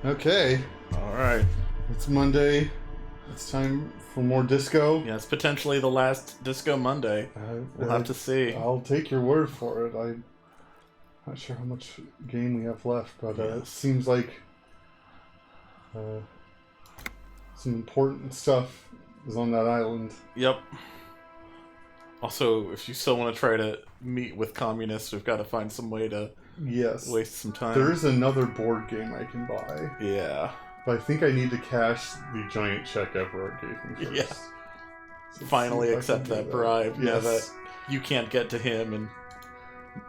Okay, Alright. it's Monday. It's time for more disco. Yeah, it's potentially the last Disco Monday. We'll have to see. I'll take your word for it. I'm not sure how much game we have left, but it seems like some important stuff is on that island. Yep. Also, if you still want to try to meet with communists, we've got to find some way to waste some time. There is another board game I can buy. Yeah. But I think I need to cash the giant check Everard gave me first. Yeah. So finally accept that bribe. Yes. Now that you can't get to him, and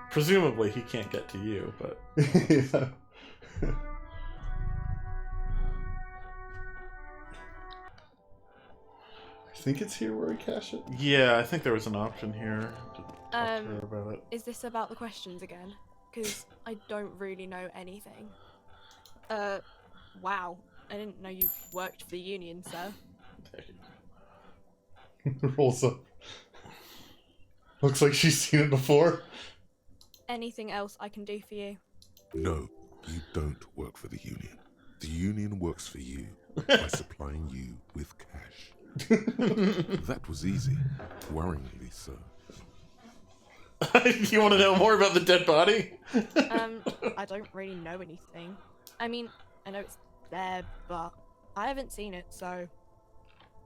presumably he can't get to you, but... Yeah. I think it's here where I cash it. Yeah, I think there was an option here to talk to her about it. Is this about the questions again? Because I don't really know anything. Wow. I didn't know you worked for the union, sir. Rolls up. Looks like she's seen it before. Anything else I can do for you? No, you don't work for the union. The union works for you by supplying you with cash. That was easy. Worryingly so. You want to know more about the dead body? I don't really know anything. I mean, I know it's there, but I haven't seen it, so...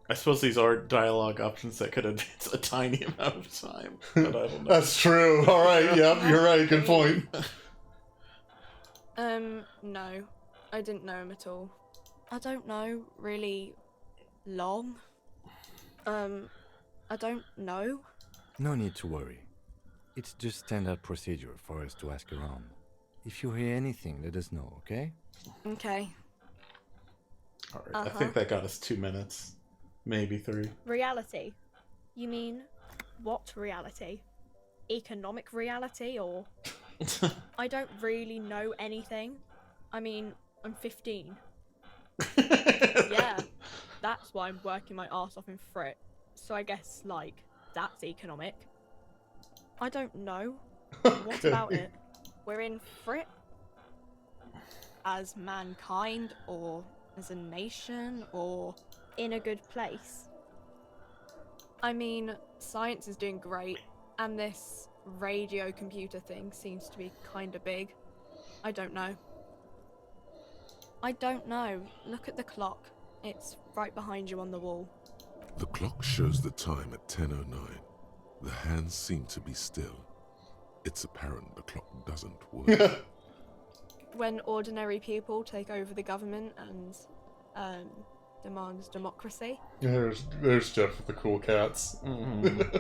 I suppose these are dialogue options that could advance a tiny amount of time, but I don't know. That's true. Alright, yep, you're right. Good point. No. I didn't know him at all. I don't know, really long. I don't know. No need to worry. It's just standard procedure for us to ask around. If you hear anything, let us know, okay? Okay. Alright, I think that got us 2 minutes. Maybe 3. Reality? You mean, what reality? Economic reality, or... I don't really know anything. I mean, I'm 15. Yeah, that's why I'm working my arse off in Frit. So I guess, like, that's economic. I don't know. What about it? We're in Frit? As mankind, or as a nation, or in a good place? I mean, science is doing great, and this radio computer thing seems to be kinda big. I don't know. I don't know. Look at the clock. It's right behind you on the wall. The clock shows the time at 10:09. The hands seem to be still. It's apparent the clock doesn't work. When ordinary people take over the government and demands democracy. There's Jeff with the cool cats.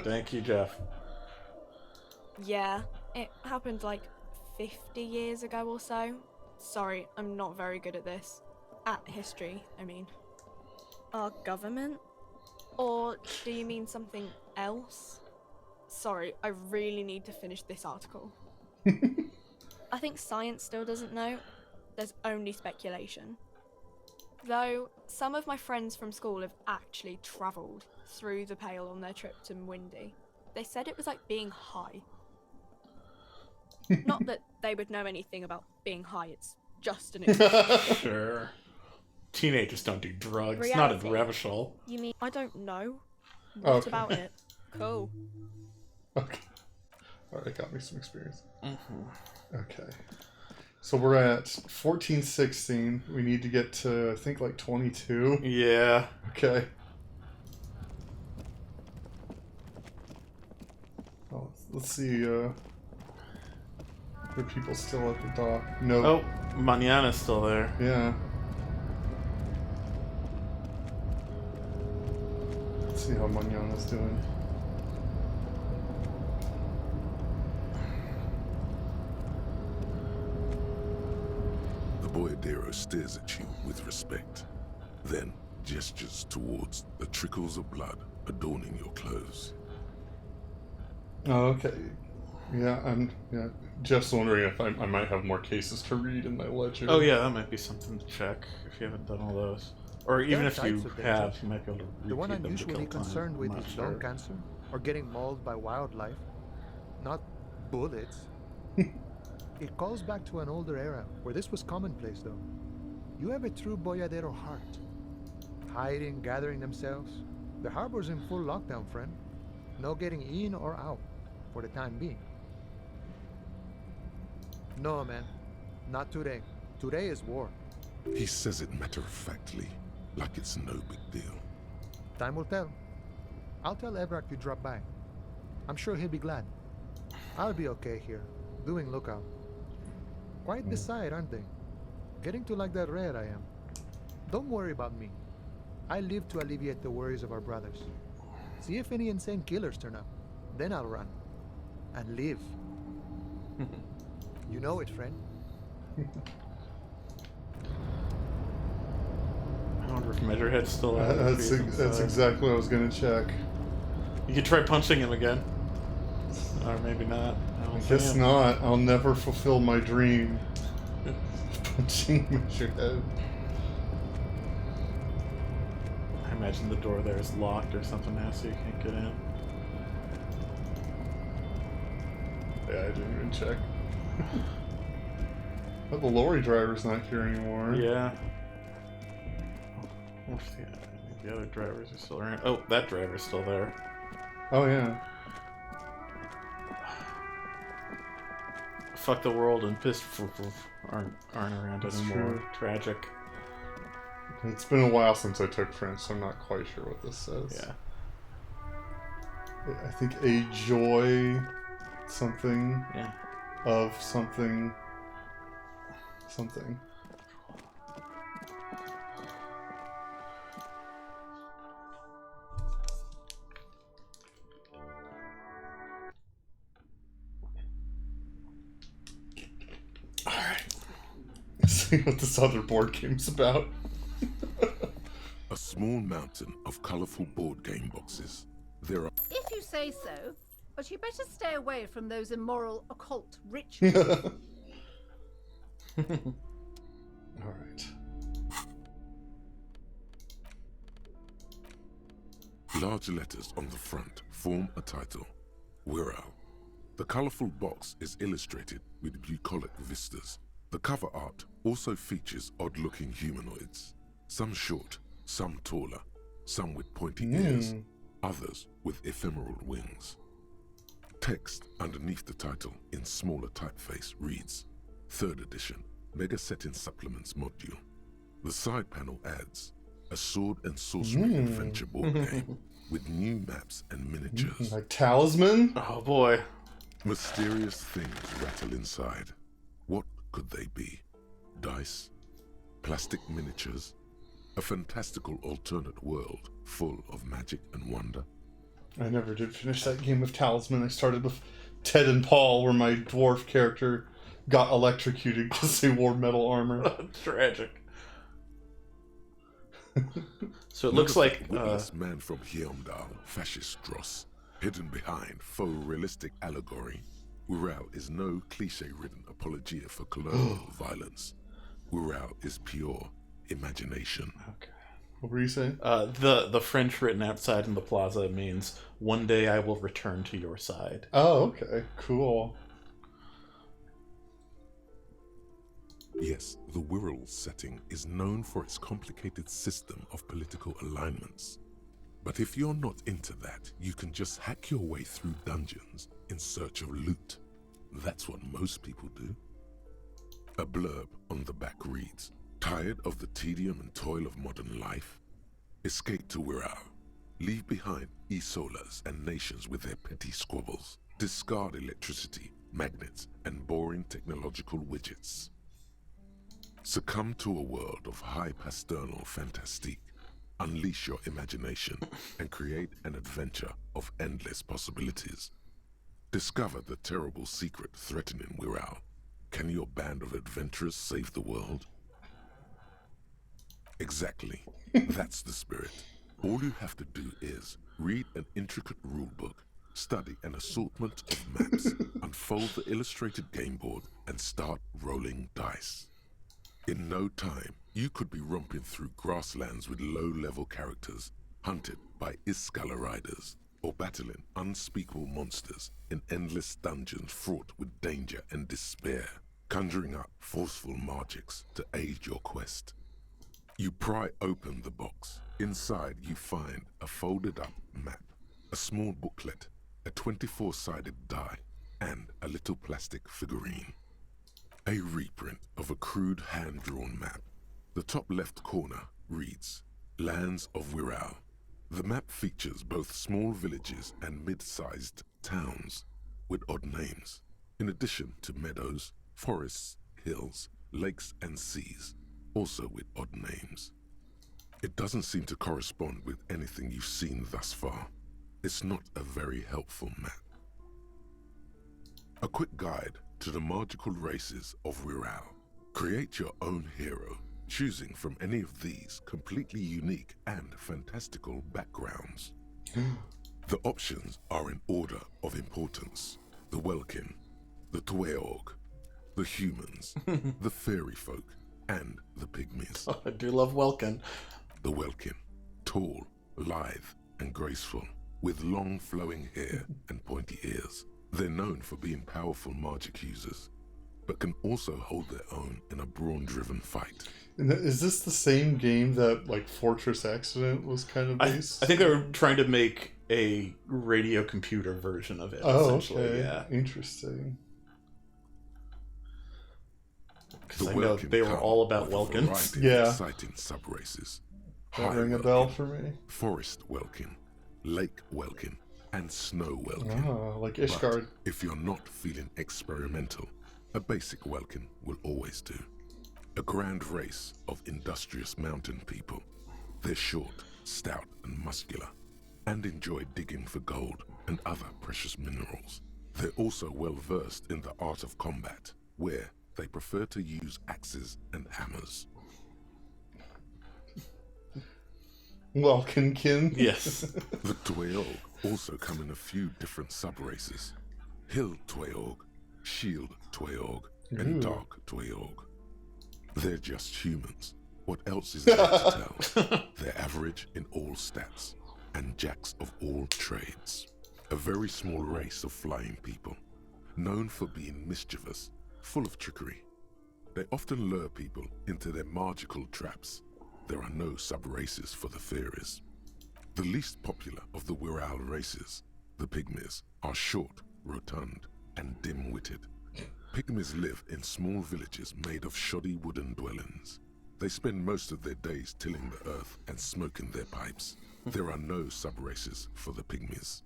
Thank you, Jeff. Yeah, it happened like 50 years ago or so. Sorry, I'm not very good at this. At history, I mean. Our government? Or do you mean something else? Sorry, I really need to finish this article. I think science still doesn't know. There's only speculation. Though, some of my friends from school have actually travelled through the Pale on their trip to Mwindi. They said it was like being high. Not that they would know anything about being high, it's just an excuse. Sure. Teenagers don't do drugs. Reality. Not a Revachol. You mean, I don't know. What Okay. about it? Cool. Okay. Alright, got me some experience. Okay. So we're at 14, 16. We need to get to, I think, like 22. Yeah. Okay. Oh, let's see, are people still at the dock? No. Oh, Manana's still there. Yeah. Let's see how Manana's doing. The Boyadero stares at you with respect, then gestures towards the trickles of blood adorning your clothes. Oh, okay. Yeah, Jeff's wondering if I might have more cases to read in my ledger. Oh yeah, that might be something to check if you haven't done all those. Or even if you have, you might be able to repeat The one I'm them to usually kill time. concerned with I'm not is sure. lung cancer or getting mauled by wildlife, not bullets. It calls back to an older era where this was commonplace, though. You have a true boyadero heart. Hiding, gathering themselves. The harbor's in full lockdown, friend. No getting in or out, for the time being. No, man. Not today. Today is war. He says it matter-of-factly, like it's no big deal. Time will tell. I'll tell Everett you drop by. I'm sure he'll be glad. I'll be okay here, doing lookout. Quite the sight, aren't they? Getting to like that red I am. Don't worry about me. I live to alleviate the worries of our brothers. See if any insane killers turn up. Then I'll run. And live. You know it, friend. I wonder if Measurehead's still out. That's exactly what I was gonna check. You could try punching him again. Or maybe not. I guess not. I'll never fulfill my dream. Punching Measurehead. I imagine the door there is locked or something now, so you can't get in. Yeah, I didn't even check. But the lorry driver's not here anymore. Yeah. What's the other drivers are still around? Oh, that driver's still there. Oh, yeah. Fuck the world and Fist aren't around That's anymore. true. Tragic. It's been a while since I took French, so I'm not quite sure what this says. Yeah. I think a joy something Yeah. of something something. Alright. Let's see what this other board game's about. A small mountain of colorful board game boxes. There are If you say so, but you better stay away from those immoral occult rituals. Alright. large letters on the front form a title. Wirral. The colorful box is illustrated with bucolic vistas. The cover art also features odd-looking humanoids. Some short, some taller, some with pointy ears, others with ephemeral wings. Text underneath the title in smaller typeface reads, 3rd edition, Mega Setting Supplements Module. The side panel adds, a sword and sorcery adventure board game with new maps and miniatures. Like Talisman? Oh boy. Mysterious things rattle inside. What could they be? Dice? Plastic miniatures? A fantastical alternate world full of magic and wonder? I never did finish that game of Talisman. I started with Ted and Paul, where my dwarf character got electrocuted because they wore metal armor. Tragic. So it looks like witless man from Heimdall, fascist dross, hidden behind faux realistic allegory. Wirral is no cliche-ridden apologia for colonial violence. Wirral is pure imagination. okay. What were you saying? The French written outside in the plaza means one day I will return to your side. Oh, okay. Cool. Yes, the Wirral setting is known for its complicated system of political alignments. But if you're not into that, you can just hack your way through dungeons in search of loot. That's what most people do. A blurb on the back reads, tired of the tedium and toil of modern life? Escape to Wirral. Leave behind Isolas and nations with their petty squabbles. Discard electricity, magnets, and boring technological widgets. Succumb to a world of high pasternal fantastique. Unleash your imagination and create an adventure of endless possibilities. Discover the terrible secret threatening Wirral. Can your band of adventurers save the world? Exactly. That's the spirit. All you have to do is read an intricate rulebook, study an assortment of maps, unfold the illustrated game board, and start rolling dice. In no time, you could be romping through grasslands with low-level characters, hunted by Iskala riders, or battling unspeakable monsters in endless dungeons fraught with danger and despair, conjuring up forceful magics to aid your quest. You pry open the box. Inside, you find a folded up map, a small booklet, a 24-sided die, and a little plastic figurine. A reprint of a crude hand-drawn map. The top left corner reads, Lands of Wirral. The map features both small villages and mid-sized towns with odd names, in addition to meadows, forests, hills, lakes, and seas, also with odd names. It doesn't seem to correspond with anything you've seen thus far. It's not a very helpful map. A quick guide to the magical races of Wirral. Create your own hero, choosing from any of these completely unique and fantastical backgrounds. The options are in order of importance. The Welkin, the Tweog, the humans, the fairy folk, and the pygmies. Oh, I do love Welkin. The Welkin, tall, lithe, and graceful, with long flowing hair and pointy ears. They're known for being powerful magic users, but can also hold their own in a brawn-driven fight. And is this the same game that like Fortress Accident was kind of based? I think they were trying to make a radio computer version of it. Oh, essentially. okay. Yeah. Interesting. Because I know they were all about Welkins. Yeah. Exciting sub-races. That High ring a Welkin, bell for me. Forest Welkin, Lake Welkin, and Snow Welkin. Oh, like But Ishgard. if you're not feeling experimental, a basic Welkin will always do. A grand race of industrious mountain people. They're short, stout, and muscular, and enjoy digging for gold and other precious minerals. They're also well versed in the art of combat, where they prefer to use axes and hammers. Welkinkin. Yes. The Tweog also come in a few different sub-races. Hill Tweog, Shield Tweog, and Ooh. Dark Tweog. They're just humans. What else is there to tell? They're average in all stats, and jacks of all trades. A very small race of flying people, known for being mischievous, full of trickery. They often lure people into their magical traps. There are no sub-races for the fairies. The least popular of the Wirral races, the pygmies, are short, rotund, and dim-witted. Pygmies live in small villages made of shoddy wooden dwellings. They spend most of their days tilling the earth and smoking their pipes. There are no sub-races for the pygmies.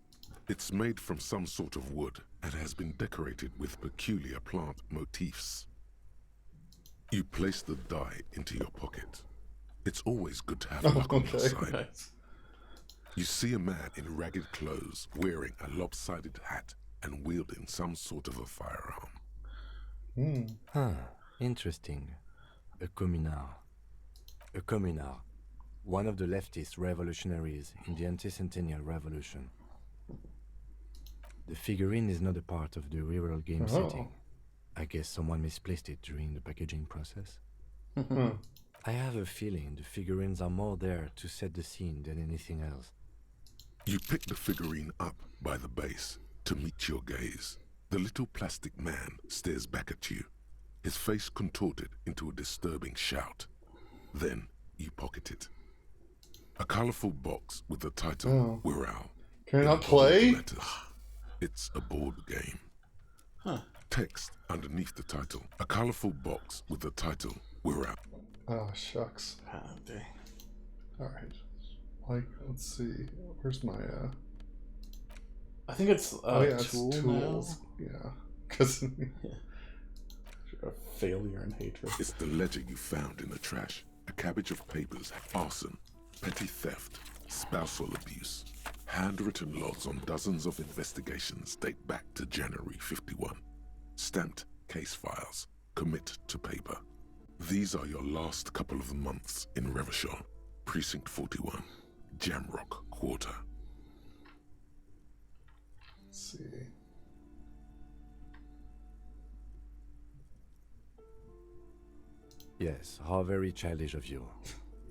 It's made from some sort of wood and has been decorated with peculiar plant motifs. You place the die into your pocket. It's always good to have luck on your side. Nice. You see a man in ragged clothes wearing a lopsided hat and wielding some sort of a firearm. Huh, interesting. A communard. A communard. One of the leftist revolutionaries in the anti-centennial revolution. The figurine is not a part of the rural game setting. I guess someone misplaced it during the packaging process. I have a feeling the figurines are more there to set the scene than anything else. You pick the figurine up by the base to meet your gaze. The little plastic man stares back at you, his face contorted into a disturbing shout. Then you pocket it. A colorful box with the title Wirral. Can I in not bold play? letters. It's a board game. Text underneath the title. A colorful box with the title Wirral. Oh, shucks. Ah, dang. Alright. Like, let's see. Where's my, I think it's oh, yeah, it's tool tools. Yeah. Because... now. A failure and hatred. It's the ledger you found in the trash. A cabbage of papers, arson, petty theft, spousal abuse. Handwritten logs on dozens of investigations date back to January 51. Stamped case files, commit to paper. These are your last couple of months in Revachol, Precinct 41, Jamrock Quarter. Let's see. Yes, how very childish of you.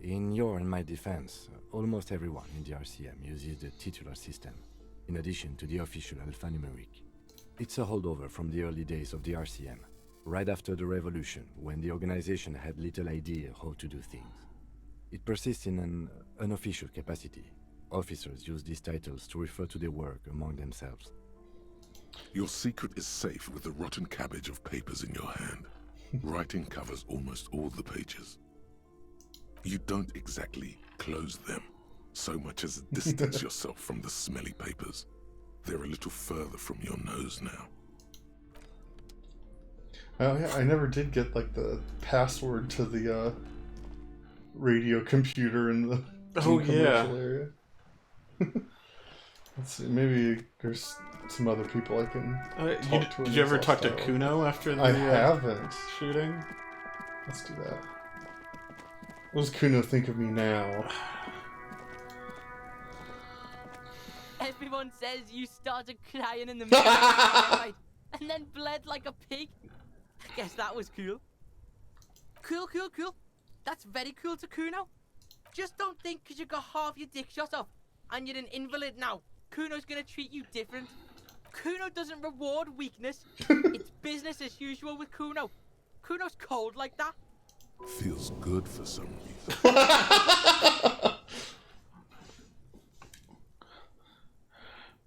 In your and my defense, almost everyone in the RCM uses the titular system, in addition to the official alphanumeric. It's a holdover from the early days of the RCM, right after the revolution, when the organization had little idea how to do things. It persists in an unofficial capacity. Officers use these titles to refer to their work among themselves. Your secret is safe with the rotten cabbage of papers in your hand. Writing covers almost all the pages. You don't exactly close them, so much as distance yourself from the smelly papers. They're a little further from your nose now. Oh yeah, I never did get like the password to the radio computer in the commercial area. Let's see, maybe there's some other people I can talk to. Did you ever talk to Kuno after the I haven't. shooting? Let's do that. What does Kuno think of me now? Everyone says you started crying in the middle of the fight and then bled like a pig. I guess that was cool. Cool. That's very cool to Kuno. Just don't think because you got half your dick shot off and you're an invalid now, Kuno's gonna treat you different. Kuno doesn't reward weakness. It's business as usual with Kuno. Kuno's cold like that. Feels good for some reason.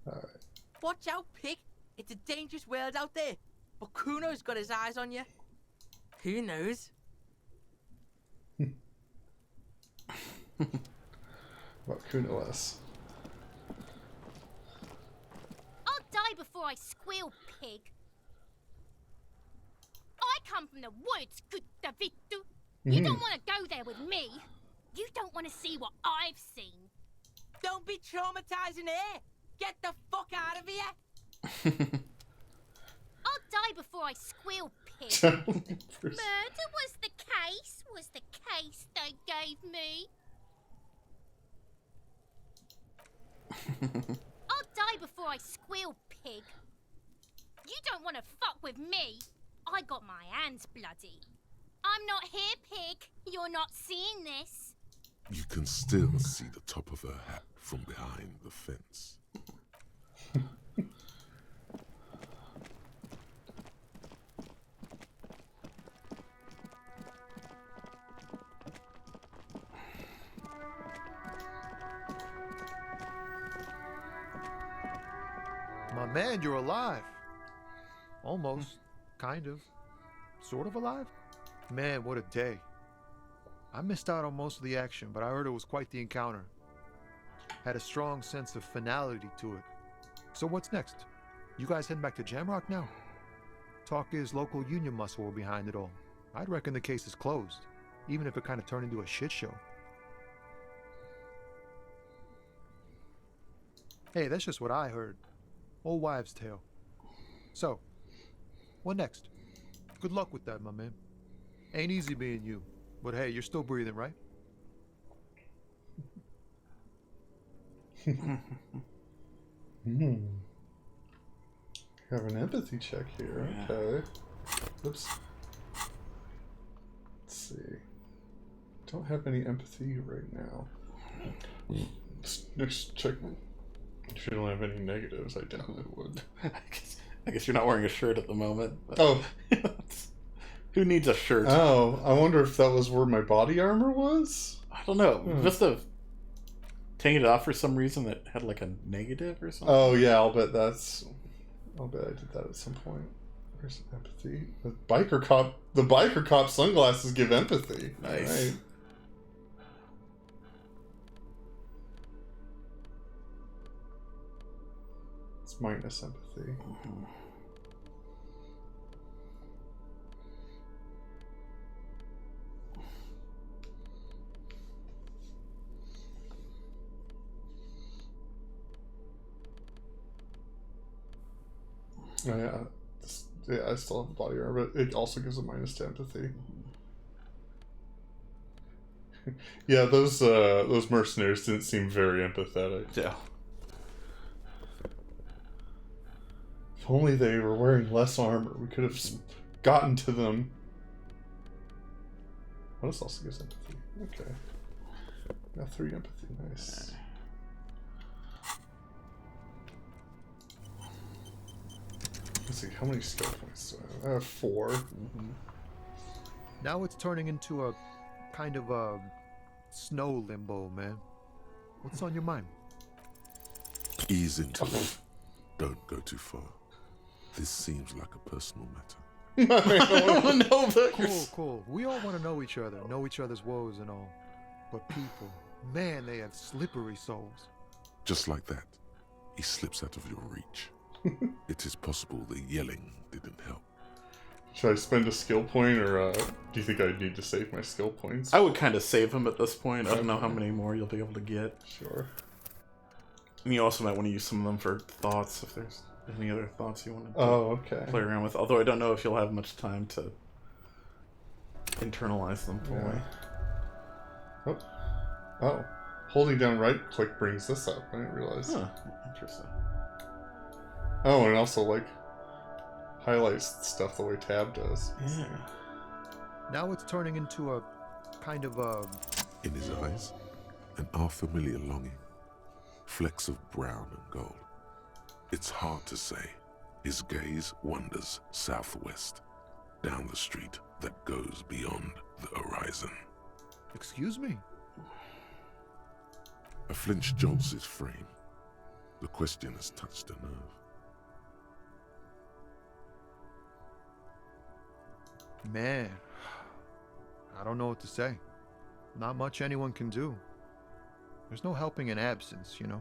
Alright. Watch out, pig. It's a dangerous world out there. But Kuno's got his eyes on you. Who knows? What Kuno is? I'll die before I squeal, pig. I come from the woods, good Davidu. You don't want to go there with me. You don't want to see what I've seen. Don't be traumatizing here. Get the fuck out of here. I'll die before I squeal, pig. Murder was the case they gave me. I'll die before I squeal, pig. You don't want to fuck with me. I got my hands bloody. I'm not here, pig. You're not seeing this. You can still see the top of her hat from behind the fence. My man, you're alive. Almost. Kind of. Sort of alive? Man, what a day. I missed out on most of the action, but I heard it was quite the encounter. Had a strong sense of finality to it. So what's next? You guys heading back to Jamrock now? Talk is local union muscle were behind it all. I'd reckon the case is closed, even if it kind of turned into a shit show. Hey, that's just what I heard. Old wives' tale. So, what next? Good luck with that, my man. Ain't easy being you, but hey, you're still breathing, right? Have an empathy check here. Okay. Oops. Let's see. Don't have any empathy right now. Next check. If you don't have any negatives, I definitely would. I guess you're not wearing a shirt at the moment. But Oh. Who needs a shirt? Oh, I wonder if that was where my body armor was? I don't know. Must have taken it off for some reason that had like a negative or something. Oh, yeah, I'll bet I did that at some point. Where's empathy? The biker cop sunglasses give empathy. Nice. Right. It's minus empathy. Oh, yeah. I still have body armor, but it also gives a minus to empathy. Yeah, those mercenaries didn't seem very empathetic. Yeah. If only they were wearing less armor, we could have gotten to them. What else also gives empathy? Okay. Now 3 empathy, nice. Let's see, how many skill points do I have? I have 4. Now it's turning into a kind of a Snow limbo, man. What's on your mind? Ease into it. Don't go too far. This seems like a personal matter. No, but Cool. We all want to know each other's woes and all. But people, man, they have slippery souls. Just like that, he slips out of your reach. It is possible the yelling didn't help. Should I spend a skill point, or do you think I need to save my skill points? I would kind of save him at this point. I don't know how many more you'll be able to get. Sure. And you also might want to use some of them for thoughts if there's any other thoughts you want to okay. play around with. Although I don't know if you'll have much time to internalize them fully. Yeah. Oh. Holding down right click brings this up. I didn't realize. Huh. Interesting. Oh, and also, like, highlights stuff the way Tab does. Yeah. Now it's turning into a kind of a... In his eyes, an unfamiliar longing. Flecks of brown and gold. It's hard to say. His gaze wanders southwest, down the street that goes beyond the horizon. Excuse me? A flinch jolts his frame. The question has touched a nerve. Man, I don't know what to say. Not much anyone can do. There's no helping in absence, you know.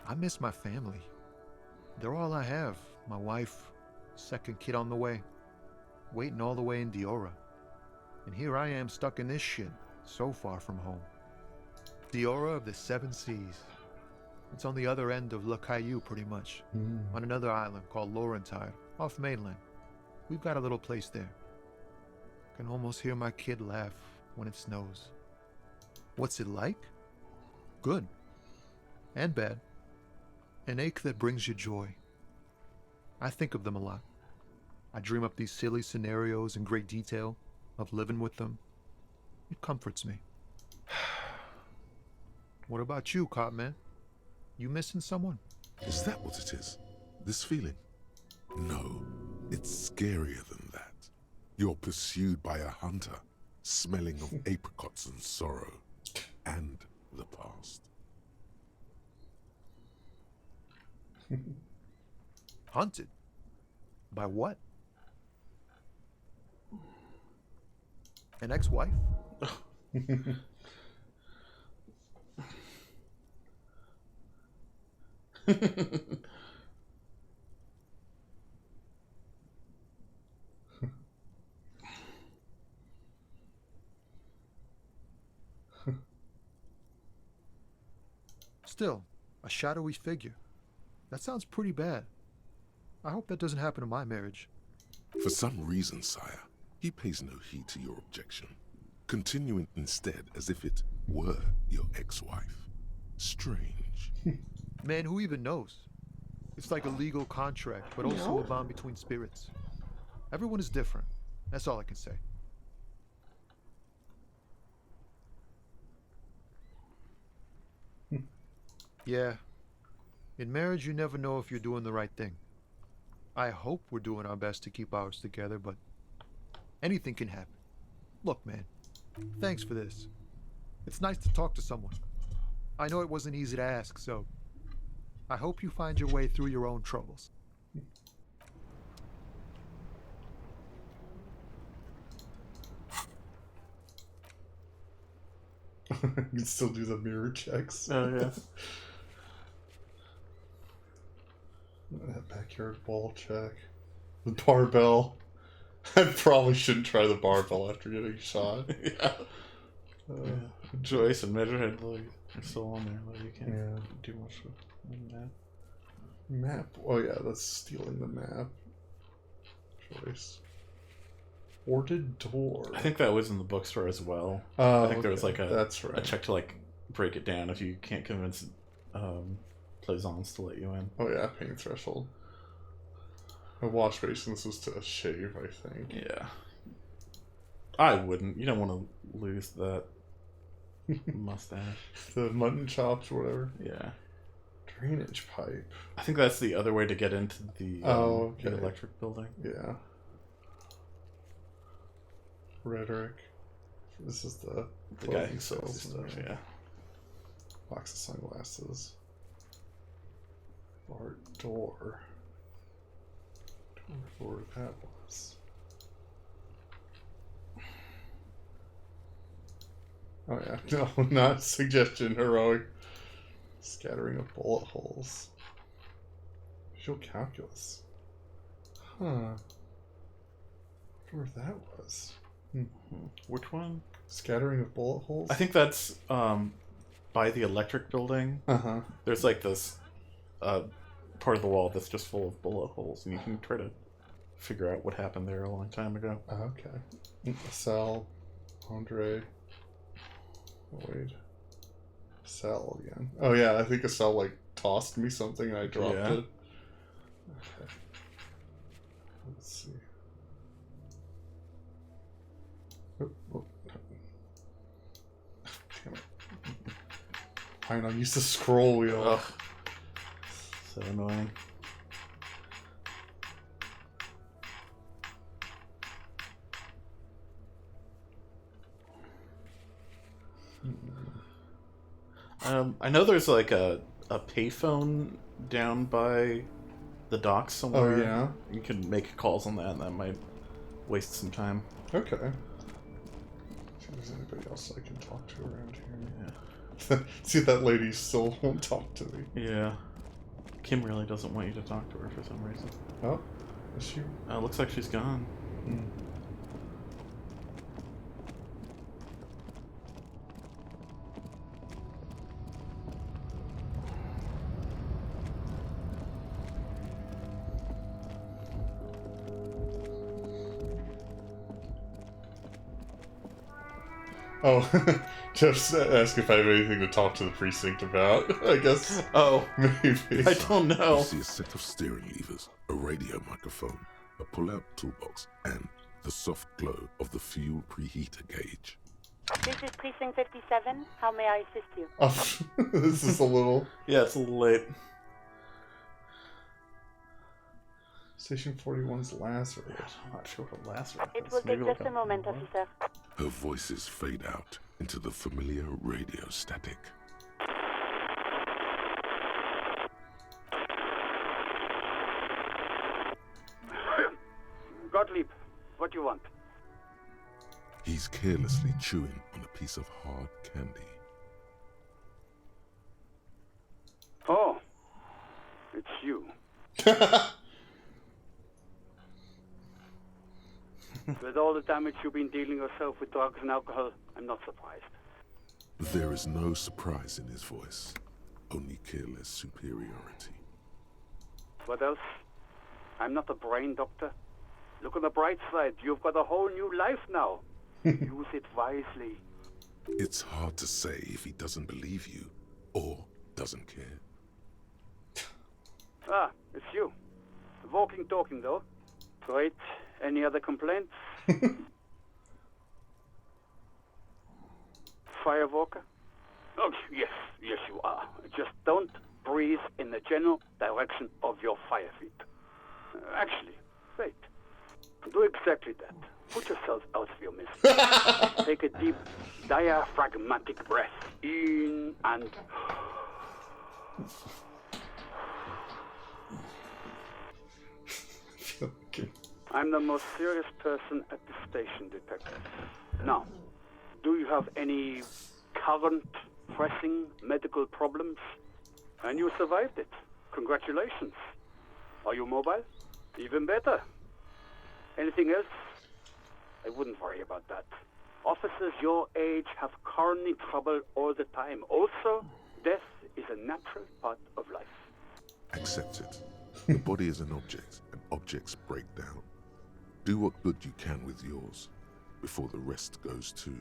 I miss my family. They're all I have. My wife, second kid on the way, waiting all the way in Diora. And here I am stuck in this shit, so far from home. Diora of the Seven Seas. It's on the other end of Le Caillou, pretty much. On another island called Laurentide, off mainland. We've got a little place there. Can almost hear my kid laugh when it snows. What's it like? Good. And bad. An ache that brings you joy. I think of them a lot. I dream up these silly scenarios in great detail of living with them. It comforts me. What about you, Cop Man? You missing someone? Is that what it is? This feeling? No, it's scarier than that. You're pursued by a hunter, smelling of apricots and sorrow, and the past. Hunted? By what? An ex-wife? Still, a shadowy figure. That sounds pretty bad. I hope that doesn't happen to my marriage. For some reason, sire, he pays no heed to your objection, continuing instead as if it were your ex-wife. Strange. Man, who even knows? It's like a legal contract, but also a bond between spirits. Everyone is different. That's all I can say. Yeah. In marriage, you never know if you're doing the right thing. I hope we're doing our best to keep ours together, but anything can happen. Look, man, thanks for this. It's nice to talk to someone. I know it wasn't easy to ask, so I hope you find your way through your own troubles. You can still do the mirror checks. Oh, yeah. That backyard wall check. The barbell. I probably shouldn't try the barbell after getting shot. Yeah. Joyce and Measurehead are still on there, but you can't do much with that. Map. Oh yeah, that's stealing the map. Joyce. Boarded door. I think that was in the bookstore as well. Oh, I think there was like that's right. a check to like break it down if you can't convince Plaisance to let you in. Oh yeah, pain threshold. A wash basin. This was to shave, I think. Yeah. I wouldn't. You don't want to lose that mustache. The mutton chops or whatever. Yeah. Drainage pipe. I think that's the other way to get into the, the electric building. Yeah. Rhetoric. This is the The guy who sells the stuff, yeah. Box of sunglasses. Art door. Don't remember where that was. Oh yeah, no, not suggestion, heroic. Scattering of bullet holes. Visual calculus. Huh. I wonder if that was. Which one? Scattering of bullet holes? I think that's by the electric building. Uh-huh. There's like this part of the wall that's just full of bullet holes, and you can try to figure out what happened there a long time ago. Okay. Cell. Andre. Wait. Cell again. Oh yeah, I think a cell like tossed me something and I dropped it. Okay. Let's see. Oh. Damn it. Fine, I'll use the scroll wheel. Ugh. So annoying. I know there's like a payphone down by the docks somewhere. Oh yeah? You can make calls on that, and that might waste some time. Okay. See if there's anybody else I can talk to around here. Yeah. See, that lady still won't talk to me. Yeah. Kim really doesn't want you to talk to her for some reason. Oh, is she? Looks like she's gone. Oh, just ask if I have anything to talk to the precinct about. I guess. Oh, maybe. I don't know. You see a set of steering levers, a radio microphone, a pull-out toolbox, and the soft glow of the fuel preheater gauge. This is Precinct 57. How may I assist you? Oh, this is a little... Yeah, it's a little late. Station 41's Lazarus. I'm not sure what Lazarus It is. will Maybe take like just a moment, officer. Her voices fade out into the familiar radio static. Gottlieb, what do you want? He's carelessly chewing on a piece of hard candy. Oh, it's you. With all the damage you've been dealing yourself with drugs and alcohol, I'm not surprised. There is no surprise in his voice, only careless superiority. What else? I'm not a brain doctor. Look on the bright side. You've got a whole new life now. Use it wisely. It's hard to say if he doesn't believe you or doesn't care. Ah, it's you. Walking, talking, though. Great. Any other complaints? Firewalker? Oh, yes, you are. Just don't breathe in the general direction of your fire feet. Actually, wait. Do exactly that. Put yourself out of your misery. Take a deep, diaphragmatic breath in and... I'm the most serious person at the station, Detective. Now, do you have any current, pressing medical problems? And you survived it. Congratulations. Are you mobile? Even better. Anything else? I wouldn't worry about that. Officers your age have coronary trouble all the time. Also, death is a natural part of life. Accept it. The body is an object, and objects break down. Do what good you can with yours, before the rest goes too.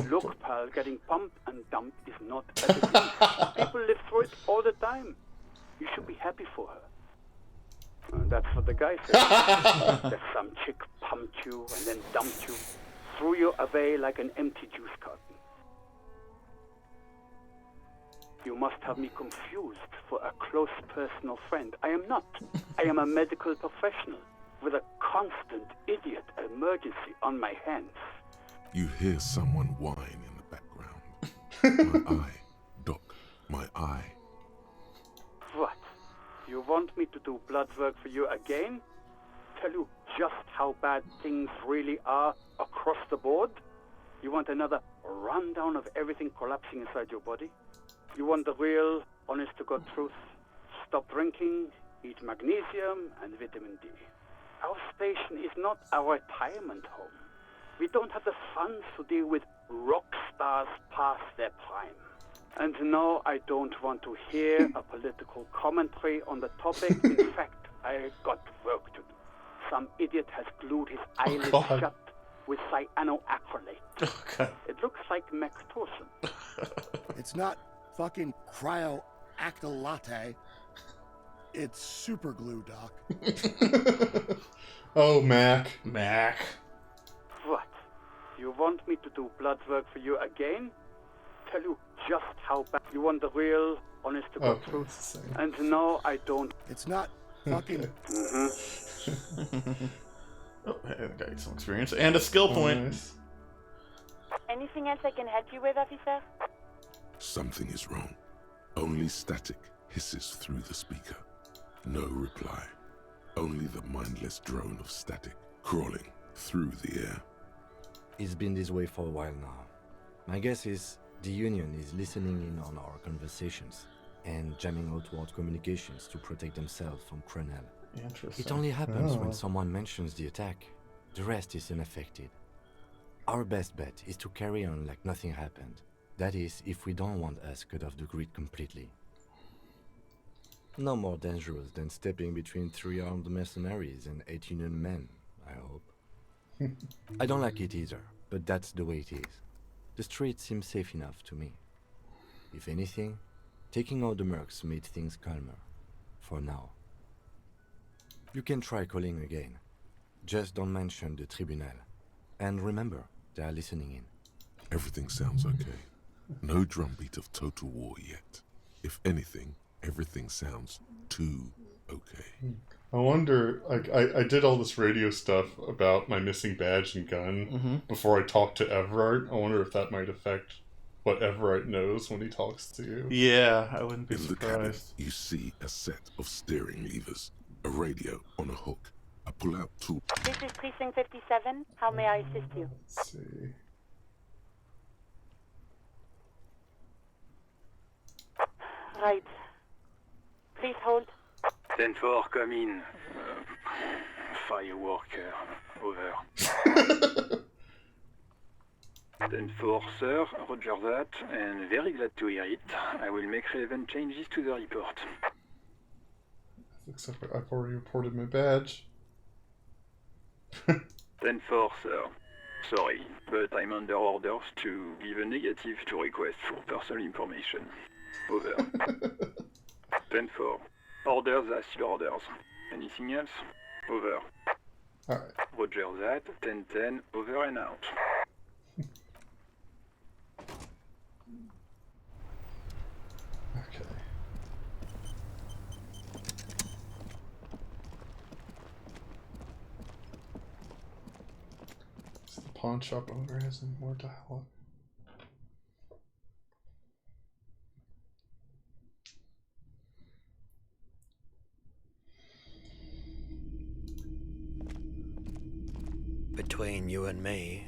Look, pal, getting pumped and dumped is not a disease. People live through it all the time. You should be happy for her. That's what the guy said. That some chick pumped you and then dumped you, threw you away like an empty juice carton. You must have me confused for a close personal friend. I am not. I am a medical professional with a constant idiot emergency on my hands. You hear someone whine in the background. My eye, Doc, my eye. What? You want me to do blood work for you again? Tell you just how bad things really are across the board? You want another rundown of everything collapsing inside your body? You want the real, honest-to-God truth? Stop drinking, eat magnesium and vitamin D. Our station is not a retirement home. We don't have the funds to deal with rock stars past their prime. And no, I don't want to hear a political commentary on the topic. In fact, I got work to do. Some idiot has glued his eyelids shut with cyanoacrylate. Okay. It looks like Mactorson. It's not fucking cryoactylate. It's super glue, Doc. Oh, Mac. Mac. What? You want me to do blood work for you again? Tell you just how bad. You want the real, honest-to-God truth? And no, I don't. It's not fucking... Oh, hey, I got some experience and a skill point. Nice. Anything else I can help you with, officer? Something is wrong. Only static hisses through the speaker. No reply. Only the mindless drone of static crawling through the air. It's been this way for a while now. My guess is the Union is listening in on our conversations and jamming outward communications to protect themselves from Crenel. Interesting. It only happens when someone mentions the attack. The rest is unaffected. Our best bet is to carry on like nothing happened. That is, if we don't want us cut off the grid completely. No more dangerous than stepping between 3 armed mercenaries and 8 Union men, I hope. I don't like it either, but that's the way it is. The street seems safe enough to me. If anything, taking out the mercs made things calmer. For now. You can try calling again. Just don't mention the tribunal. And remember, they are listening in. Everything sounds okay. No drumbeat of total war yet. If anything, everything sounds too okay. I wonder, like, I did all this radio stuff about my missing badge and gun before I talked to Everard. I wonder if that might affect what Everard knows when he talks to you. Yeah, I wouldn't be In the cabin, surprised. you see a set of steering levers, a radio on a hook, a pull-out tool. This is Precinct 57. How may I assist you? Let's see. Right. Please hold. 10-4, come in. Fireworker, over. 10-4, sir, roger that, and very glad to hear it. I will make relevant changes to the report. Except for I've already reported my badge. 10-4, sir. Sorry, but I'm under orders to give a negative to request for personal information. Over. 10-4. Orders are still orders. Anything else? Over. Alright. Roger that. 10-10. Over and out. Okay. So the pawn shop owner has more dialogue. Between you and me,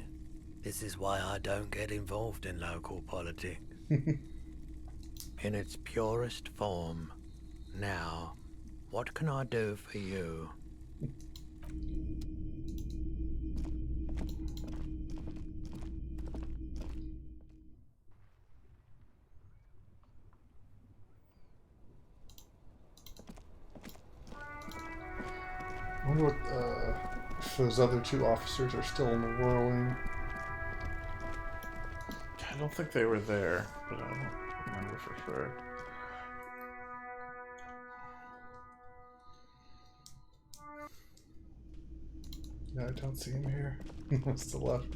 this is why I don't get involved in local politics. In its purest form. Now, what can I do for you? I wonder what, if those other 2 officers are still in the whirlwind. I don't think they were there, but I don't remember for sure. Yeah, I don't see him here. Must have left.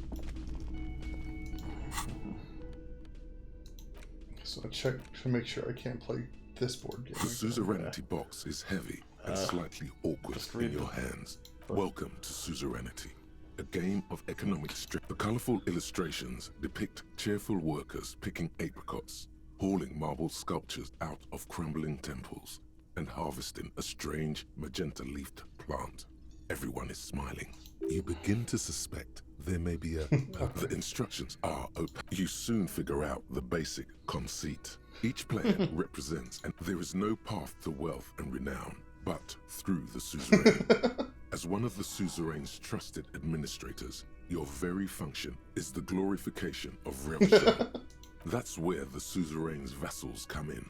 So I check to make sure I can't play this board game. The suzerainty box is heavy and slightly awkward in your hands. Welcome to suzerainty. a game of economic strip. The colorful illustrations depict cheerful workers picking apricots, hauling marble sculptures out of crumbling temples, and harvesting a strange magenta-leafed plant. Everyone is smiling. You begin to suspect there may be a... The instructions are open. You soon figure out the basic conceit. Each player represents, and there is no path to wealth and renown, but through the suzerain. As one of the suzerain's trusted administrators, your very function is the glorification of revelation. That's where the suzerain's vassals come in.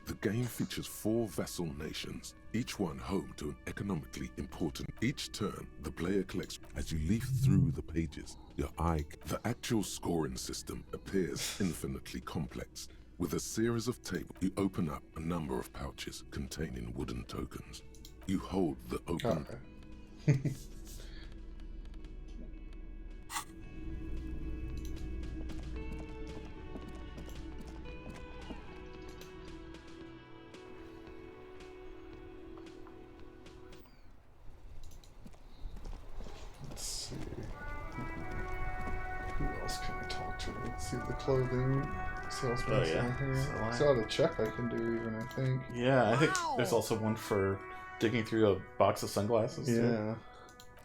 The game features 4 vassal nations, each one home to an economically important. Each turn, the player collects. As you leaf through the pages, your eye... The actual scoring system appears infinitely complex. With a series of tables, you open up a number of pouches containing wooden tokens. You hold the open... Let's see. Who else can I talk to? Let's see the clothing salesman. Oh, yeah. Here. So a check I can do even, I think. Yeah, I think there's also one for digging through a box of sunglasses. Yeah. Too.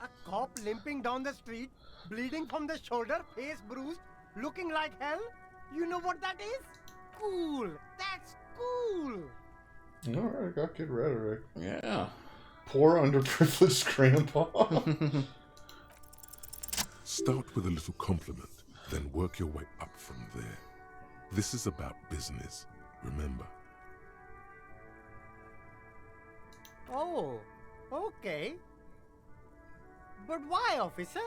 A cop limping down the street, bleeding from the shoulder, face bruised, looking like hell? You know what that is? Cool! That's cool! Alright, got good rhetoric. Yeah. Poor underprivileged grandpa. Start with a little compliment, then work your way up from there. This is about business, remember. Oh, okay. But why, officer?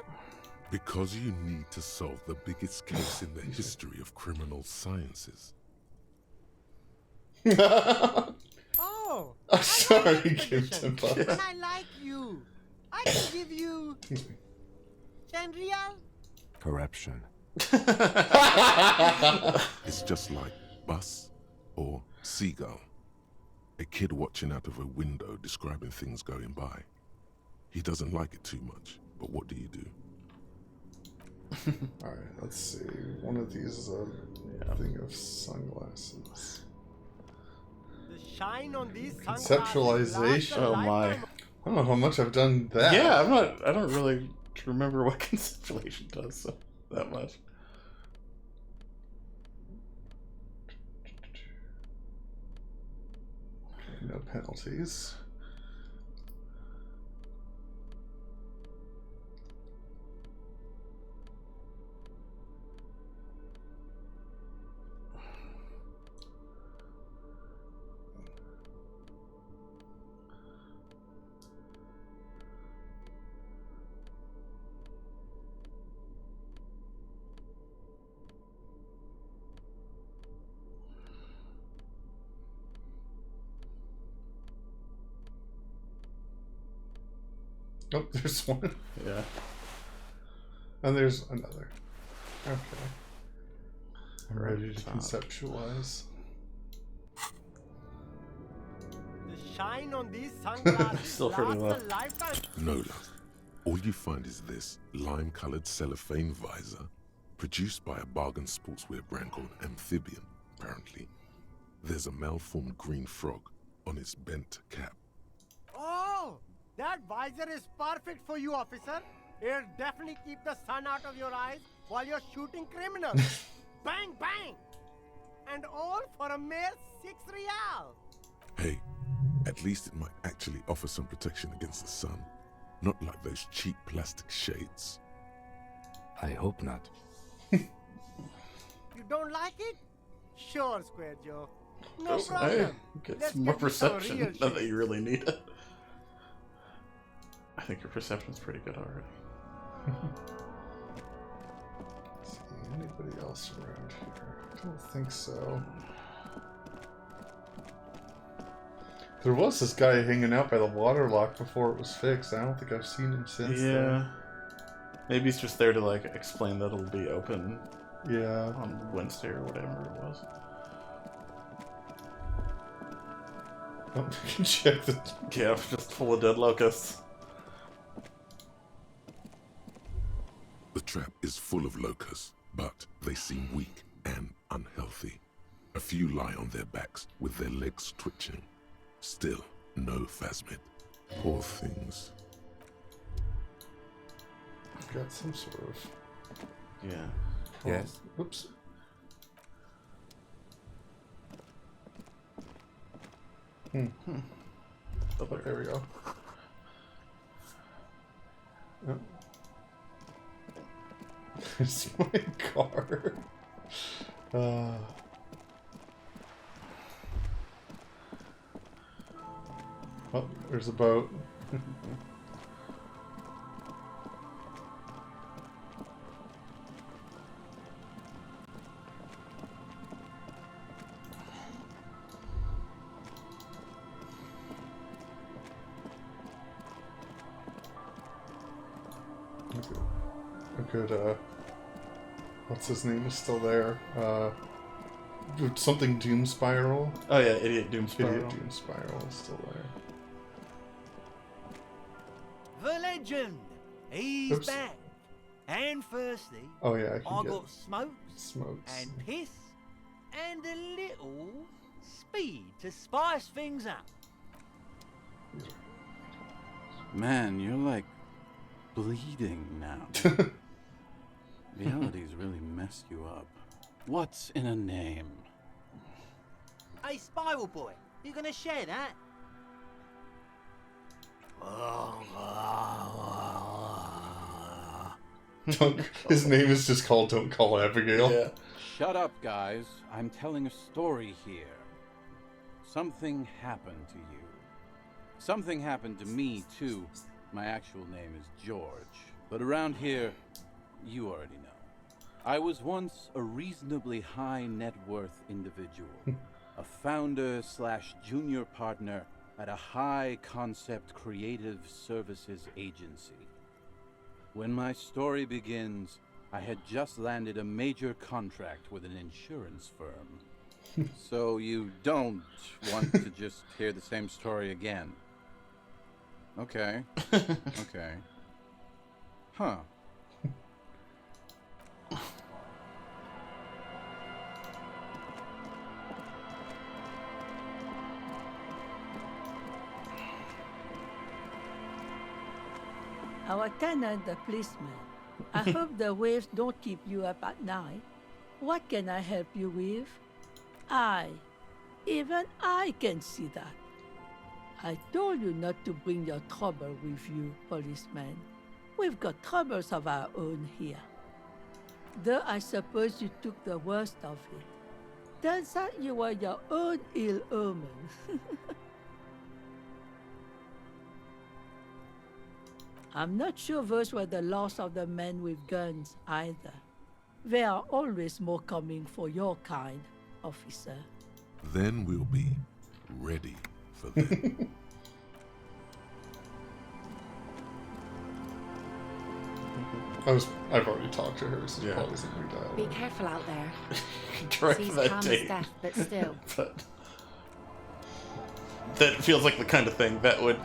Because you need to solve the biggest case in the history of criminal sciences. Oh, I'm sorry, expedition. Captain. And I like you. I can give you 10 real. Corruption. It's just like bus or seagull. A kid watching out of a window describing things going by. He doesn't like it too much, but what do you do? Alright, let's see. One of these is a thing of sunglasses. The shine on these Conceptualization. Oh my. I don't know how much I've done that. Yeah, I don't really remember what conceptualization does so that much. Okay, no penalties. Oh, there's one. Yeah. And there's another. Okay. I'm ready to Top. conceptualize. The shine on these sunglasses Still pretty lasts low. a lifetime. No, love. All you find is this lime-colored cellophane visor, produced by a bargain sportswear brand called Amphibian, apparently. There's a malformed green frog on its bent cap. Oh, that visor is perfect for you, officer. It'll definitely keep the sun out of your eyes while you're shooting criminals. Bang, bang! And all for a mere 6 real. Hey, at least it might actually offer some protection against the sun. Not like those cheap plastic shades. I hope not. You don't like it? Sure, Square Joe. No I problem. get Let's some more get you some perception real now that shit. you really need it. I think your perception's pretty good already. See anybody else around here? I don't think so. There was this guy hanging out by the water lock before it was fixed. I don't think I've seen him since Yeah. then. Maybe he's just there to like explain that it'll be open Yeah. on Wednesday or whatever it was. Oh, you can check the... Yeah, just full of dead locusts. trap is full of locusts, but they seem weak and unhealthy. A few lie on their backs with their legs twitching. Still, no phasmid. Poor things. I've got some sort of... Yeah. Yes. Whoops. Oh, there we go. Oh. It's my car. Oh, there's a boat. A good, what's his name is still there? Something Doom Spiral. Oh yeah, Idiot Doom Spiral. Idiot Doom Spiral is still there. The legend! He's Oops. back! And firstly, Oh yeah, I can I get got smokes and piss and a little speed to spice things up. Man, you're like bleeding now. Reality's really messed you up. What's in a name? Hey, Spiral Boy, you gonna share that? His name is just called Don't Call Abigail. Yeah. Shut up, guys. I'm telling a story here. Something happened to you. Something happened to me, too. My actual name is George. But around here, you already know. I was once a reasonably high net worth individual. A founder / junior partner at a high concept creative services agency. When my story begins, I had just landed a major contract with an insurance firm. So you don't want to just hear the same story again? Okay. Okay. Huh. Our tenant, the policeman. I hope the waves don't keep you up at night. What can I help you with? Even I can see that. I told you not to bring your trouble with you, policeman. We've got troubles of our own here. Though I suppose you took the worst of it. Turns out you were your own ill omen. I'm not sure those were the last of the men with guns either. There are always more coming for your kind, officer. Then we'll be ready for them. I've already talked to her, so probably isn't redialed. Be careful out there. Try She's that calm as date. death, but still. But that feels like the kind of thing that would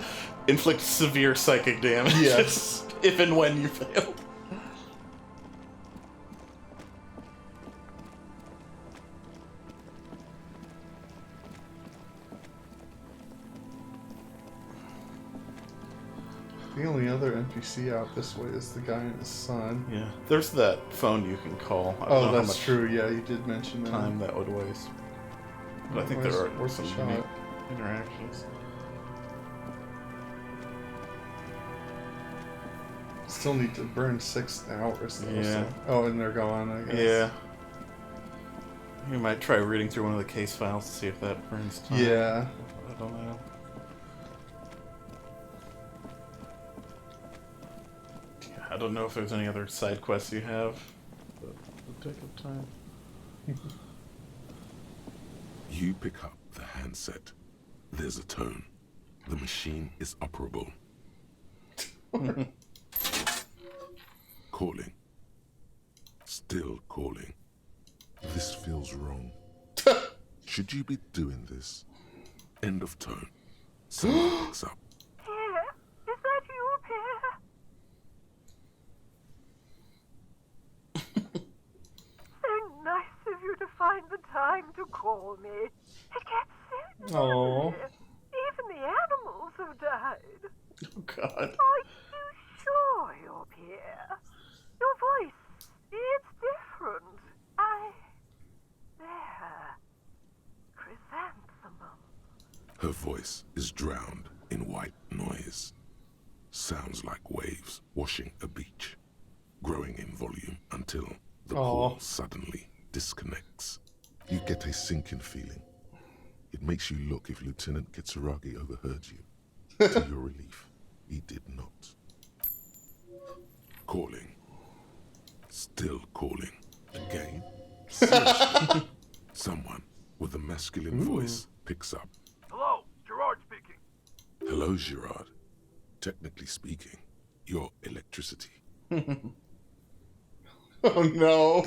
inflict severe psychic damage. Yes. If and when you fail. The only other NPC out this way is the guy and his son. Yeah. There's that phone you can call. I don't Oh, know how that's much true. Yeah, you did mention that. time that would waste. But I think there are Where's the some shot? unique interactions. Still need to burn 6 hours though. Yeah. So. Oh, and they're gone, I guess. Yeah. You might try reading through one of the case files to see if that burns time. Yeah. I don't know. Yeah, I don't know if there's any other side quests you have, but it'll take up time. You pick up the handset. There's a tone. The machine is operable. Calling. Still calling. This feels wrong. Should you be doing this? End of tone. Someone picks up. Pierre, is that you, Pierre? time to call me. It gets so Oh. lonely. Even the animals have died. Oh, God. Are you sure you're Pierre? Your voice, it's different. There. Chrysanthemum. Her voice is drowned in white noise. Sounds like waves washing a beach, growing in volume until the call suddenly disconnects. You get a sinking feeling. It makes you look if Lieutenant Kitsuragi overheard you. To your relief, he did not. Calling. Still calling. Again. Seriously. Someone with a masculine voice picks up. Hello, Gerard speaking. Hello, Gerard. Technically speaking, your electricity. Oh no.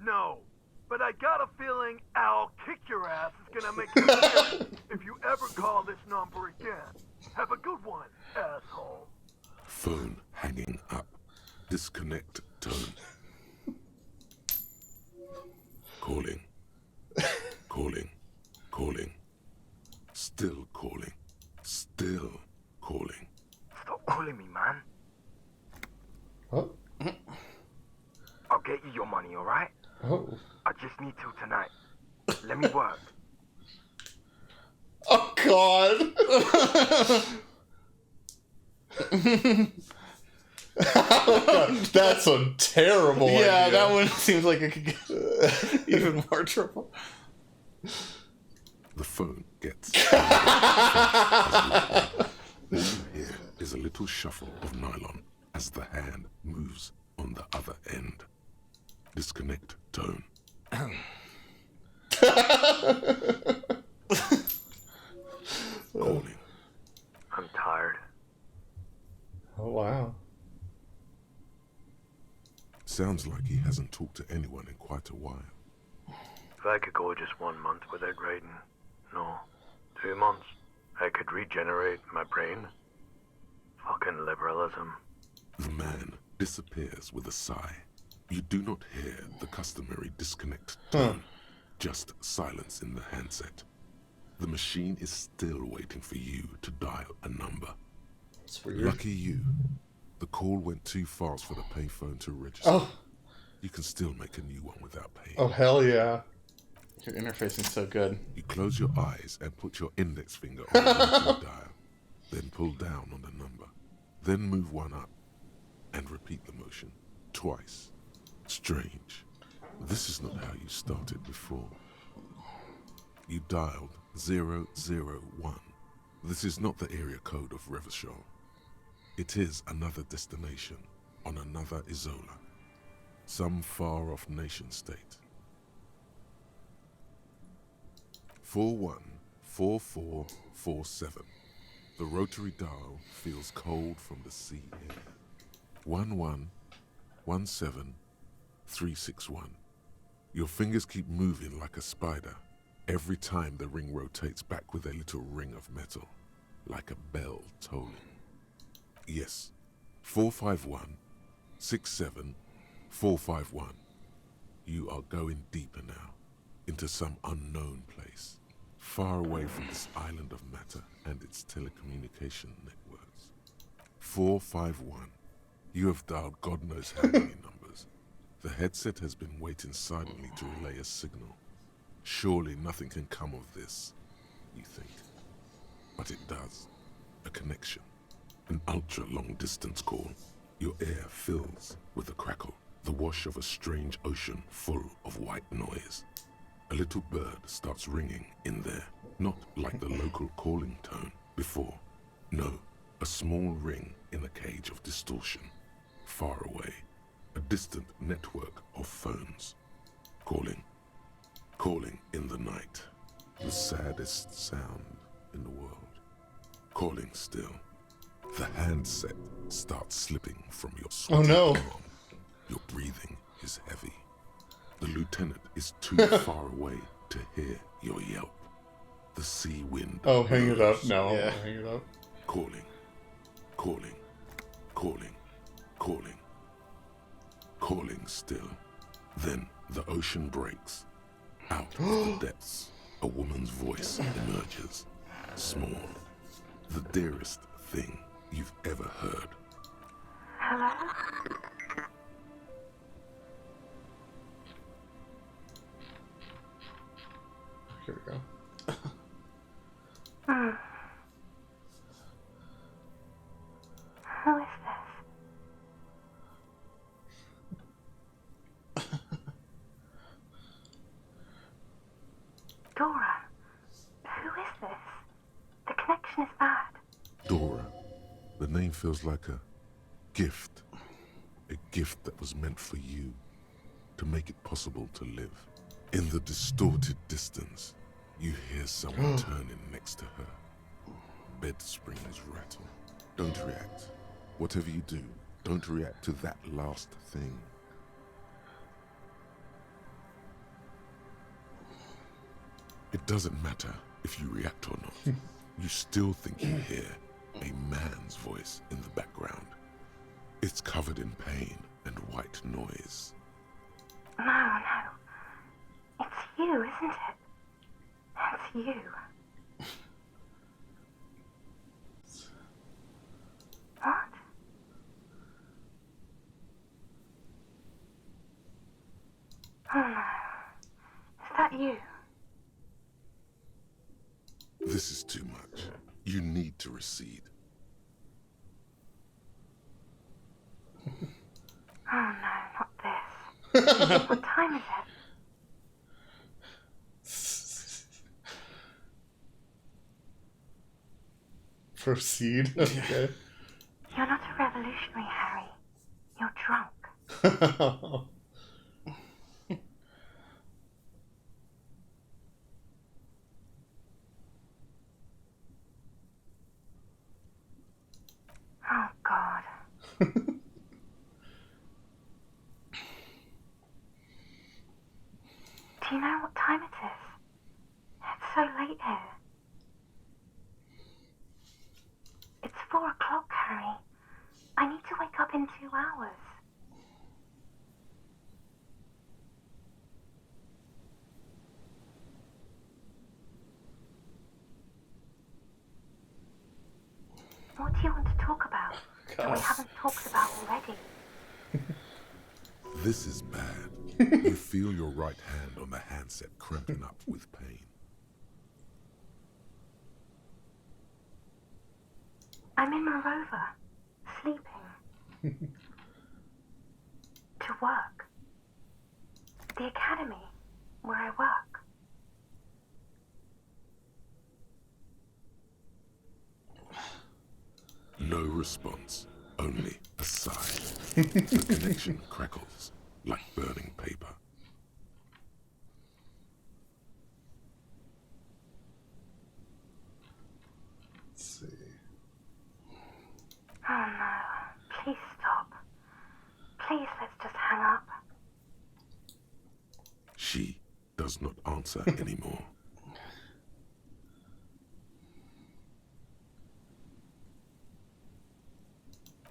No, but I got a feeling I'll kick your ass is gonna make you feel if you ever call this number again. Have a good one, asshole. Phone hanging up. Disconnect tone. Calling. Calling. Calling. Still calling. Still calling. Stop calling me, man. What? I'll get you your money, alright? Oh. I just need till tonight. Let me work. Oh God. That's a terrible idea. Yeah, that one seems like it could get even more trouble. The phone gets. All you hear is a little shuffle of nylon as the hand moves on the other end. Disconnect tone. Calling. I'm tired. Oh wow. Sounds like he hasn't talked to anyone in quite a while. If I could go just 1 month without writing, no, 2 months, I could regenerate my brain. Fucking liberalism. The man disappears with a sigh. You do not hear the customary disconnect tone, just silence in the handset. The machine is still waiting for you to dial a number. That's weird. Lucky you. The call went too fast for the payphone to register. Oh. You can still make a new one without paying. Oh hell yeah. Your interfacing so good. You close your eyes and put your index finger on the number dial. Then pull down on the number. Then move one up and repeat the motion twice. Strange. This is not how you started before. You dialed 001. This is not the area code of Revachol. It is another destination on another Isola. Some far-off nation-state. 414447. The rotary dial feels cold from the sea air. 1117361. Your fingers keep moving like a spider every time the ring rotates back with a little ring of metal, like a bell tolling. Yes, 451-67451. You are going deeper now, into some unknown place, far away from this island of matter and its telecommunication networks. 451. You have dialed God knows how many numbers. The headset has been waiting silently to relay a signal. Surely nothing can come of this, you think. But it does. A connection. An ultra-long distance call. Your air fills with a crackle, the wash of a strange ocean full of white noise. A little bird starts ringing in there, not like the local calling tone before. No, a small ring in a cage of distortion. Far away, a distant network of phones. Calling. Calling in the night. The saddest sound in the world. Calling still. The handset starts slipping from your sweaty no. palm. Your breathing is heavy. The lieutenant is too far away to hear your yelp. The sea wind. Oh, hang it up. blows. No, hang it up. Calling. Calling. Calling. Calling. calling still. Then the ocean breaks. Out of the depths, a woman's voice emerges. Small. The dearest thing you've ever heard. Hello? Here we go. Hmm. Who is this? Dora, who is this? The connection is bad. Dora. The name feels like a gift. A gift that was meant for you, to make it possible to live. In the distorted distance, you hear someone turning next to her. Bed springs rattle. Don't react. Whatever you do, don't react to that last thing. It doesn't matter if you react or not. You still think you hear a man's voice in the background. It's covered in pain and white noise. No, no. It's you, isn't it? It's you. What? Oh no. Is that you? This is too much. You need to recede. Oh no, not this. What time is it? Proceed. Okay. You're not a revolutionary, Harry. You're drunk. Oh, God. Do you know what time it is? It's so late here. It's 4 o'clock, Harry. I need to wake up in 2 hours. What do you want to talk about that we haven't talked about already? This is bad. You feel your right hand on the handset cramping up with pain. I'm in Morova, sleeping. To work. The academy, where I work. No response, only a sigh. The connection crackles like burning paper. Let's see. Oh no, please stop. Please, let's just hang up. She does not answer anymore.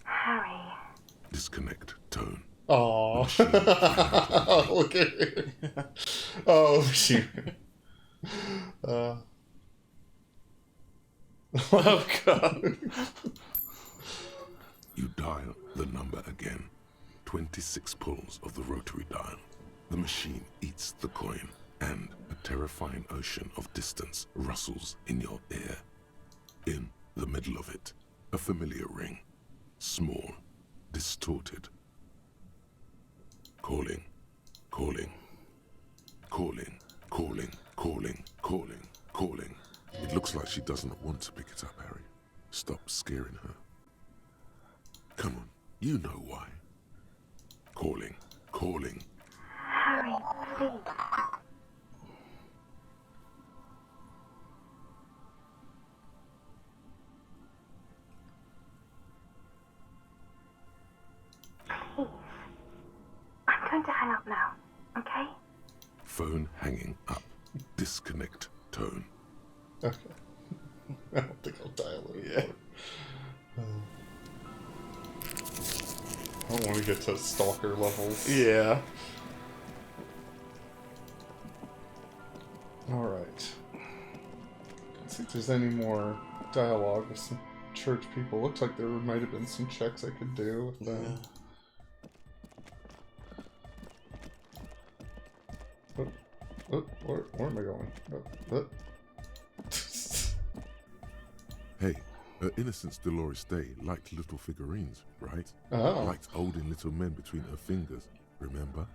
Harry. Disconnect tone. Oh, look at it. Oh, shoot. Oh, God. You dial the number again. 26 pulls of the rotary dial. The machine eats the coin, and a terrifying ocean of distance rustles in your ear. In the middle of it, a familiar ring. Small, distorted. Calling, calling, calling, calling, calling, calling, calling. It looks like she does not want to pick it up, Harry. Stop scaring her. Come on, you know why. Calling, calling. Harry, please. Please. I'm going to hang up now, okay? Phone hanging up. Disconnect tone. Okay. I don't think I'll dial it. Yeah. I don't want to get to stalker levels. Yeah. Alright. Let's see if there's any more dialogue with some church people. Looks like there might have been some checks I could do with them. Where am I going? Hey, her Innocence Dolores Day liked little figurines, right? Oh. Liked holding little men between her fingers, remember?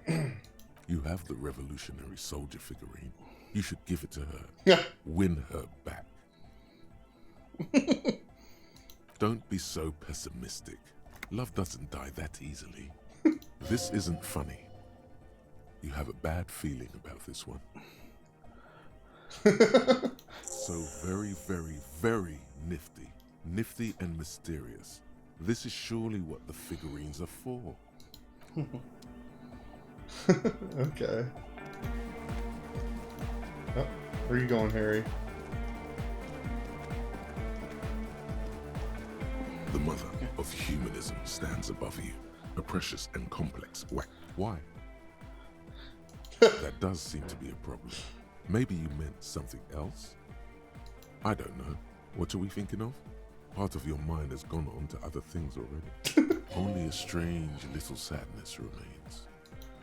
You have the revolutionary soldier figurine. You should give it to her. Win her back. Don't be so pessimistic. Love doesn't die that easily. This isn't funny. You have a bad feeling about this one. So very, very, very nifty. Nifty and mysterious. This is surely what the figurines are for. Okay. Oh, where are you going, Harry? The mother of humanism stands above you. A precious and complex why? That does seem to be a problem. Maybe you meant something else? I don't know. What are we thinking of? Part of your mind has gone on to other things already. Only a strange little sadness remains.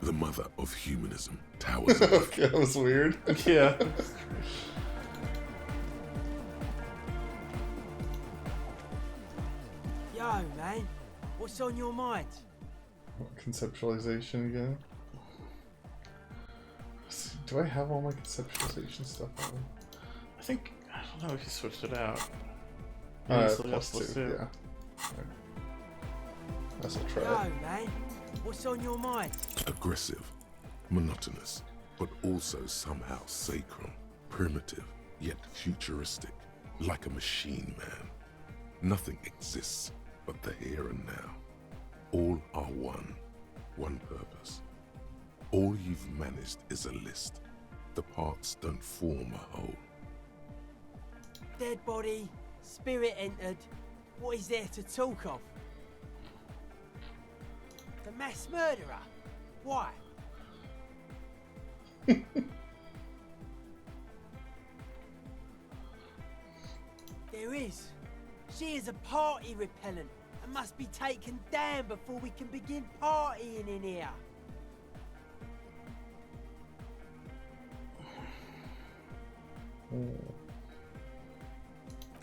The mother of humanism towers above Okay, that was weird. Yeah. Yo, man. What's on your mind? Conceptualization again. Do I have all my conceptualization stuff on? I think, I don't know if you switched it out. Plus two, yeah. Right. That's a try. Yo, man. What's on your mind? aggressive, monotonous, but also somehow sacred, primitive, yet futuristic, like a machine man. Nothing exists but the here and now. All are one purpose. All you've managed is a list. The parts don't form a whole. Dead body, spirit entered. What is there to talk of? The mass murderer? Why? There is. She is a party repellent and must be taken down before we can begin partying in here.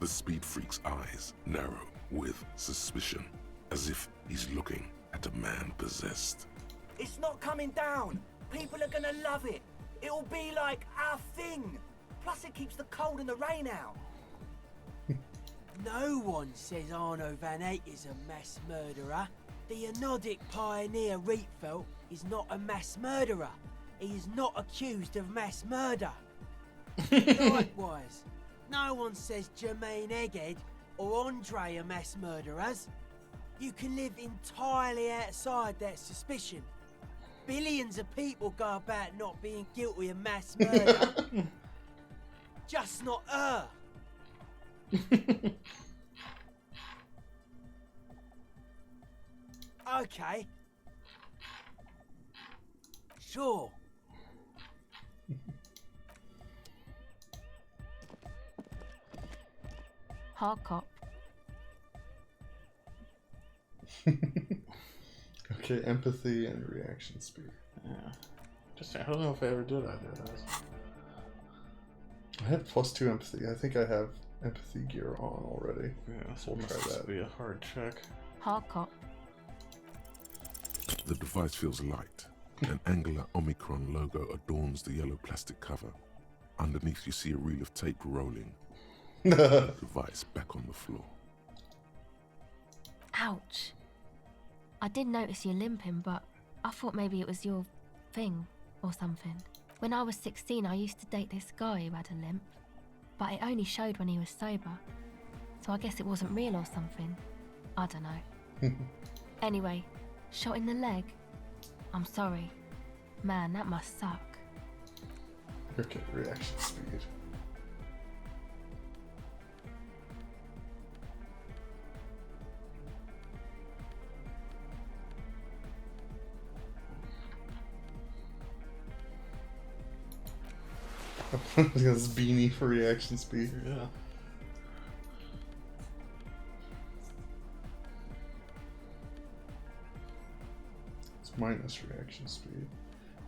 The speed freak's eyes narrow with suspicion, as if he's looking at a man possessed. It's not coming down. People are gonna love it. It'll be like our thing. Plus it keeps the cold and the rain out. No one says Arno van Eyck is a mass murderer. The Anodic pioneer Rietveld is not a mass murderer. He is not accused of mass murder. Likewise, no one says Jermaine Egghead or Andre are mass murderers. You can live entirely outside that suspicion. Billions of people go about not being guilty of mass murder. Just not her. Okay. Sure. Hard cop. Okay, empathy and reaction speed. Yeah. Just I don't know if I ever did either of those. I have +2 empathy. I think I have empathy gear on already. Yeah, so we'll it try must that. be a hard check. Hard cop. The device feels light. An angular Omicron logo adorns the yellow plastic cover. Underneath you see a reel of tape rolling. The device back on the floor. Ouch. I did notice you limping, but I thought maybe it was your thing or something. When I was 16, I used to date this guy who had a limp, but it only showed when he was sober. So I guess it wasn't real or something. I don't know. Anyway, shot in the leg? I'm sorry. Man, that must suck. Okay, reaction speed. This beanie for reaction speed. Yeah. It's minus reaction speed.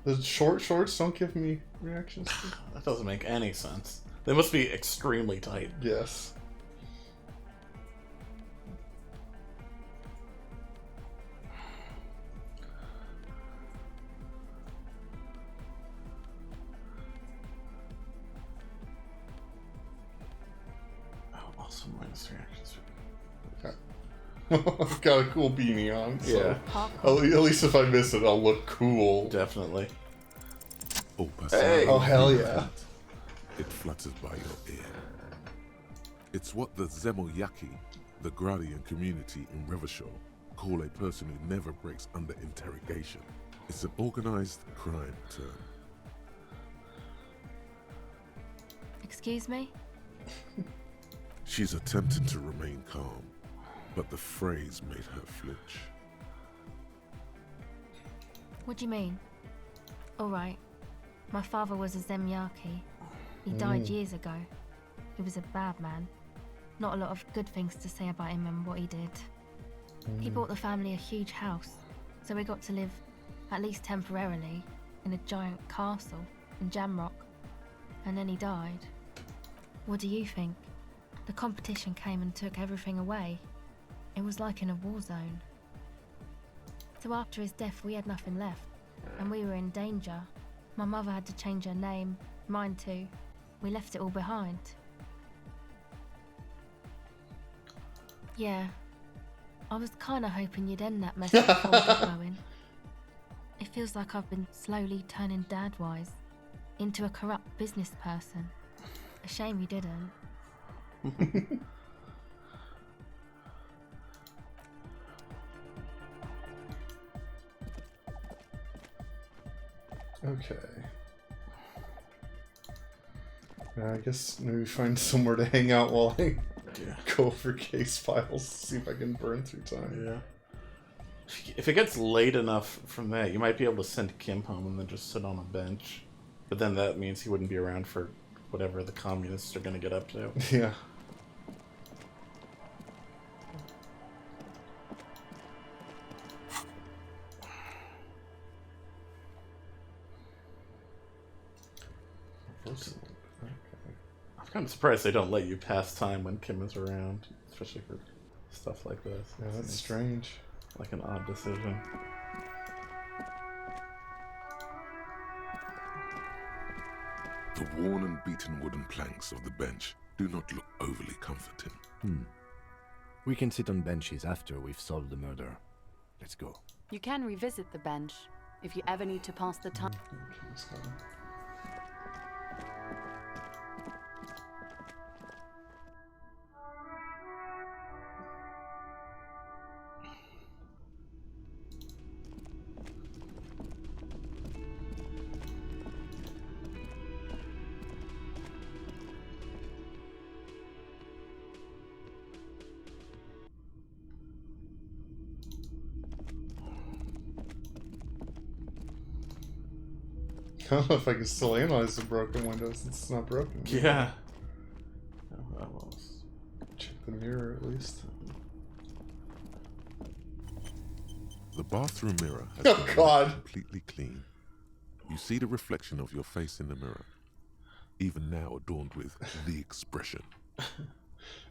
The shorts don't give me reaction speed. That doesn't make any sense. They must be extremely tight. Yes. Oh, also minus reaction speed. Got a cool beanie on, so Yeah. at least if I miss it, I'll look cool. Definitely. Oh, Hey! Oh, hell yeah. It flutters by your ear. It's what the Zemoyaki, the Gradian community in Revachol, call a person who never breaks under interrogation. It's an organized crime term. Excuse me? She's attempting to remain calm, but the phrase made her flinch. What do you mean? Alright. My father was a Zemyaki. He died years ago. He was a bad man. Not a lot of good things to say about him and what he did. He bought the family a huge house, so we got to live, at least temporarily, in a giant castle in Jamrock. And then he died. What do you think? The competition came and took everything away. It was like in a war zone. So after his death, we had nothing left, and we were in danger. My mother had to change her name, mine too. We left it all behind. Yeah, I was kinda hoping you'd end that mess before we got going. It feels like I've been slowly turning dad-wise into a corrupt business person. A shame you didn't. Okay. I guess maybe find somewhere to hang out while I go over case files, see if I can burn through time. Yeah. If it gets late enough from that, you might be able to send Kim home and then just sit on a bench. But then that means he wouldn't be around for whatever the communists are going to get up to. Yeah. I'm kind of surprised they don't let you pass time when Kim is around, especially for stuff like this. Yeah, that's strange. Like an odd decision. The worn and beaten wooden planks of the bench do not look overly comforting. We can sit on benches after we've solved the murder. Let's go. You can revisit the bench if you ever need to pass the time. I don't know if I can still analyze the broken window since it's not broken. Yeah. Check the mirror at least. The bathroom mirror has Oh, been God. completely clean. You see the reflection of your face in the mirror, even now adorned with the expression.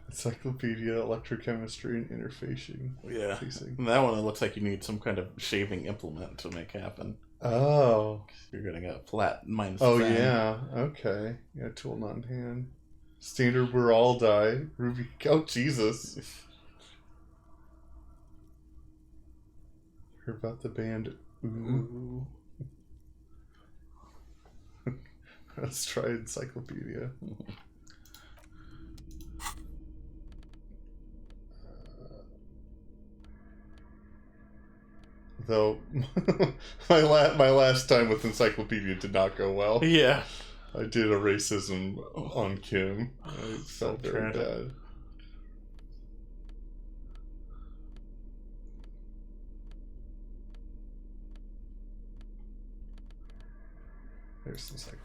Encyclopedia, electrochemistry, and interfacing. Yeah. Facing. And that one, it looks like you need some kind of shaving implement to make happen. Oh. You're gonna get flat minus Oh, 10. yeah. Okay. Yeah, tool not in hand. Standard we're all die. Ruby. Oh, Jesus. Hear about the band. Ooh. Let's try encyclopedia. Though my last time with encyclopedia did not go well. Yeah. I did a racism on Kim. I felt very bad. There's encyclopedia.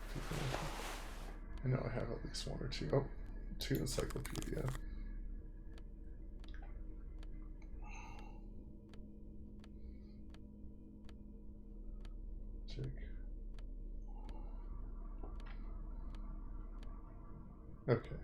I know I have at least one or two. Oh, 2 encyclopedia. Check. Okay.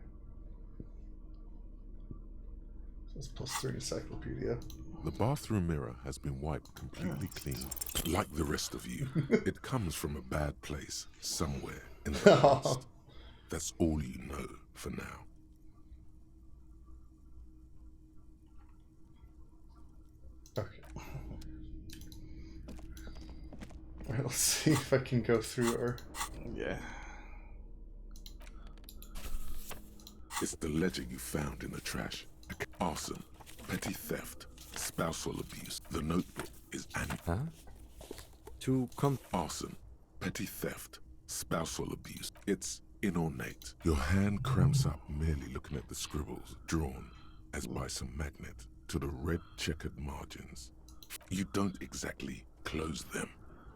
So it's +3 encyclopedia. The bathroom mirror has been wiped completely clean. Like the rest of you, it comes from a bad place somewhere in the past. That's all you know for now. Okay. Alright, let's see if I can go through her. Yeah. It's the ledger you found in the trash. Arson, petty theft, spousal abuse. The notebook is arson, petty theft, spousal abuse. It's inornate. Your hand cramps up merely looking at the scribbles drawn as by some magnet to the red checkered margins. You don't exactly close them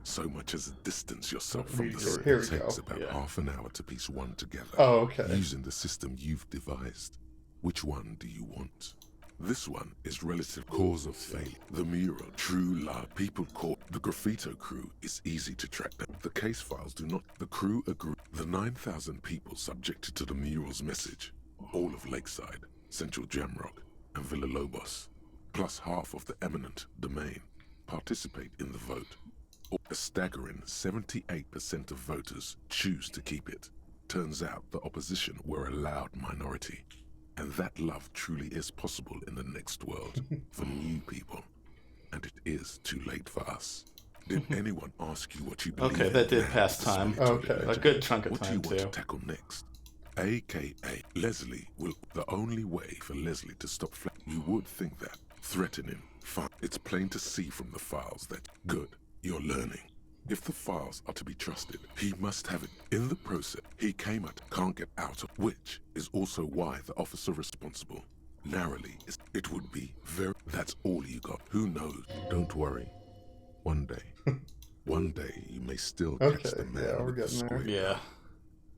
so much as distance yourself from the script. It takes about half an hour to piece one together. Oh, okay. Using the system you've devised. Which one do you want? This one is relative cause of failure. The mural, true love. People call the graffito crew is easy to track down. The case files do not. The crew agree. The 9,000 people subjected to the mural's message, all of Lakeside, Central Jamrock, and Villa Lobos, plus half of the eminent domain, participate in the vote. A staggering 78% of voters choose to keep it. Turns out the opposition were a loud minority. And that love truly is possible in the next world for new people. And it is too late for us. Did anyone ask you what you believe in? Okay, that did now, pass time. Okay. A good chunk of what time, do you want too. to tackle next? AKA Leslie will the only way for Leslie to stop you would think that threatening it's plain to see from the files that good, you're learning. If the files are to be trusted, he must have it. In the process, he came at, can't get out of, which is also why the officer responsible, narrowly, it would be very, that's all you got. Who knows? Don't worry. One day you may still catch the man with the square. Yeah.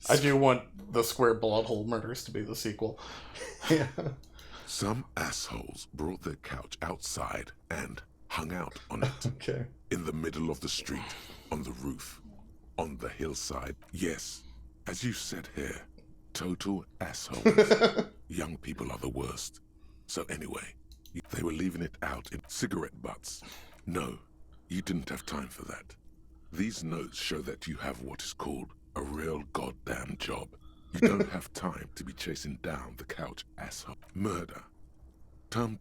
I do want the Square Bloodhole Murders to be the sequel. Yeah. Some assholes brought their couch outside and hung out on it. Okay. In the middle of the street, on the roof, on the hillside. Yes, as you said here, total assholes. Young people are the worst. So anyway, they were leaving it out in cigarette butts. No, you didn't have time for that. These notes show that you have what is called a real goddamn job. You don't have time to be chasing down the couch asshole. Murder. Tum.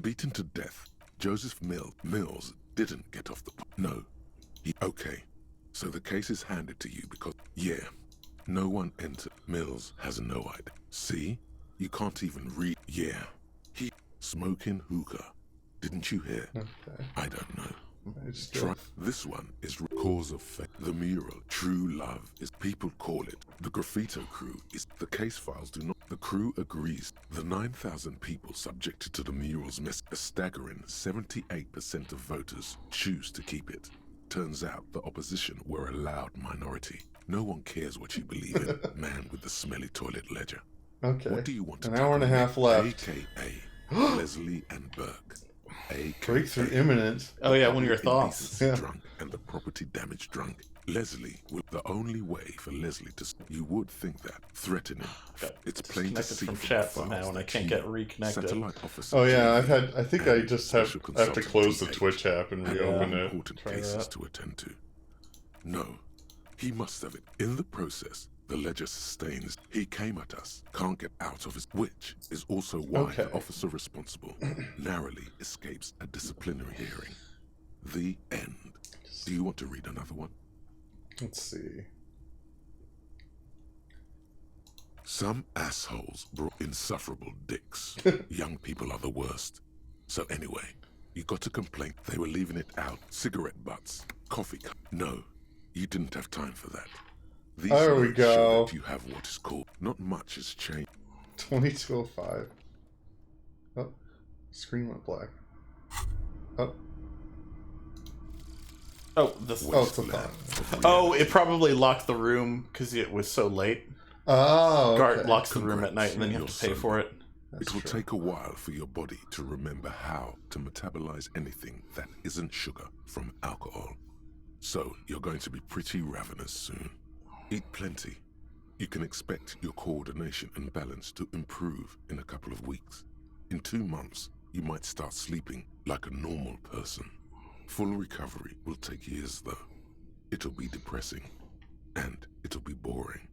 Beaten to death. Joseph Mills didn't get off the... No. Okay. So the case is handed to you because... Yeah. No one entered. Mills has no idea. See? You can't even read... Yeah. He... Smoking hookah. Didn't you hear? Okay. I don't know. Try. This one is cause of fate. The mural, true love, is people call it. The graffito crew is the case files do not. The crew agrees. The 9,000 people subjected to the mural's mess. A staggering 78% of voters choose to keep it. Turns out the opposition were a loud minority. No one cares what you believe in. Man with the smelly toilet ledger. Okay. What do you want to An hour and a half left. AKA Leslie and Burke. Breakthrough imminent. Oh yeah, one of your thoughts. Yeah. Drunk and the property damage drunk. Leslie will the only way for Leslie to you would think that threatening. It's plain to see from from chat the files somehow, and I that can't you, get reconnected. Satellite officer Oh yeah, Jamie, I think I just have special to consultant close the T8 Twitch app and had reopen more it. important Try cases that. to attend to. No, he must have it. In the process, the ledger sustains. He came at us, can't get out of his, which is also why the officer responsible narrowly escapes a disciplinary hearing. The end. Do you want to read another one? Let's see. Some assholes brought insufferable dicks. Young people are the worst. So anyway, you got a complaint. They were leaving it out. Cigarette butts, coffee cup. No, you didn't have time for that. These There we notes show go. that you have what is called. Not much has changed. 2205. Oh, screen went black. Oh. Oh, this. Oh, it's a thought. Oh, it probably locked the room because it was so late. Oh, okay. Guard locks the room at night, and then you have to pay for it. It will take a while for your body to remember how to metabolize anything that isn't sugar from alcohol. So you're going to be pretty ravenous soon. Eat plenty. You can expect your coordination and balance to improve in a couple of weeks. In 2 months, you might start sleeping like a normal person. Full recovery will take years, though. It'll be depressing, and it'll be boring.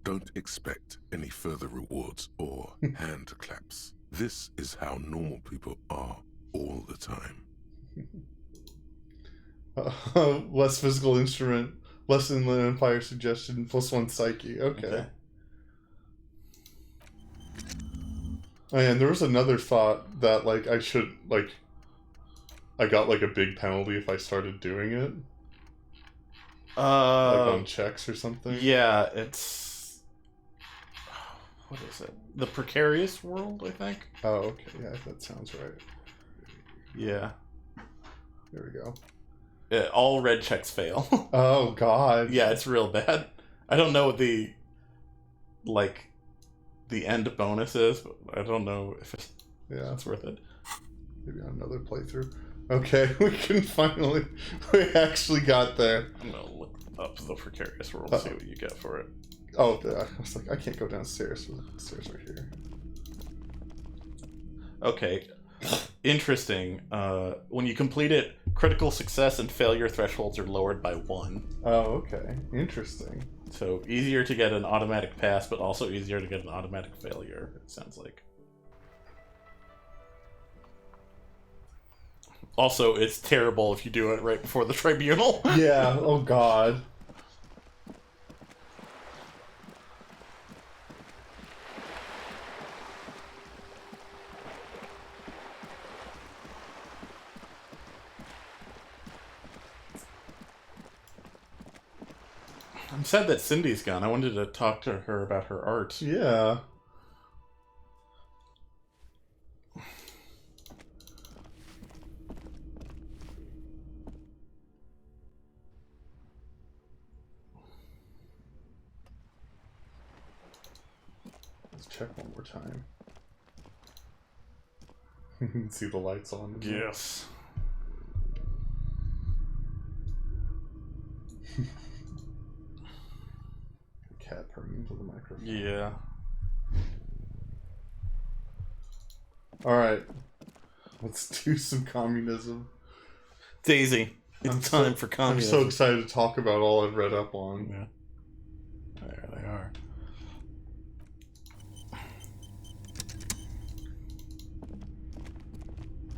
Don't expect any further rewards or hand claps. This is how normal people are all the time. Less physical instrument, less Inland Empire suggestion, +1 psyche. Okay. Oh, yeah, and there was another thought that, like, I should, like, I got, like, a big penalty if I started doing it. Like on checks or something. Yeah, it's... What is it? The Precarious World, I think? Oh, okay. Yeah, that sounds right. Yeah. There we go. All red checks fail. Oh, God. Yeah, it's real bad. I don't know what the end bonus is, but I don't know if it's worth it. Maybe on another playthrough. Okay, we actually got there. I'm gonna look up the Precarious World and see what you get for it. Oh, I was like, I can't go downstairs. So the stairs are here. Okay. Interesting. When you complete it, critical success and failure thresholds are lowered by 1. Oh, okay. Interesting. So easier to get an automatic pass, but also easier to get an automatic failure, it sounds like. Also, it's terrible if you do it right before the tribunal. Yeah, oh god. I'm sad that Cindy's gone. I wanted to talk to her about her art. Yeah. Let's check one more time. You can see the lights on. Yes. Cat purring into the microphone. Yeah. Alright. Let's do some communism. Daisy. It's time for communism. I'm so excited to talk about all I've read up on. Yeah. There they are.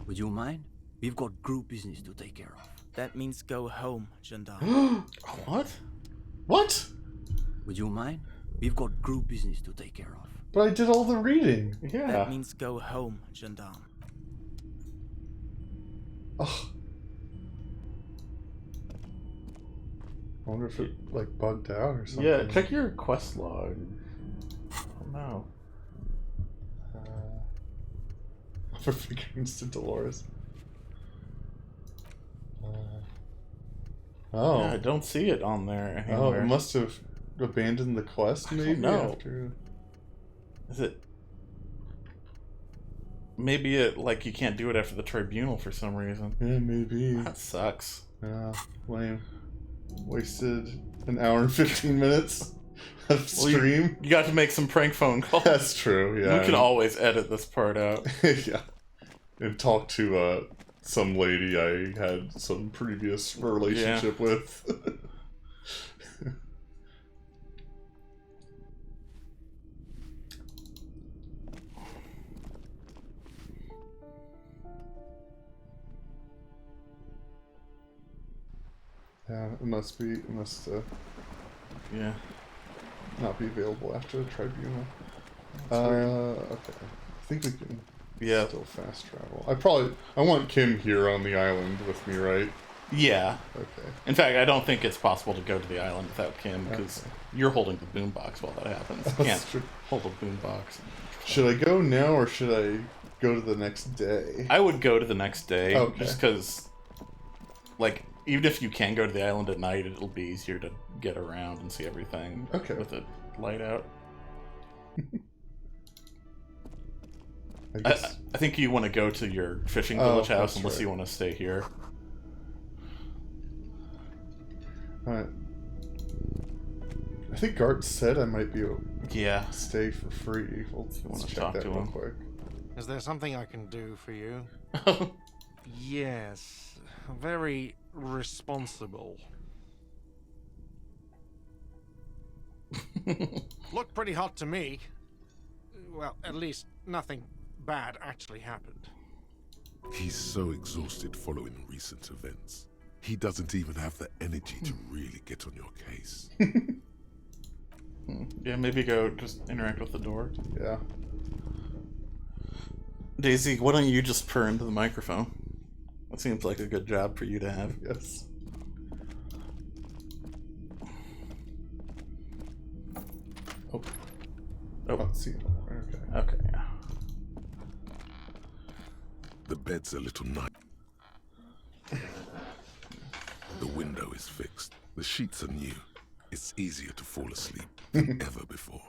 Would you mind? We've got group business to take care of. That means go home, gendarme. What? What? Would you mind? We've got group business to take care of. But I did all the reading. Yeah. That means go home, gendarme. Ugh. I wonder if it, like, bugged out or something. Yeah, check your quest log. Oh, no. For figurines to Dolores. Oh. Yeah, I don't see it on there Oh, anywhere. it must have abandoned the quest, maybe? No. After... Is it... Maybe it, like, you can't do it after the tribunal for some reason. Yeah, maybe. That sucks. Yeah, lame. Wasted an hour and 15 minutes of stream. You got to make some prank phone calls. That's true, yeah. We can always edit this part out. Yeah. And talk to some lady I had some previous relationship with. Yeah, it must yeah, not be available after the tribunal. That's weird. Okay. I think we can still fast travel. I want Kim here on the island with me, right? Yeah. Okay. In fact, I don't think it's possible to go to the island without Kim, because you're holding the boombox while that happens. You can't hold a boombox. Should I go now, or should I go to the next day? I would go to the next day, Okay. just because, like, even if you can go to the island at night, it'll be easier to get around and see everything with the light out. I think you want to go to your fishing village house unless you want to stay here. Alright. I think Gart said I might be able to stay for free. Let's check that real quick. Is there something I can do for you? Yes. Very responsible. Looked pretty hot to me. Well, at least nothing bad actually happened. He's so exhausted following recent events. He doesn't even have the energy to really get on your case. Yeah, maybe go just interact with the door. Yeah. Daisy, why don't you just purr into the microphone? That seems like a good job for you to have. Yes. Oh, see. Okay. Okay, yeah. The bed's a little nice. The window is fixed. The sheets are new. It's easier to fall asleep than ever before.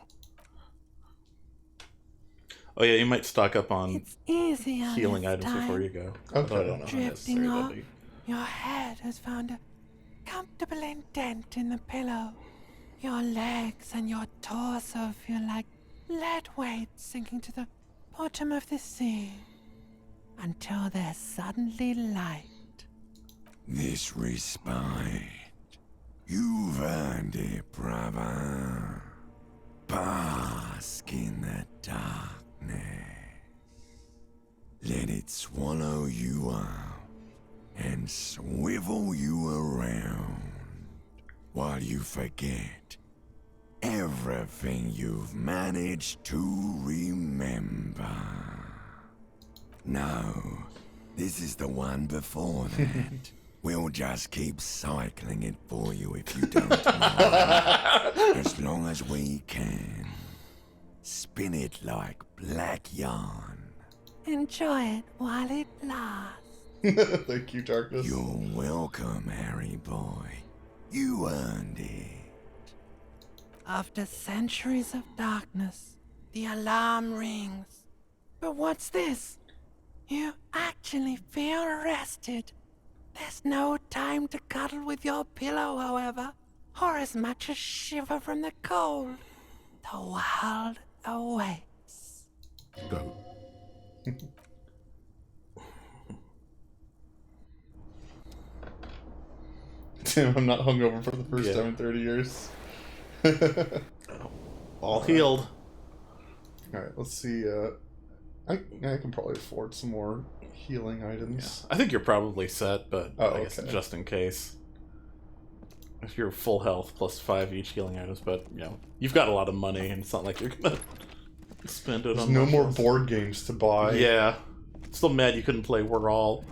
Oh yeah, you might stock up on easier healing this items time. before you go. Okay. I don't know how necessary Drifting that'll off, be. your head has found a comfortable indent in the pillow. Your legs and your torso feel like lead weights sinking to the bottom of the sea. Until there's suddenly light. This respite. You've earned it, brother. Bask in the darkness. Let it swallow you up and swivel you around while you forget everything you've managed to remember. No, this is the one before that. We'll just keep cycling it for you if you don't mind. As long as we can. Spin it like black yarn. Enjoy it while it lasts. Thank you, Darkness. You're welcome, Harry boy. You earned it. After centuries of darkness, the alarm rings. But what's this? You actually feel rested. There's no time to cuddle with your pillow, however, or as much as shiver from the cold. The world awaits. Go. Damn, I'm not hungover for the first time in 30 years. All healed. Alright, let's see. I can probably afford some more healing items. I think you're probably set, but I guess okay. just in case. If you're full health plus 5 each healing items, but you know, you've got a lot of money and it's not like you're gonna spend it There's on no much more else. board games to buy. Yeah. Still mad you couldn't play We're All.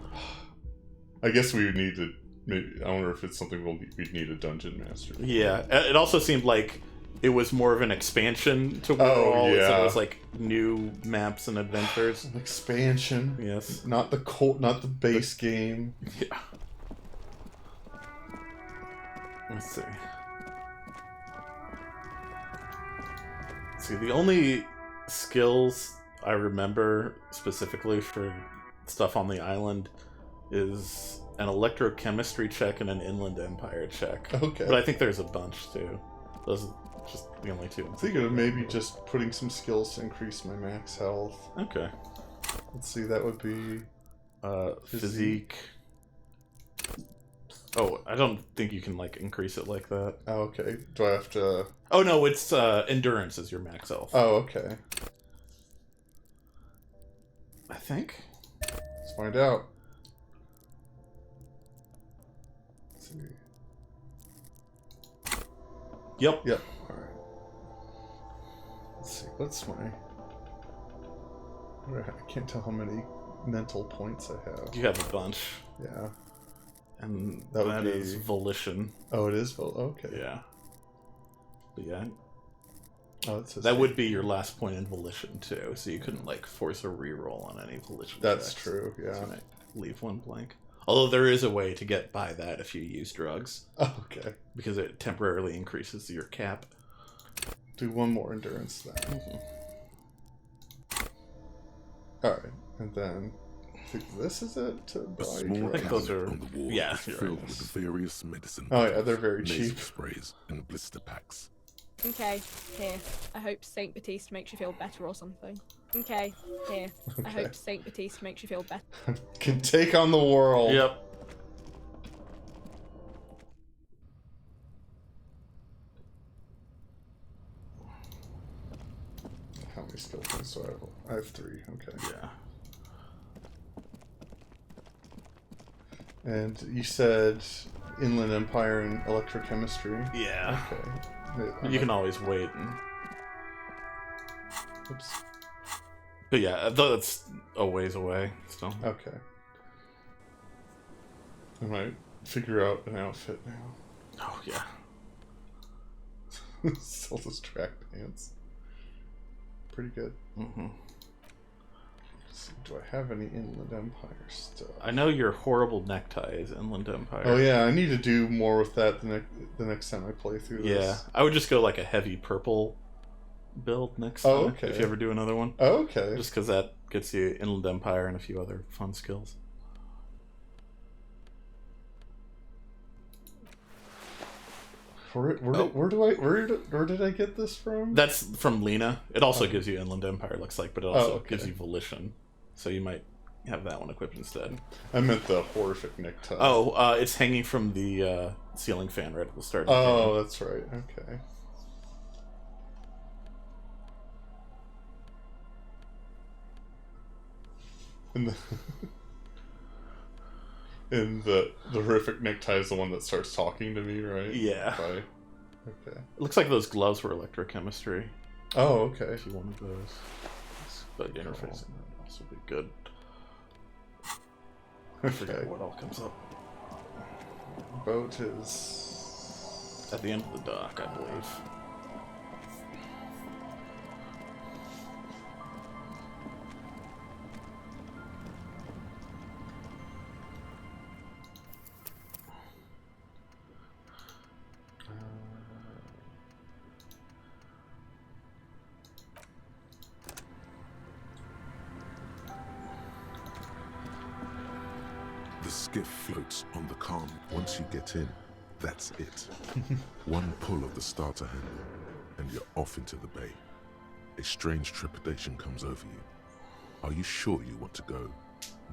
I guess we would need to maybe I wonder if it's something we'd need a dungeon master for. Yeah. It also seemed like it was more of an expansion to We're All. yeah. So it was like new maps and adventures. An expansion. Yes. Not the base game. Yeah. Let's see. The only skills I remember specifically for stuff on the island is an electrochemistry check and an inland empire check. Okay. But I think there's a bunch too. Those are just the only two. I think of maybe just putting some skills to increase my max health. Okay. Let's see, that would be physique. Oh, I don't think you can like increase it like that. Oh, okay. Do I have to? Oh no, it's endurance is your max health. Oh, okay. I think. Let's find out. Let's see. Yep. Yep. All right. Let's see. What's my? I can't tell how many mental points I have. You have a bunch. Yeah. And that would be is volition. Oh, it is okay. Yeah. But yeah. Oh, it says that would be your last point in volition too, so you couldn't like force a reroll on any volition. That's checks. true. Yeah. So I might leave one blank. Although there is a way to get by that if you use drugs. Oh, okay. Because it temporarily increases your cap. Do one more endurance then. Alright, and then I think this is it to buy A small drugs. cabinet on the wall yeah, is filled with various medicine Oh, yeah, bottles, they're very nasal cheap. sprays and blister packs. Okay, here. I hope Saint Baptiste makes you feel better or something. Okay, here. I Okay. hope Saint Baptiste makes you feel better. Can take on the world. Yep. How many skill points do I have? I have 3, okay. Yeah. And you said Inland Empire and electrochemistry? Yeah. Okay. You can always wait and... Oops. But yeah, that's a ways away still. Okay. I might figure out an outfit now. Oh, yeah. Still those track pants. Pretty good. Mm-hmm. So, do I have any Inland Empire stuff? I know your horrible necktie is Inland Empire. Oh yeah, I need to do more with that the next time I play through this. Yeah, I would just go like a heavy purple build next Oh, time. okay. If you ever do another one. Oh, okay. Just because that gets you Inland Empire and a few other fun skills. Where did I get this from? That's from Lena. It also gives you Inland Empire, looks like, but it also gives you Volition. So you might have that one equipped instead. I meant the horrific necktie. Oh, it's hanging from the ceiling fan right at the start. Oh, that's right. Okay. And the horrific necktie is the one that starts talking to me, right? Yeah. Okay. It looks like those gloves were electrochemistry. Oh, okay. If you wanted those. But interfacing would also be good. I forget what all comes up. Boat is at the end of the dock, I believe. The skiff floats on the calm. Once you get in, that's it. One pull of the starter handle, and you're off into the bay. A strange trepidation comes over you. Are you sure you want to go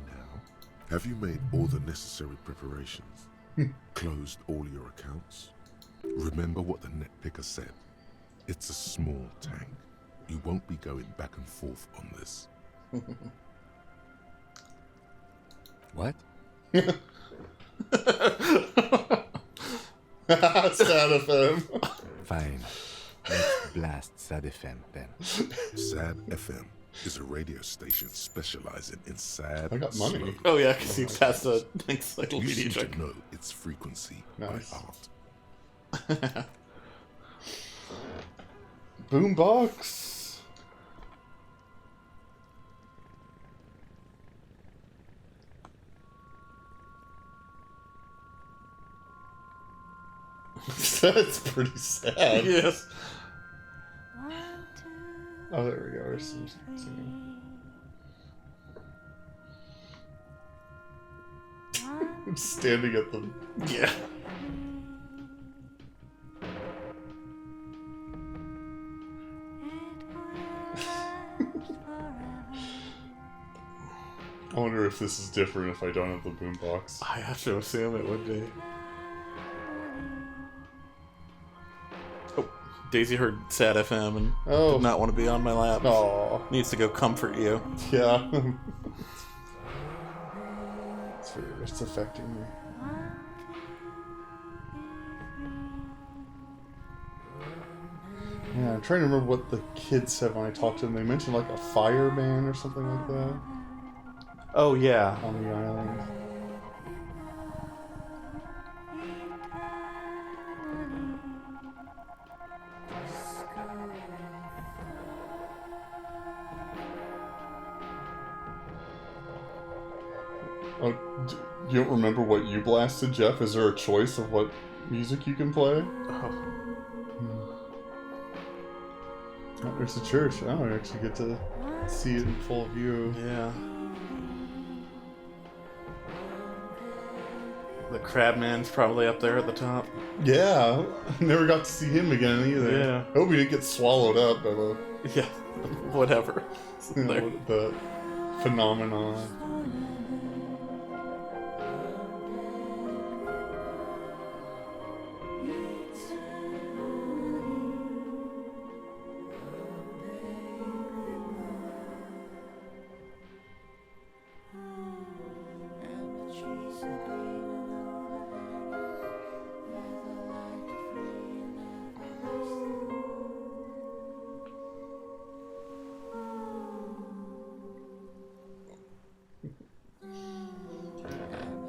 now? Have you made all the necessary preparations? Closed all your accounts? Remember what the net picker said. It's a small tank. You won't be going back and forth on this. What? Sad FM. Fine. Let's blast Sad FM then. Sad FM is a radio station specializing in sad. I got money. slow Oh yeah, because you music. passed a You encyclopedia seem check. to know its frequency Nice. by art. Boombox. That's pretty sad. Yes. Oh, there we go. There's some singing. I'm standing at them. Yeah. I wonder if this is different if I don't have the boombox. I have to assume it would be. Oh, Daisy heard Sad FM and did not want to be on my lap. Aww. Needs to go comfort you. Yeah. It's affecting me. Yeah, I'm trying to remember what the kids said when I talked to them. They mentioned like a fireman or something like that Oh yeah. on the island. Oh, You don't remember what you blasted, Jeff? Is there a choice of what music you can play? Oh, there's a church. Oh, I actually get to see it in full view. Yeah. The Crabman's probably up there at the top. Yeah, never got to see him again either. Yeah. I hope he didn't get swallowed up by the... Yeah, whatever. You know, the phenomenon.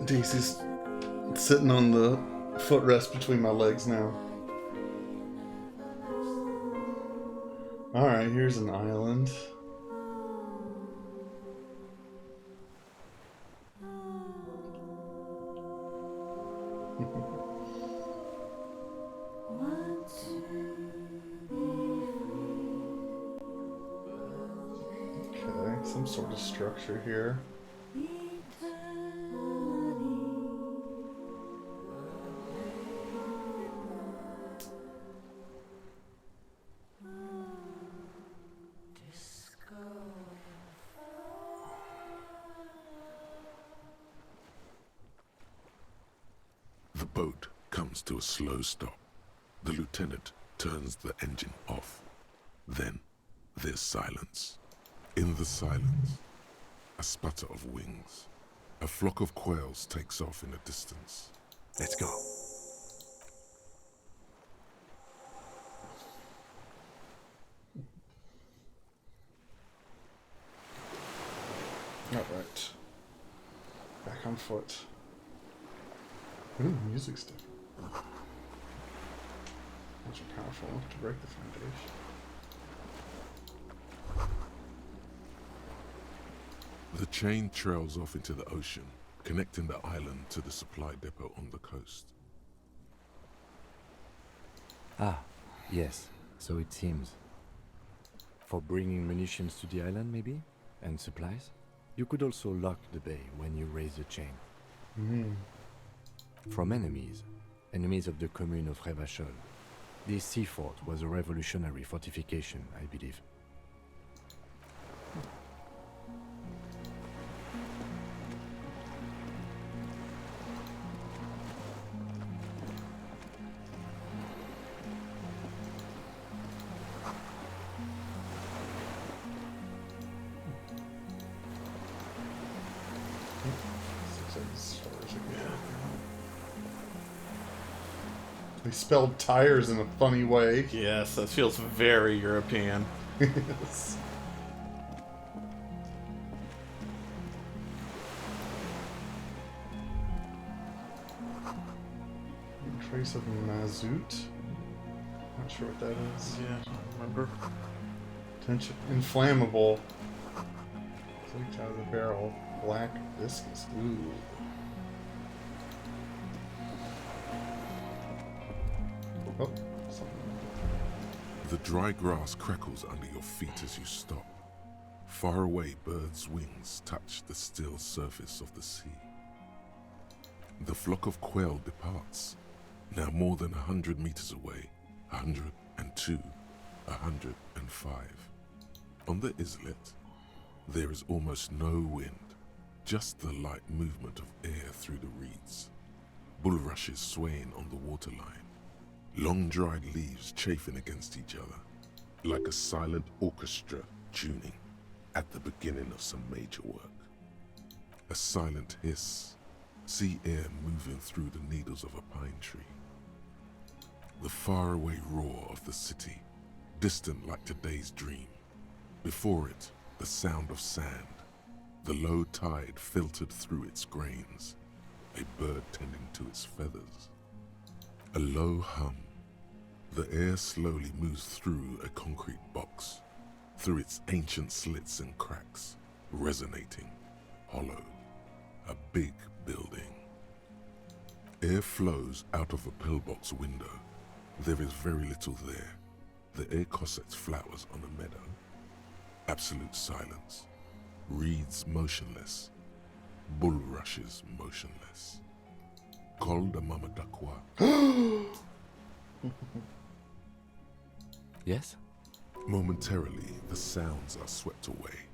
Daisy's sitting on the footrest between my legs now. Alright, here's an island. Okay, some sort of structure here. The boat comes to a slow stop. The lieutenant turns the engine off. Then there's silence. In the silence, a sputter of wings. A flock of quails takes off in the distance. Let's go. Alright. Back on foot. Ooh, music's different. Those are powerful enough to break the foundation. The chain trails off into the ocean, connecting the island to the supply depot on the coast. Ah, yes, so it seems. For bringing munitions to the island, maybe? And supplies? You could also lock the bay when you raise the chain. From enemies of the commune of Revachol. This sea fort was a revolutionary fortification, I believe. They spelled tires in a funny way. Yes, that feels very European. Yes. Trace of mazout. Not sure what that is. Yeah, I don't remember. Tension. Inflammable. Leaked out of the barrel. Black viscous. Ooh. Oh, the dry grass crackles under your feet as you stop. Far away, birds' wings touch the still surface of the sea. The flock of quail departs, now more than 100 meters away, 102, 105. On the islet, there is almost no wind, just the light movement of air through the reeds. Bulrushes swaying on the waterline. Long dried leaves chafing against each other, like a silent orchestra tuning at the beginning of some major work. A silent hiss, sea air moving through the needles of a pine tree. The faraway roar of the city, distant like today's dream. Before it, the sound of sand, the low tide filtered through its grains, a bird tending to its feathers. A low hum. The air slowly moves through a concrete box, through its ancient slits and cracks, resonating, hollow. A big building. Air flows out of a pillbox window. There is very little there. The air cossets flowers on a meadow. Absolute silence. Reeds motionless. Bulrushes motionless. Col de Mamadakwa. Yes? Momentarily, the sounds are swept away.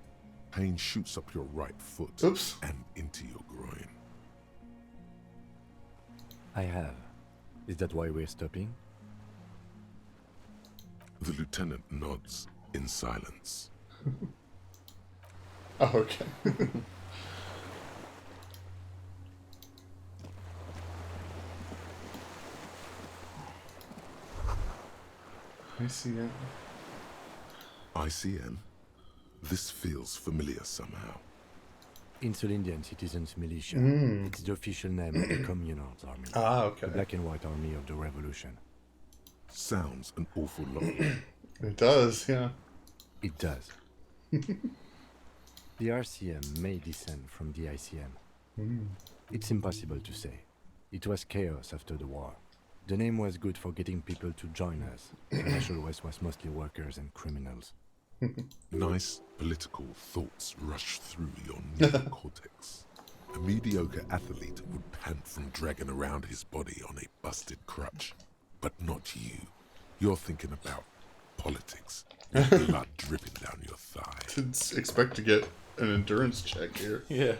Pain shoots up your right foot and into your groin. I have. Is that why we're stopping? The lieutenant nods in silence. Oh, okay. ICN. ICN? This feels familiar somehow. Insulindian Citizens Militia. Mm. It's the official name of the Communards Army. Ah, okay. The black and white army of the revolution. Sounds an awful lot. It does, yeah. It does. The RCM may descend from the ICM. Mm. It's impossible to say. It was chaos after the war. The name was good for getting people to join us. The National West was mostly workers and criminals. Nice political thoughts rush through your neocortex. A mediocre athlete would pant from dragging around his body on a busted crutch. But not you. You're thinking about politics. With blood dripping down your thigh. Didn't expect to get an endurance check here. Yeah.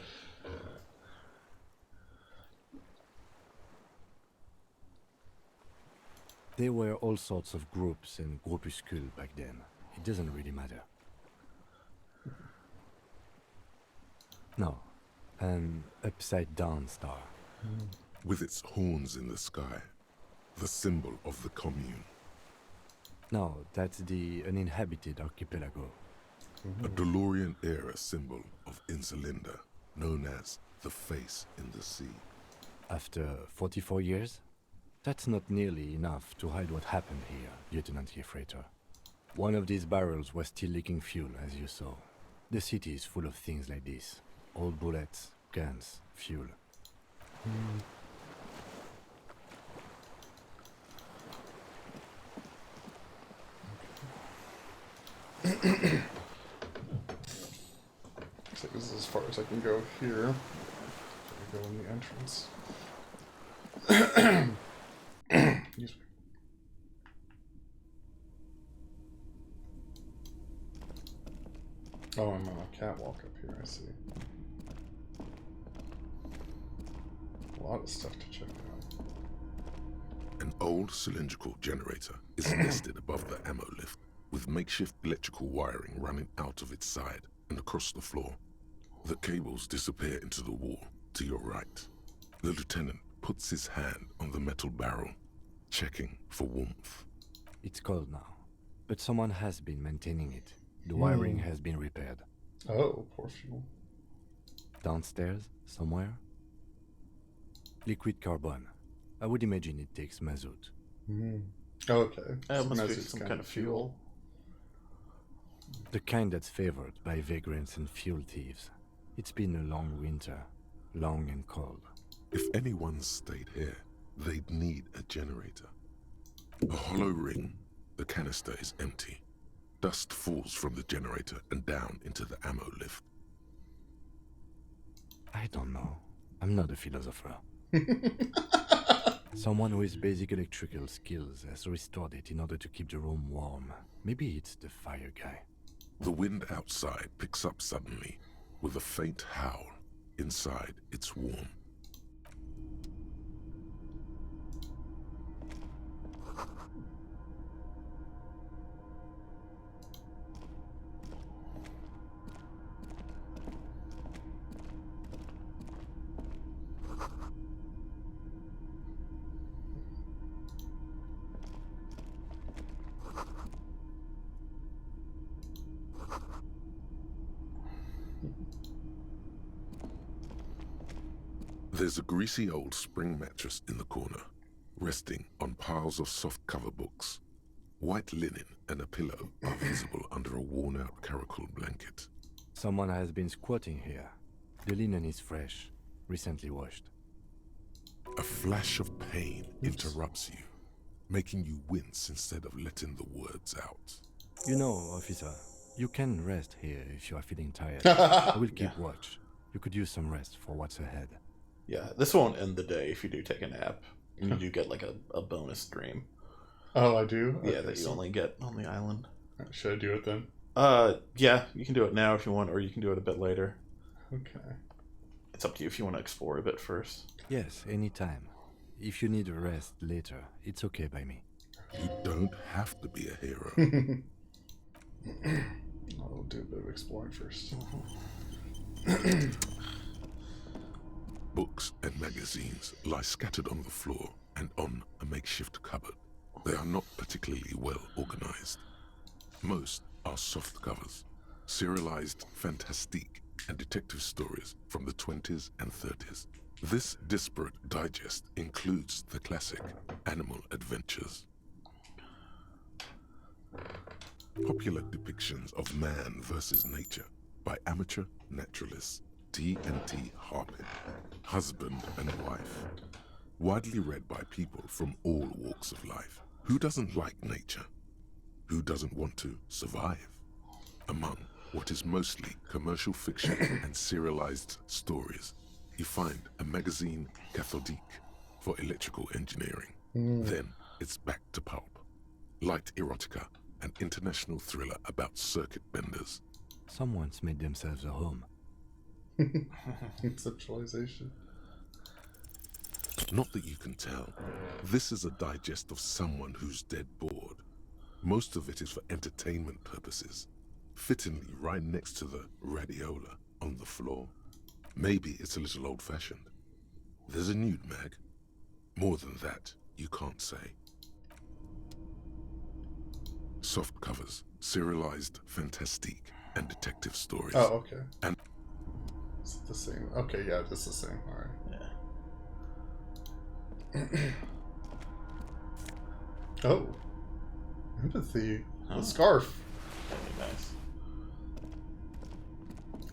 There were all sorts of groups and groupuscules back then. It doesn't really matter. No, an upside-down star. With its horns in the sky. The symbol of the commune. No, that's the uninhabited archipelago. A DeLorean-era symbol of Insulinda, known as the face in the sea. After 44 years? That's not nearly enough to hide what happened here, Lieutenant Gefreiter. One of these barrels was still leaking fuel, as you saw. The city is full of things like this. Old bullets, guns, fuel. So this is as far as I can go here. I go in the entrance. Excuse me. Oh, I'm on a catwalk up here, I see. A lot of stuff to check out. An old cylindrical generator is nested above the ammo lift, with makeshift electrical wiring running out of its side and across the floor. The cables disappear into the wall to your right. The lieutenant puts his hand on the metal barrel, checking for warmth. It's cold now, but someone has been maintaining it. The wiring has been repaired. Oh, poor fuel. Downstairs, somewhere? Liquid carbon. I would imagine it takes mazout. Okay. It must be some kind of fuel. The kind that's favored by vagrants and fuel thieves. It's been a long winter, long and cold. If anyone stayed here, they'd need a generator. A hollow ring, the canister is empty. Dust falls from the generator and down into the ammo lift. I don't know. I'm not a philosopher. Someone with basic electrical skills has restored it in order to keep the room warm. Maybe it's the fire guy. The wind outside picks up suddenly, with a faint howl. Inside, it's warm. There's a greasy old spring mattress in the corner, resting on piles of soft cover books. White linen and a pillow are visible under a worn-out caracol blanket. Someone has been squatting here. The linen is fresh. recently washed. A flash of pain interrupts you, making you wince instead of letting the words out. You know, officer, you can rest here if you are feeling tired. I will keep watch. You could use some rest for what's ahead. Yeah, this won't end the day if you do take a nap. And you do get like a bonus dream. Oh, I do? Yeah, Okay, that you only get on the island. Should I do it then? Yeah, you can do it now if you want, or you can do it a bit later. Okay. It's up to you if you want to explore a bit first. Yes, anytime. If you need a rest later, it's okay by me. You don't have to be a hero. I'll do a bit of exploring first. Books and magazines lie scattered on the floor and on a makeshift cupboard. They are not particularly well organized. Most are soft covers, serialized fantastique and detective stories from the 20s and 30s. This disparate digest includes the classic Animal Adventures. Popular depictions of man versus nature by amateur naturalists T&T Harpin, husband and wife. Widely read by people from all walks of life. Who doesn't like nature? Who doesn't want to survive? Among what is mostly commercial fiction and serialized stories, you find a magazine cathodique for electrical engineering. Then it's back to pulp. Light erotica, an international thriller about circuit benders. Someone's made themselves a home. Conceptualization. Not that you can tell. This is a digest of someone who's dead bored. Most of it is for entertainment purposes, fittingly right next to the radiola on the floor. Maybe it's a little old-fashioned. There's a nude mag. More than that, you can't say. Soft covers, serialized fantastique, and detective stories. Oh, okay. And is it the same? Okay, yeah, it's the same. All right. Oh, empathy. Oh. A scarf. That'd be nice.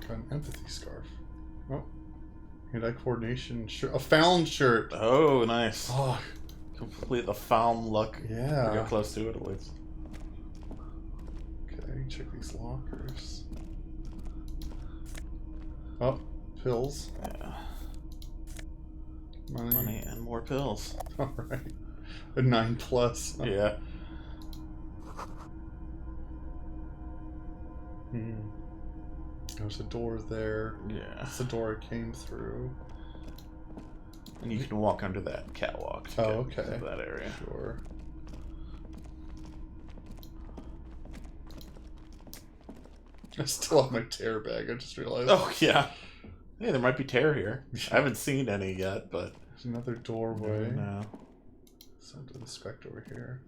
Got an empathy scarf. Oh, hand-eye coordination shirt. A found shirt. Oh, nice. Oh, complete the found look. Yeah. We got close to it at least. Okay, check these lockers. Oh, pills. Yeah. Money and more pills. All right. A 9+. Oh. Yeah. There's a door there. Yeah. That's the door I came through. And you can walk under that catwalk to get to that area. Sure. I still have my tear bag, I just realized. Oh, yeah. Hey, there might be tear here. I haven't seen any yet, but... There's another doorway. No. So to the spec over here.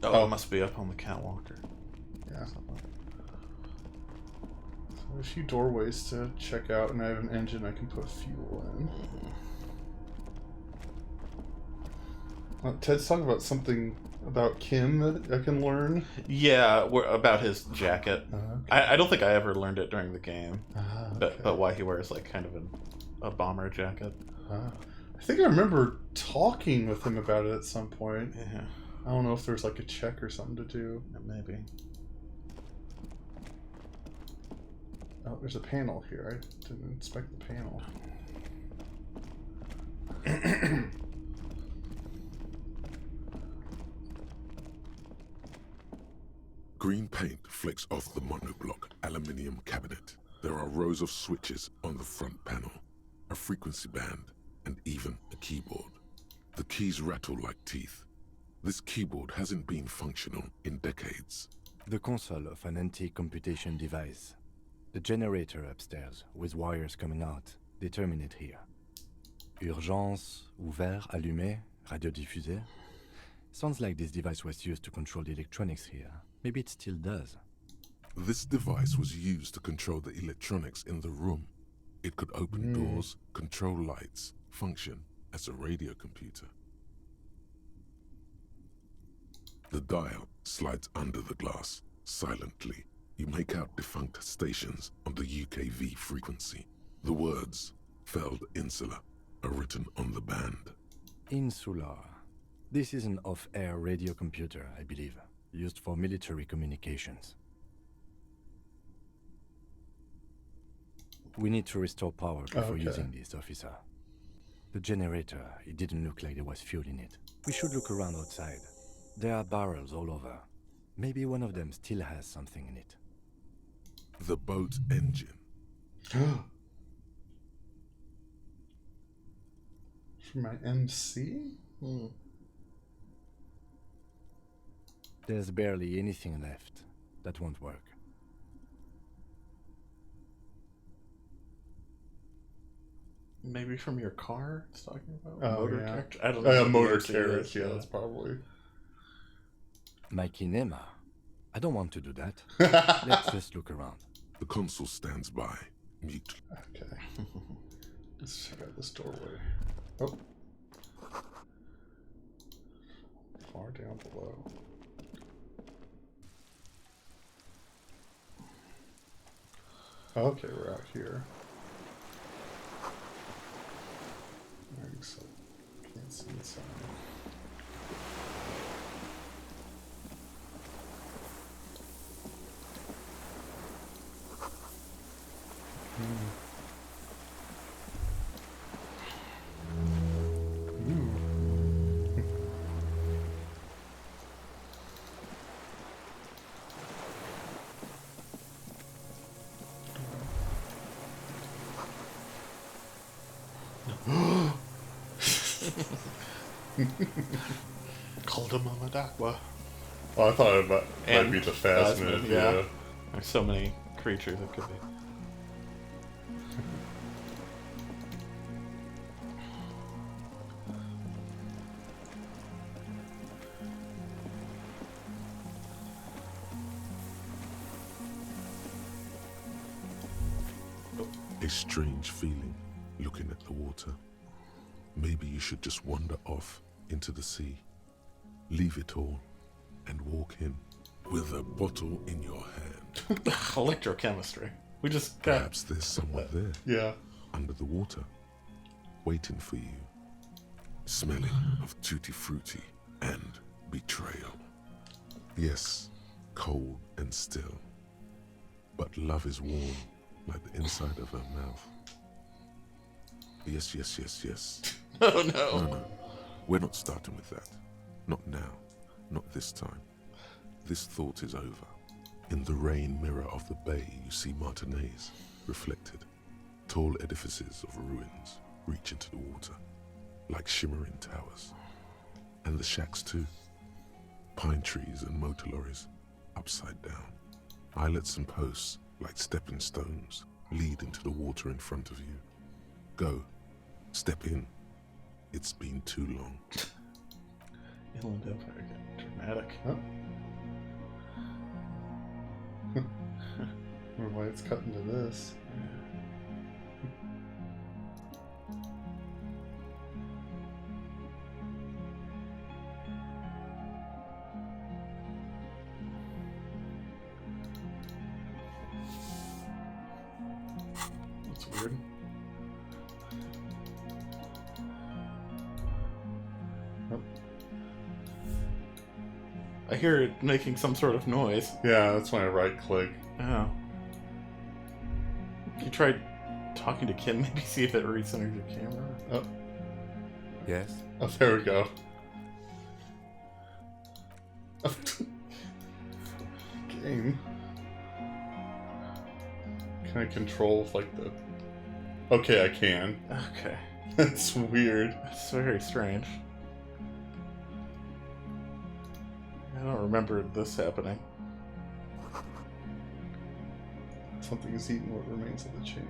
Oh, it must be up on the catwalk. Yeah. So a few doorways to check out, and I have an engine I can put fuel in. Ted's talking about something about Kim that I can learn. Yeah, about his jacket. Okay. I don't think I ever learned it during the game, okay. but why he wears like kind of a bomber jacket. I think I remember talking with him about it at some point. Yeah. I don't know if there's like a check or something to do. Maybe. Oh, there's a panel here. I didn't inspect the panel. green paint flicks off the monoblock aluminium cabinet. There are rows of switches on the front panel, a frequency band, and even a keyboard. The keys rattle like teeth. This keyboard hasn't been functional in decades. The console of an anti-computation device. The generator upstairs, with wires coming out, determine it here. Urgence, ouvert, allumé, radiodiffusé. Sounds like this device was used to control the electronics here. Maybe it still does. This device was used to control the electronics in the room. It could open doors, control lights, function as a radio computer. The dial slides under the glass, silently, You make out defunct stations on the UKV frequency. The words, Feld Insula, are written on the band. Insula. This is an off-air radio computer, I believe, used for military communications. We need to restore power before using this, officer. The generator, it didn't look like there was fuel in it. We should look around outside. There are barrels all over. Maybe one of them still has something in it. The boat engine. For my MC? There's barely anything left. That won't work. Maybe from your car it's talking about? Oh, Motor yeah. carriage? I don't know. what Motor the MC carriage, is, yeah, that's probably. My kinema. I don't want to do that. Let's just look around. The console stands by, mute. Okay. Let's check out this doorway. Oh. Far down below. Okay, we're out here. Alright, so can't see inside. Called him Mama Dakwa. Oh, I thought it might be the Phasmid, yeah. There's so many creatures it could be. A strange feeling looking at the water. Maybe you should just wander off into the sea. Leave it all and walk in with a bottle in your hand. Electrochemistry. We just got... Perhaps there's someone there. Yeah. Under the water. Waiting for you. Smelling of tutti frutti and betrayal. Yes, cold and still. But love is warm like the inside of her mouth. Yes, yes, yes, yes. Oh no. No. We're not starting with that. Not now. Not this time. This thought is over. In the rain mirror of the bay, you see Martinez reflected. Tall edifices of ruins reach into the water, like shimmering towers. And the shacks too. Pine trees and motor lorries, upside down. Islets and posts, like stepping stones, lead into the water in front of you. Go. Step in. It's been too long. Inland Empire getting dramatic. Oh. Wonder why it's cutting to this. That's weird. I hear it making some sort of noise. Yeah, that's when I right click. Oh. You tried talking to Kim, maybe see if it recenters your camera? Oh. Yes? Oh, there we go. Game. Can I control with, like, the... Okay, I can. Okay. That's weird. It's very strange. I don't remember this happening. Something is eating what remains of the chain.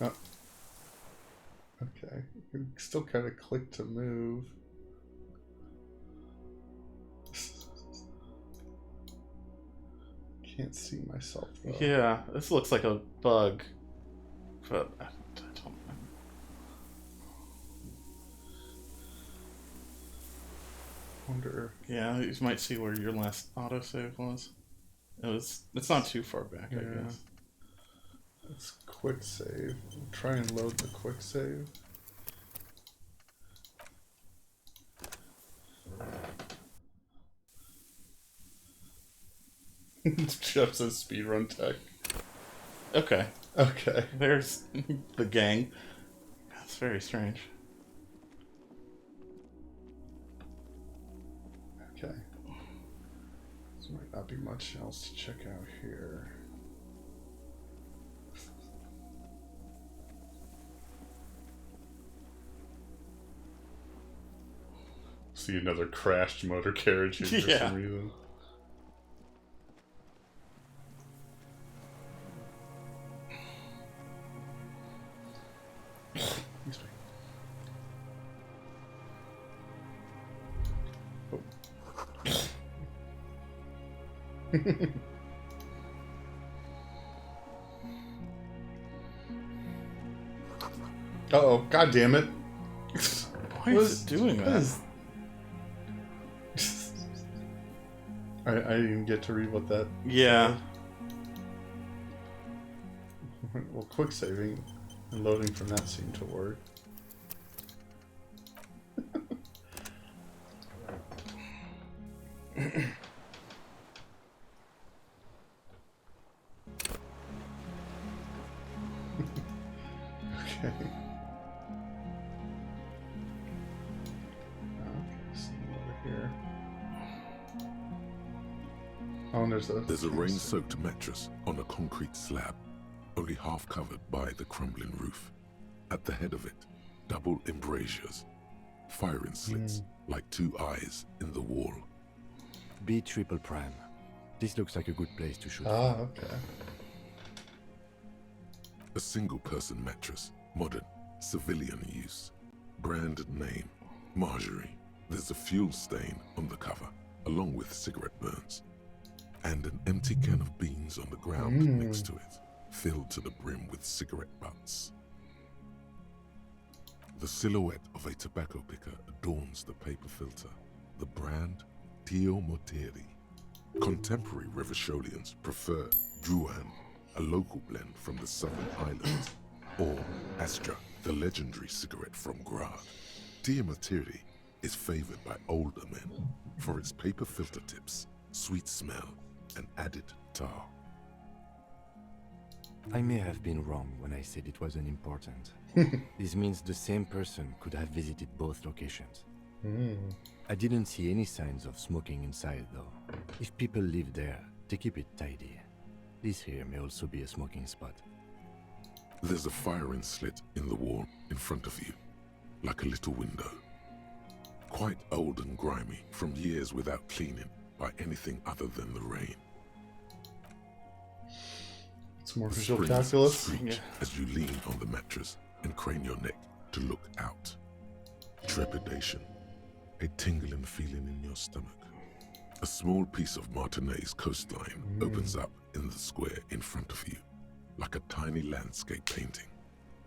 Oh. Okay. can still kind of click to move. Can't see myself though. Yeah, this looks like a bug. But I don't know. Wonder. Yeah, you might see where your last autosave was. It's not too far back, I guess. Let's quick save. Try and load the quick save. Jeff says speedrun tech. Okay. Okay. There's the gang. That's very strange. Okay. There might not be much else to check out here. See another crashed motor carriage here for some reason. Uh-oh, god damn it. Why is it doing that? I didn't even get to read what that Yeah. said. Well, quick saving and loading from that seemed to work. Okay. Over here. Oh, and there's a rain-soaked mattress on a concrete slab, only half covered by the crumbling roof. At the head of it, double embrasures, firing slits like two eyes in the wall. B triple prime. This looks like a good place to shoot. Ah, okay. A single-person mattress, modern, civilian use. Brand name, Marjorie. There's a fuel stain on the cover, along with cigarette burns. And an empty can of beans on the ground next to it, filled to the brim with cigarette butts. The silhouette of a tobacco picker adorns the paper filter. The brand, Tio Moteri. Contemporary Revacholians prefer Druan, a local blend from the southern islands, or Astra, the legendary cigarette from Grad. Tio Moteri is favored by older men for its paper filter tips, sweet smell, and added tar. I may have been wrong when I said it wasn't important. This means the same person could have visited both locations. I didn't see any signs of smoking inside, though. If people live there, they keep it tidy. This here may also be a smoking spot. There's a firing slit in the wall in front of you, like a little window. Quite old and grimy from years without cleaning by anything other than the rain. It's more The visual springs calculus. screech as you lean on the mattress and crane your neck to look out. Trepidation, a tingling feeling in your stomach. A small piece of Martinez coastline opens up in the square in front of you, like a tiny landscape painting.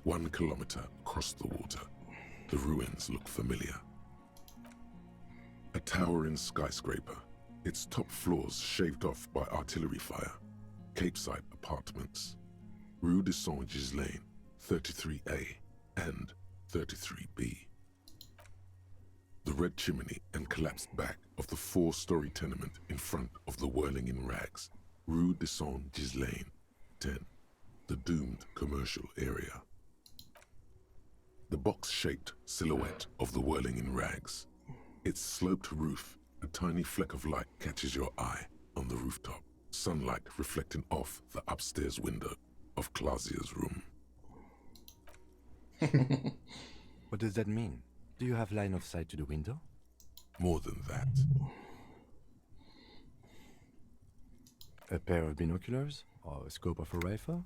1 kilometer across the water, the ruins look familiar. A towering skyscraper, its top floors shaved off by artillery fire. Capeside apartments, Rue de Saint-Ghislain, 33A and 33B. The red chimney and collapsed back of the 4-story tenement in front of the Whirling in Rags, Rue de Saint-Ghislain, 10, the doomed commercial area. The box-shaped silhouette of the Whirling in Rags, its sloped roof, a tiny fleck of light catches your eye on the rooftop. Sunlight reflecting off the upstairs window of Clausia's room. What does that mean? Do you have line of sight to the window? More than that. A pair of binoculars? Or a scope of a rifle?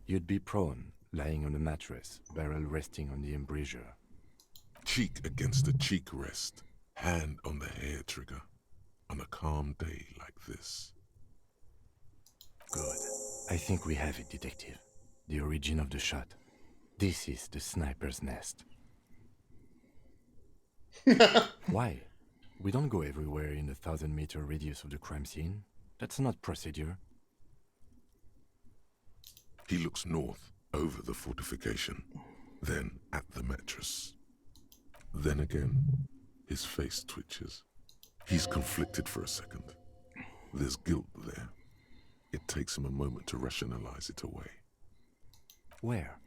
You'd be prone, lying on a mattress, barrel resting on the embrasure. cheek against a cheek rest, hand on the hair trigger, on a calm day like this. Good. I think we have it, Detective. The origin of the shot. This is the sniper's nest. Why? We don't go everywhere in a 1,000-meter radius of the crime scene. That's not procedure. He looks north, over the fortification, then at the mattress. Then again, his face twitches. He's conflicted for a second. There's guilt there. It takes him a moment to rationalize it away. Where?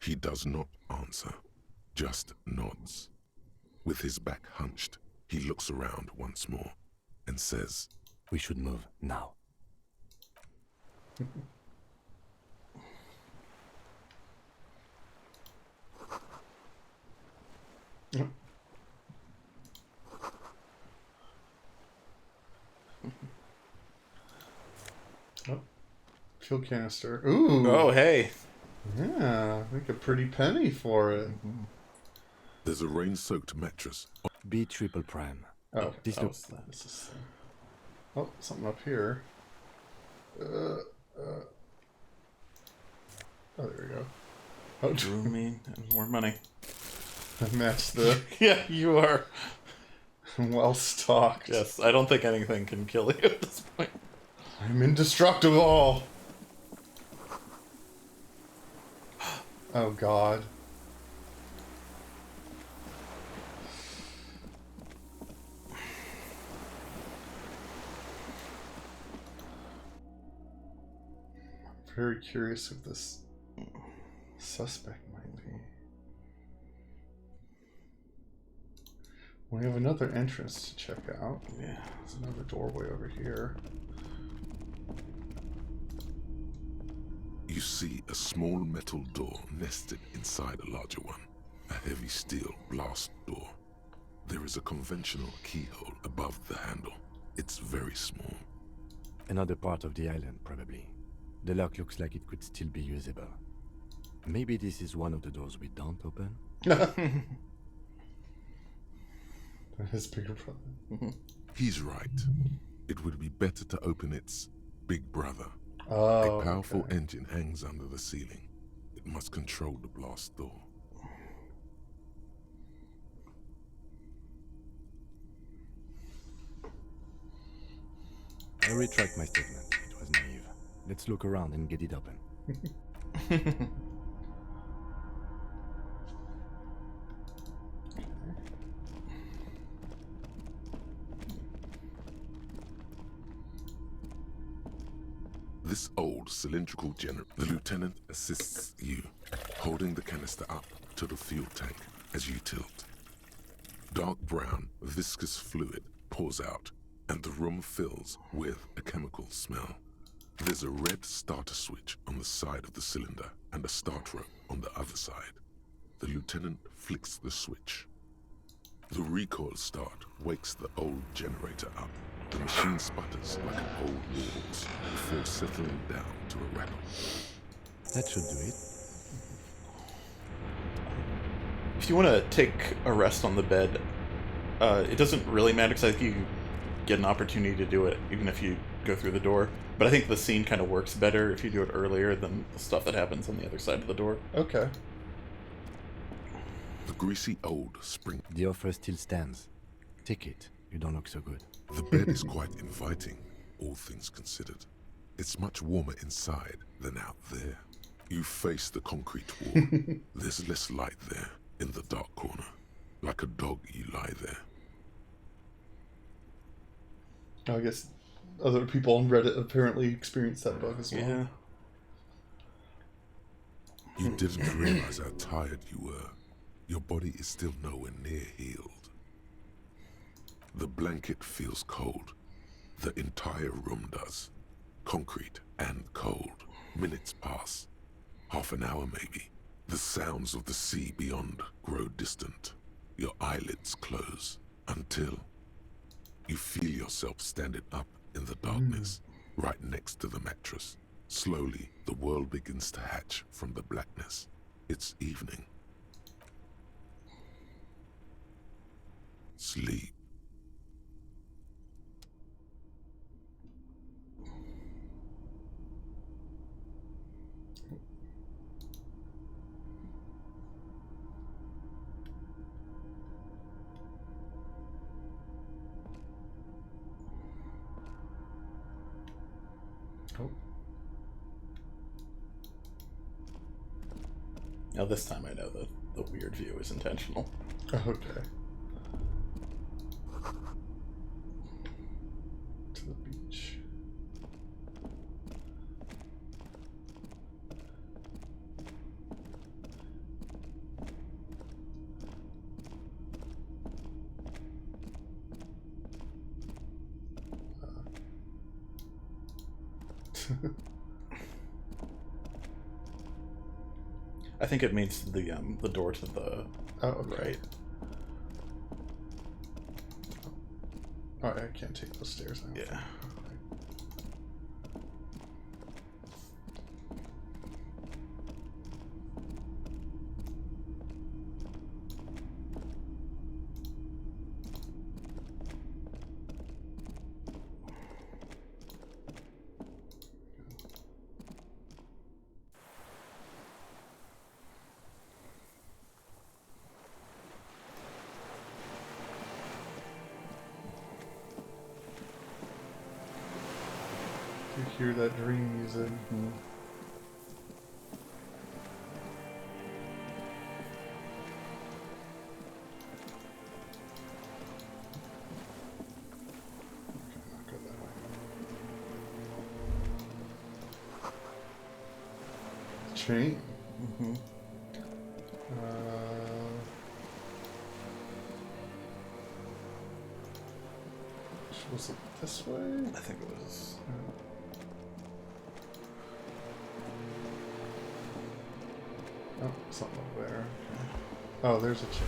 He does not answer, just nods. With his back hunched, he looks around once more and says, "We should move now." Oh, fuel canister. Ooh. Oh, hey. Yeah, make a pretty penny for it. There's a rain-soaked mattress. B triple prime. Oh, this looks. This is. Oh, something up here. Oh, there we go. Oh, Roomy and more money. Match the. Yeah, you are well stocked. Yes, I don't think anything can kill you at this point. I'm indestructible. Oh God. I'm very curious who this suspect might be. We have another entrance to check out. Yeah. There's another doorway over here. You see a small metal door nested inside a larger one. A heavy steel blast door. There is a conventional keyhole above the handle. It's very small. Another part of the island, probably. The lock looks like it could still be usable. Maybe this is one of the doors we don't open? His bigger brother. He's right. It would be better to open its big brother. Oh, a powerful engine hangs under the ceiling. It must control the blast door. I retract my statement. It was naive. Let's look around and get it open. This old cylindrical general, the lieutenant assists you, holding the canister up to the fuel tank as you tilt. Dark brown, viscous fluid pours out, and the room fills with a chemical smell. There's a red starter switch on the side of the cylinder and a start rope on the other side. The lieutenant flicks the switch. The recoil start wakes the old generator up. The machine sputters like an old walrus before settling down to a rattle. That should do it. If you want to take a rest on the bed, it doesn't really matter because I think you get an opportunity to do it even if you go through the door. But I think the scene kind of works better if you do it earlier than the stuff that happens on the other side of the door. Okay. The greasy old spring. The offer still stands. Take it. You don't look so good. The bed is quite inviting, all things considered. It's much warmer inside than out there. You face the concrete wall. There's less light there, in the dark corner. Like a dog, you lie there. I guess other people on Reddit apparently experienced that bug as well. Yeah. You didn't realize how tired you were. Your body is still nowhere near healed. The blanket feels cold. The entire room does. Concrete and cold. Minutes pass. Half an hour maybe. The sounds of the sea beyond grow distant. Your eyelids close until you feel yourself standing up in the darkness, right next to the mattress, Slowly, the world begins to hatch from the blackness. It's evening. Sleep. Oh. Now this time I know that the weird view is intentional. Okay. To the beach. I think it means the door to the right. Oh, I can't take those stairs now. Yeah. You hear that dream music. Mm-hmm. Chain. Mm-hmm. Was it this way? I think it was. Oh, something over there. Okay. Oh, there's a chain.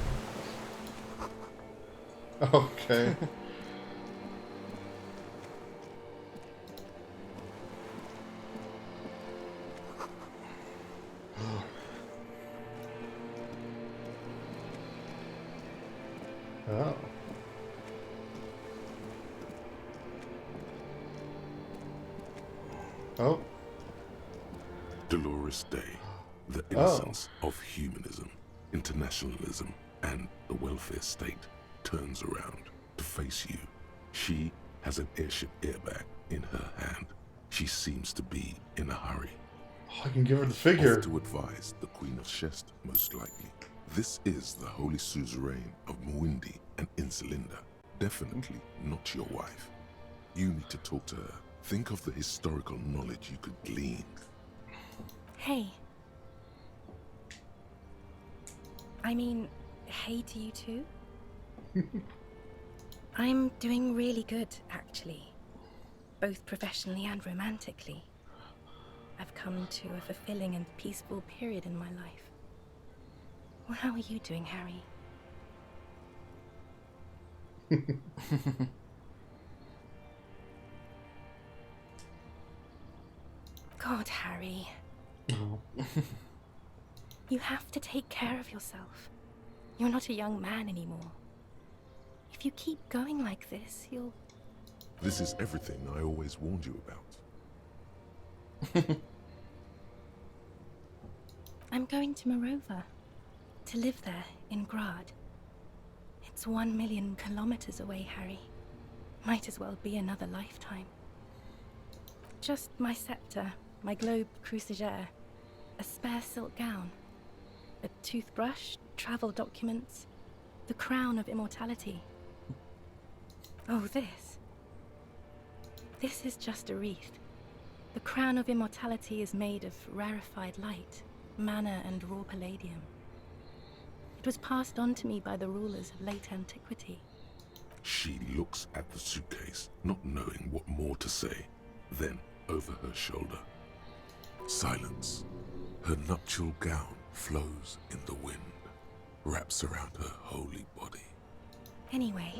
Okay. Oh. Oh. Dolores Day, the innocence of humanism, internationalism, and the welfare state turns around to face you. She has an airship airbag in her hand. She seems to be in a hurry. Oh, I can give her the figure. Off to advise the Queen of Shest, most likely. This is the holy suzerain of Mwindi and Insulinda. Definitely not your wife. You need to talk to her. Think of the historical knowledge you could glean. Hey. I mean, hey to you too? I'm doing really good, actually. Both professionally and romantically. I've come to a fulfilling and peaceful period in my life. Well, how are you doing, Harry? God, Harry. Oh. You have to take care of yourself. You're not a young man anymore. If you keep going like this, you'll... This is everything I always warned you about. I'm going to Morova. To live there, in Grad. It's 1 million kilometers away, Harry. Might as well be another lifetime. Just my scepter, my globe cruciger, a spare silk gown, a toothbrush, travel documents, the crown of immortality. Oh, this. This is just a wreath. The crown of immortality is made of rarefied light, mana and raw palladium. It was passed on to me by the rulers of late antiquity. She looks at the suitcase, not knowing what more to say. Then, over her shoulder, silence. Her nuptial gown flows in the wind, wraps around her holy body. Anyway.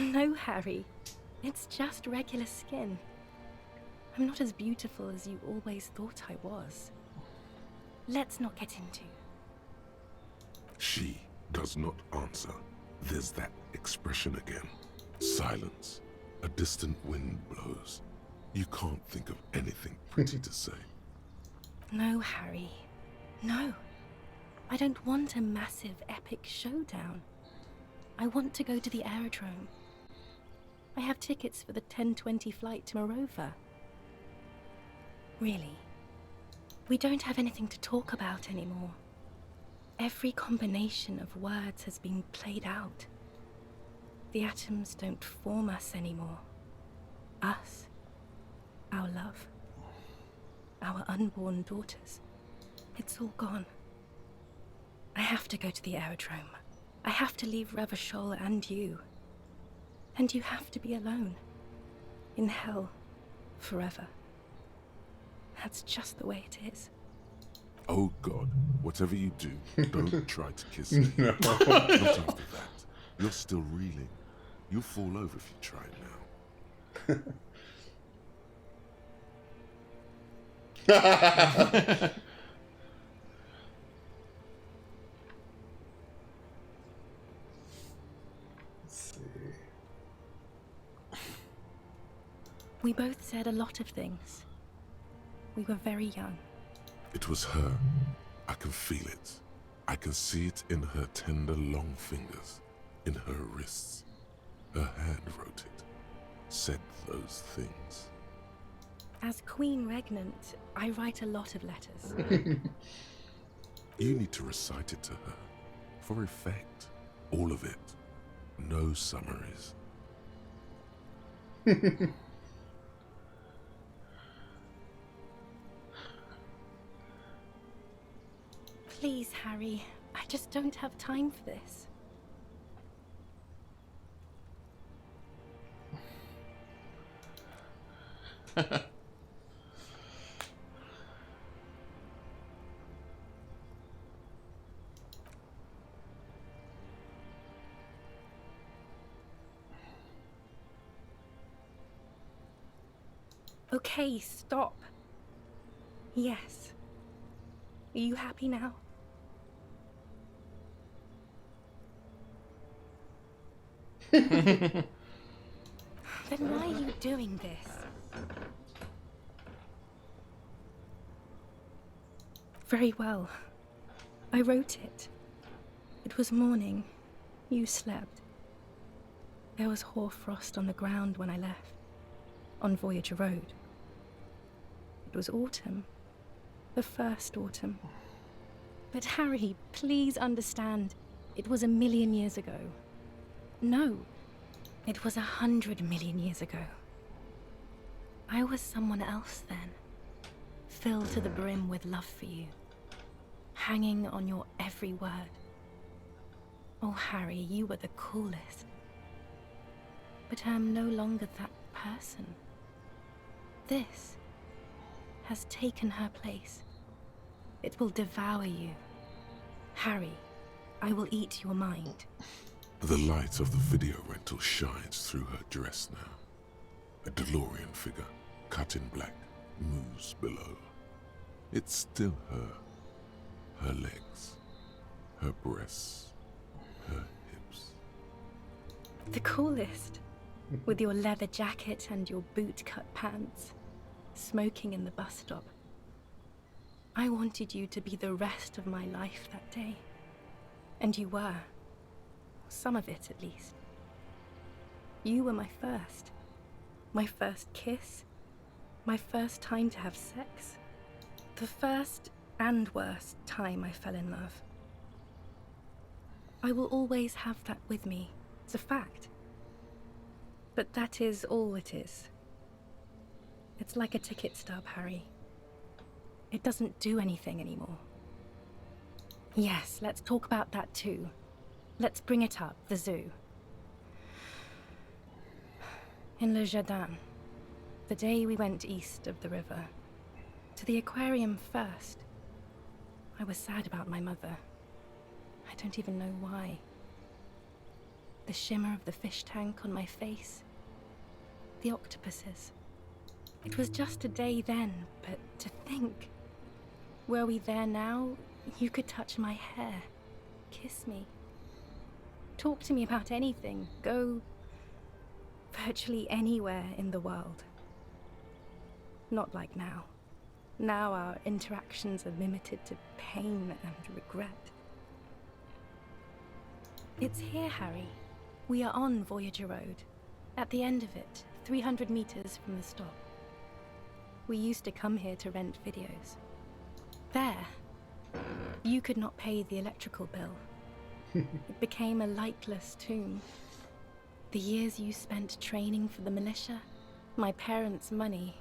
No, Harry. It's just regular skin. I'm not as beautiful as you always thought I was. Let's not get into. She does not answer. There's that expression again. Silence. A distant wind blows. You can't think of anything pretty to say. No, Harry. No. I don't want a massive, epic showdown. I want to go to the aerodrome. I have tickets for the 10:20 flight to Morova. Really. We don't have anything to talk about anymore. Every combination of words has been played out. The atoms don't form us anymore. Us. Our love. Our unborn daughters. It's all gone. I have to go to the aerodrome. I have to leave Ravachol and you. And you have to be alone. In hell. Forever. That's just the way it is. Oh God, whatever you do, don't try to kiss me. No. Not after that. You're still reeling. You'll fall over if you try now. We both said a lot of things. We were very young. It was her. I can feel it. I can see it in her tender, long fingers, in her wrists. Her hand wrote it, said those things. As Queen Regnant, I write a lot of letters. You need to recite it to her, for effect. All of it. No summaries. Please, Harry. I just don't have time for this. Okay, stop. Yes. Are you happy now? Then why are you doing this? Very well. I wrote it. It was morning. You slept. There was hoarfrost on the ground when I left, on Voyager Road. It was autumn. The first autumn. But Harry, please understand, it was 1,000,000 years ago. No, it was 100 million years ago. I was someone else then, filled to the brim with love for you, hanging on your every word. Oh, Harry, you were the coolest. But I am no longer that person. This has taken her place. It will devour you. Harry, I will eat your mind. The light of the video rental shines through her dress now. A DeLorean figure, cut in black, moves below. It's still her. Her legs, her breasts, her hips. The coolest. With your leather jacket and your boot-cut pants, smoking in the bus stop. I wanted you to be the rest of my life that day. And you were. Some of it, at least. You were my first. My first kiss. My first time to have sex. The first and worst time I fell in love. I will always have that with me. It's a fact. But that is all it is. It's like a ticket stub, Harry. It doesn't do anything anymore. Yes, let's talk about that too. Let's bring it up, the zoo. In Le Jardin, the day we went east of the river. To the aquarium first. I was sad about my mother. I don't even know why. The shimmer of the fish tank on my face. The octopuses. It was just a day then, but to think. Were we there now, you could touch my hair, kiss me. Talk to me about anything, go virtually anywhere in the world. Not like now. Now our interactions are limited to pain and regret. It's here, Harry. We are on Voyager Road. At the end of it, 300 meters from the stop. We used to come here to rent videos. There, you could not pay the electrical bill. It became a lightless tomb. The years you spent training for the militia, my parents' money,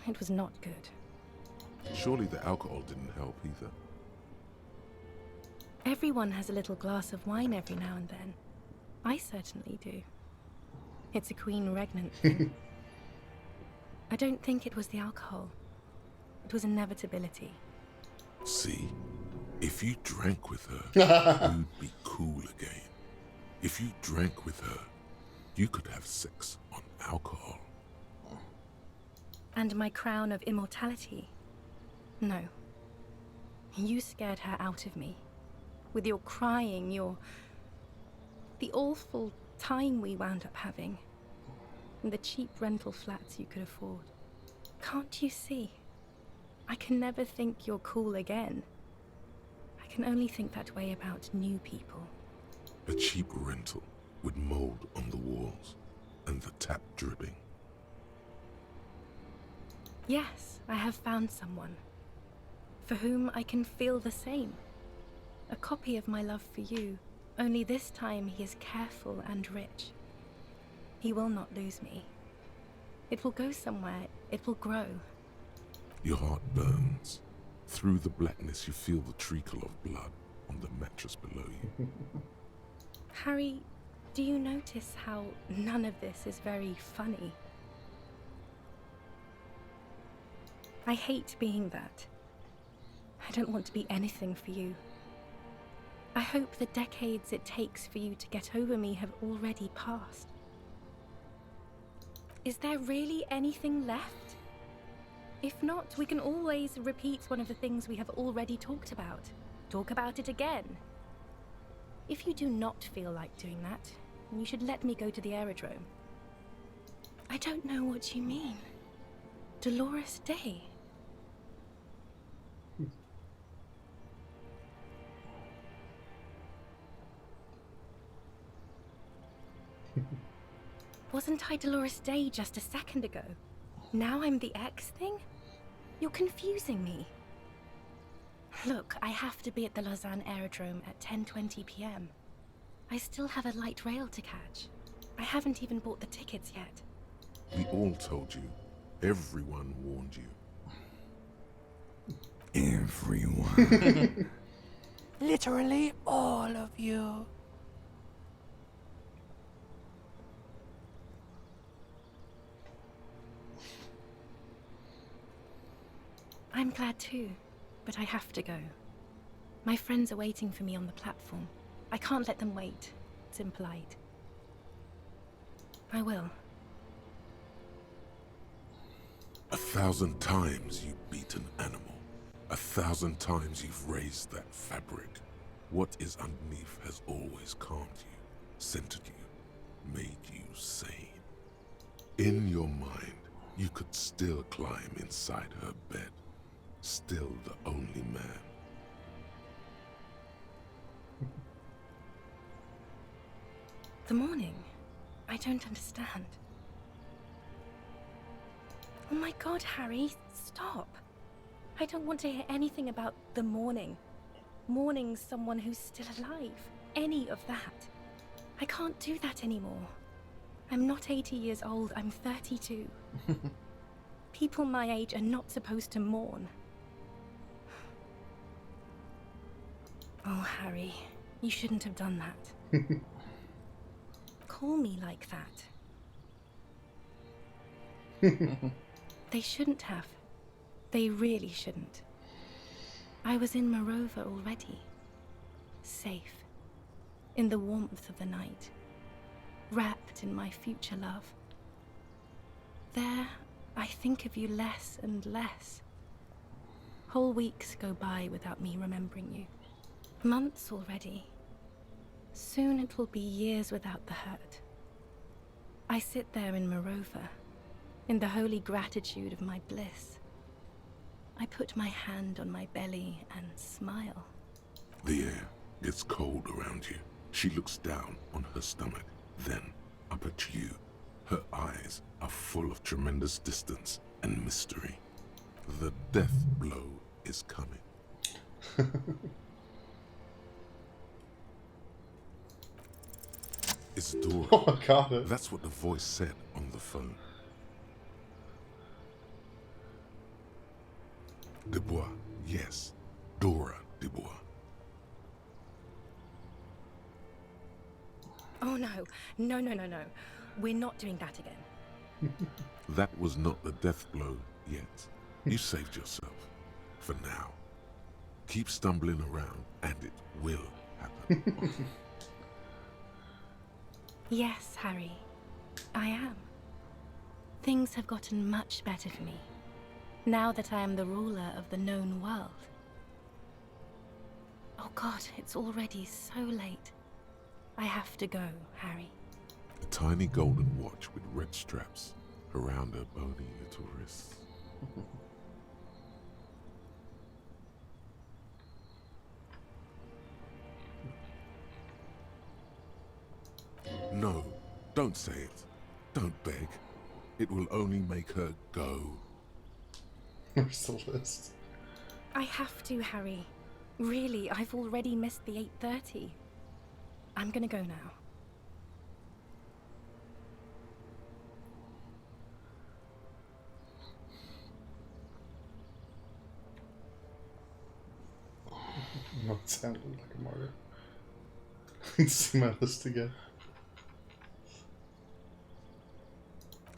it was not good. Surely the alcohol didn't help either. Everyone has a little glass of wine every now and then. I certainly do. It's a queen regnant thing. I don't think it was the alcohol. It was inevitability. See? If you drank with her, you'd be cool again. If you drank with her, you could have sex on alcohol. And my crown of immortality? No. You scared her out of me. With your crying, the awful time we wound up having. And the cheap rental flats you could afford. Can't you see? I can never think you're cool again. I can only think that way about new people. A cheap rental with mold on the walls and the tap dripping. Yes, I have found someone. For whom I can feel the same. A copy of my love for you, only this time he is careful and rich. He will not lose me. It will go somewhere, it will grow. Your heart burns. Through the blackness you feel the trickle of blood on the mattress below you. Harry, do you notice how none of this is very funny? I hate being that. I don't want to be anything for you. I hope the decades it takes for you to get over me have already passed. Is there really anything left? If not, we can always repeat one of the things we have already talked about. Talk about it again. If you do not feel like doing that, you should let me go to the aerodrome. I don't know what you mean. Dolores Day. Wasn't I Dolores Day just a second ago? Now I'm the X thing? You're confusing me. Look, I have to be at the Lausanne Aerodrome at 10:20 p.m. I still have a light rail to catch. I haven't even bought the tickets yet. We all told you. Everyone warned you. Everyone. Literally all of you. I'm glad too, but I have to go. My friends are waiting for me on the platform. I can't let them wait. It's impolite. I will. 1,000 times you beat an animal. 1,000 times you've raised that fabric. What is underneath has always calmed you, centered you, made you sane. In your mind, you could still climb inside her bed. Still the only man. The morning? I don't understand. Oh my God, Harry, stop. I don't want to hear anything about the morning. Mourning someone who's still alive. Any of that. I can't do that anymore. I'm not 80 years old, I'm 32. People my age are not supposed to mourn. Oh, Harry, you shouldn't have done that. Call me like that. They shouldn't have. They really shouldn't. I was in Morova already. Safe. in the warmth of the night, wrapped in my future love. There, I think of you less and less. Whole weeks go by without me remembering you. Months already. Soon it will be years without the hurt. I sit there in Morova, in the holy gratitude of my bliss. I put my hand on my belly and smile. The air gets cold around you. She looks down on her stomach, then up at you. Her eyes are full of tremendous distance and mystery. The death blow is coming. It's Dora. Oh my God. That's what the voice said on the phone. Dubois, yes, Dora Dubois. Oh no, no. We're not doing that again. That was not the death blow yet. You saved yourself. For now. Keep stumbling around and it will happen. Yes, Harry, I am. Things have gotten much better for me, now that I am the ruler of the known world. Oh God, it's already so late. I have to go, Harry. A tiny golden watch with red straps around her bony little wrists. No, don't say it. Don't beg. It will only make her go. Where's the list? I have to, Harry. Really, I've already missed the 8:30. I'm gonna go now. Not sounding like a martyr. Let's see my list again.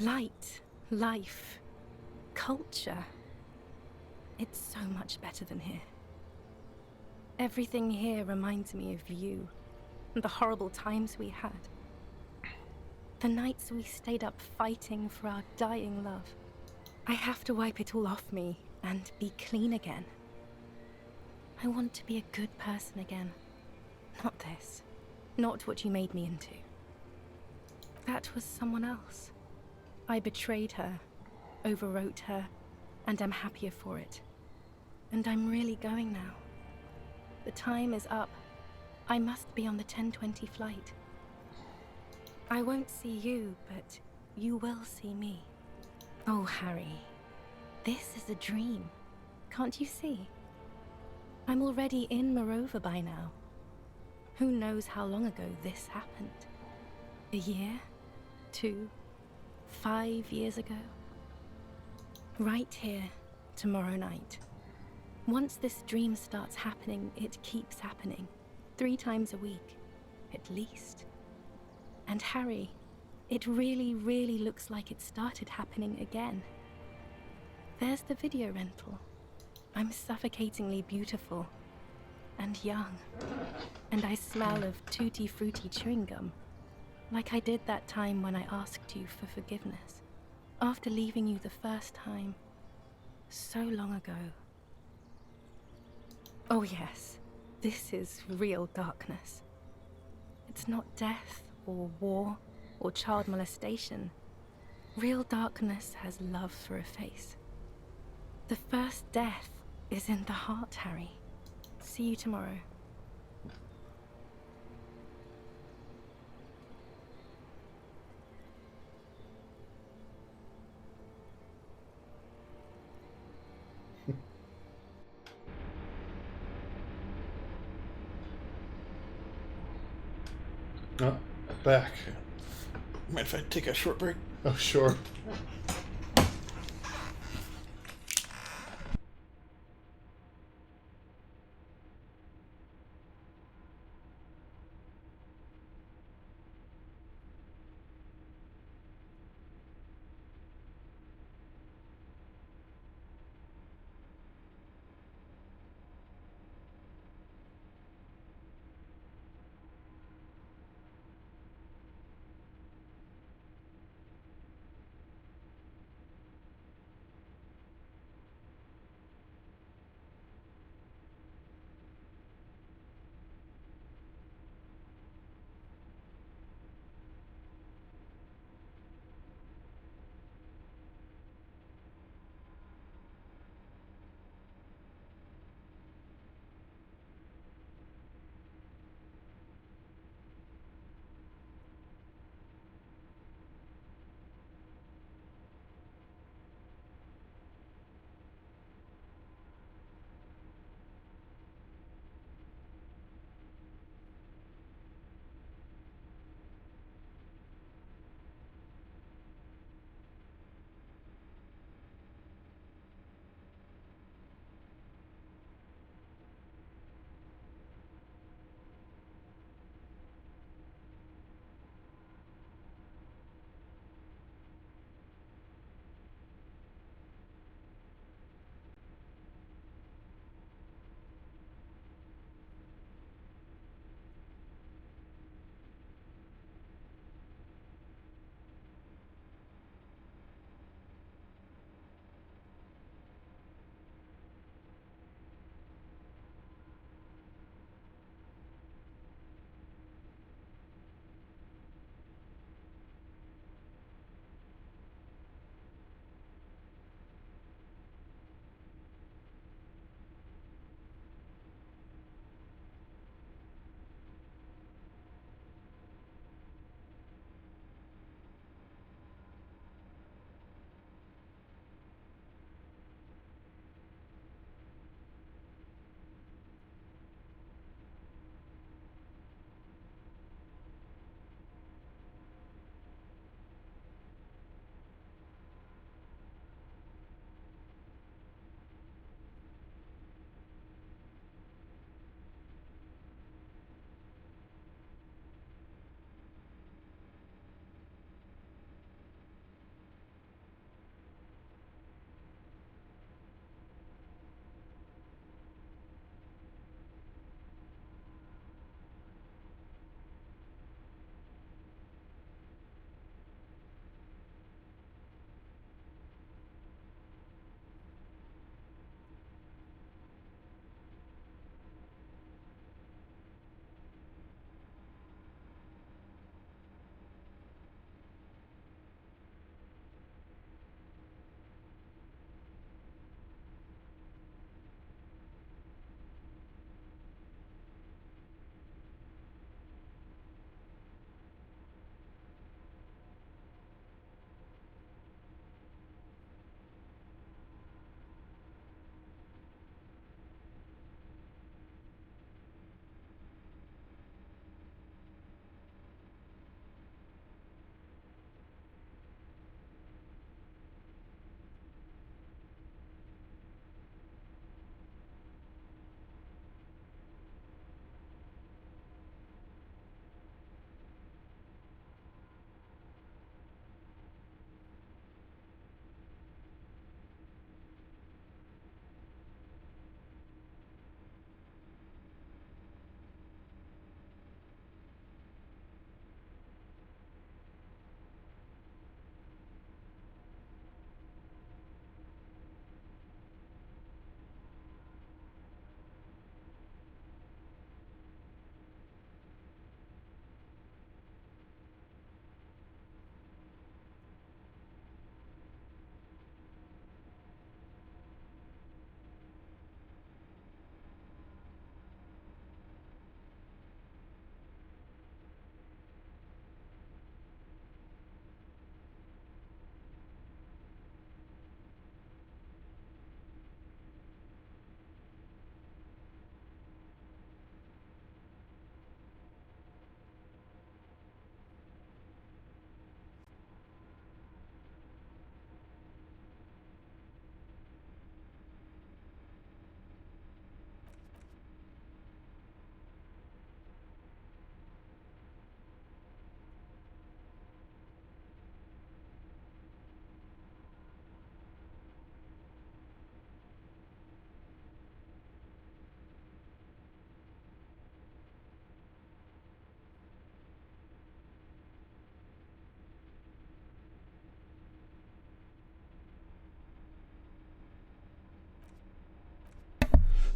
Light, life, culture. It's so much better than here. Everything here reminds me of you and the horrible times we had. The nights we stayed up fighting for our dying love. I have to wipe it all off me and be clean again. I want to be a good person again. Not this. Not what you made me into. That was someone else. I betrayed her, overwrote her, and I'm happier for it. And I'm really going now. The time is up. I must be on the 10:20 flight. I won't see you, but you will see me. Oh, Harry, this is a dream. Can't you see? I'm already in Morova by now. Who knows how long ago this happened? A year? 2? 5 years ago? Right here, tomorrow night. Once this dream starts happening, it keeps happening. 3 times a week, at least. And Harry, it really, really looks like it started happening again. There's the video rental. I'm suffocatingly beautiful and young. And I smell of tutti frutti chewing gum. Like I did that time when I asked you for forgiveness. After leaving you the first time. So long ago. Oh yes, this is real darkness. It's not death or war or child molestation. Real darkness has love for a face. The first death is in the heart, Harry. See you tomorrow. Oh, back. Mind if I take a short break? Oh, sure.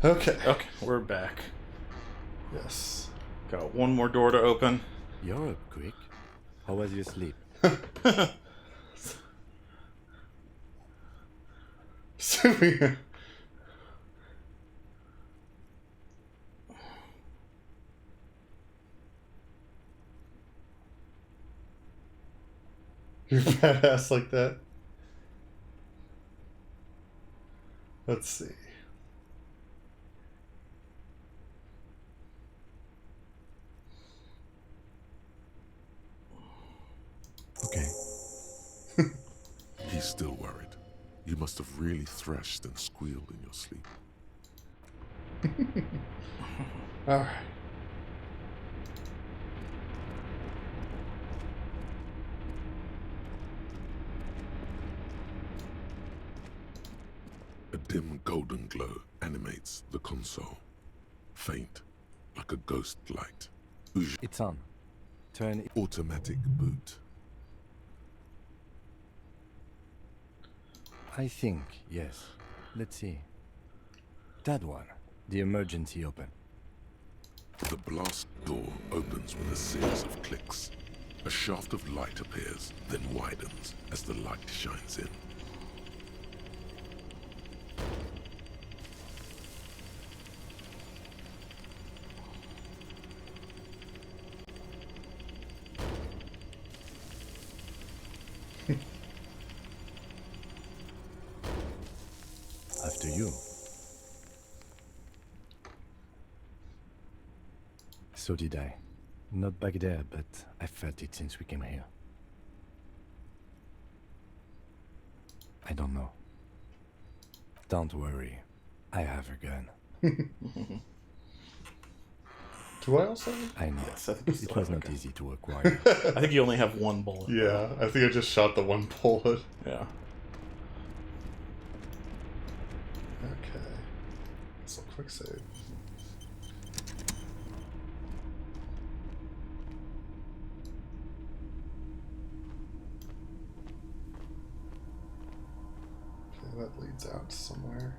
Okay. Okay, we're back. Yes. Got one more door to open. You're up quick. How was your sleep? You're badass like that. Let's see. Okay. He's still worried. You must have really thrashed and squealed in your sleep. All right. A dim golden glow animates the console. Faint, like a ghost light. It's on. Turn it. Automatic boot. I think, yes. Let's see. That one. The emergency open. The blast door opens with a series of clicks. A shaft of light appears, then widens as the light shines in. After you. So did I. Not back there, but I felt it since we came here. I don't know. Don't worry. I have a gun. Do I also? I know. Yes, I think you it still was have a not gun. easy to acquire. I think you only have one bullet. Yeah, I think I just shot the one bullet. Yeah. Okay. So quick save. Okay, that leads out somewhere.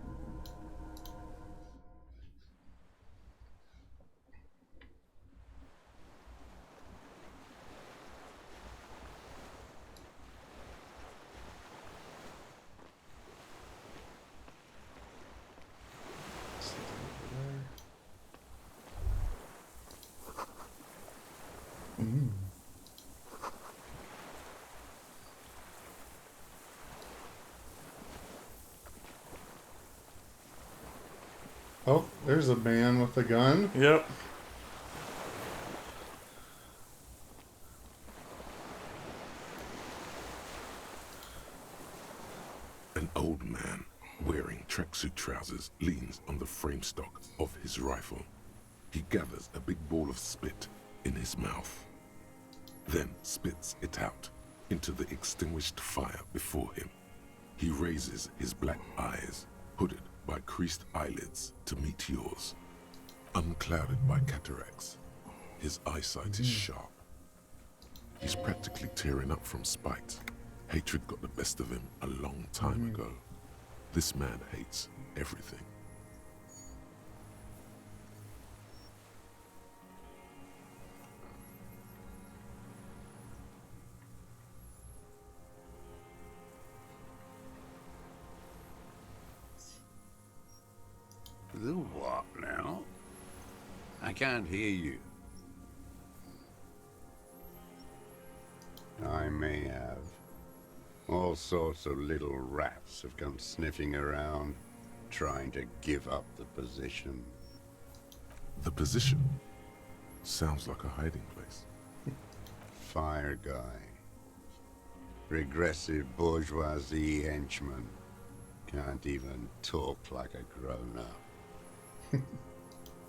Oh, there's a man with a gun. Yep. An old man wearing tracksuit trousers leans on the frame stock of his rifle. He gathers a big ball of spit in his mouth, then spits it out into the extinguished fire before him. He raises his black eyes, hooded by creased eyelids, to meet yours. Unclouded by cataracts, his eyesight is sharp. He's practically tearing up from spite. Hatred got the best of him a long time ago. This man hates everything. The what now? I can't hear you. I may have. All sorts of little rats have come sniffing around, trying to give up the position. The position sounds like a hiding place. Fire guy. Regressive bourgeoisie henchman. Can't even talk like a grown-up.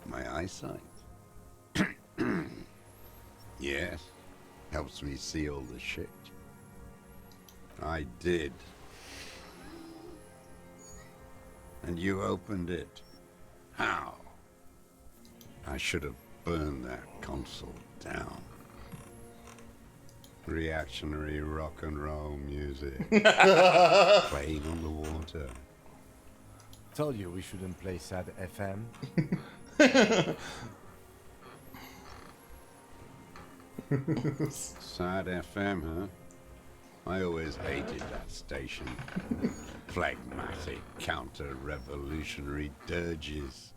My eyesight? Yes. Helps me see all the shit. I did. And you opened it. How? I should have burned that console down. Reactionary rock and roll music. Playing on the water. Told you we shouldn't play sad FM. Sad FM, huh? I always hated that station. Phlegmatic, counter-revolutionary dirges.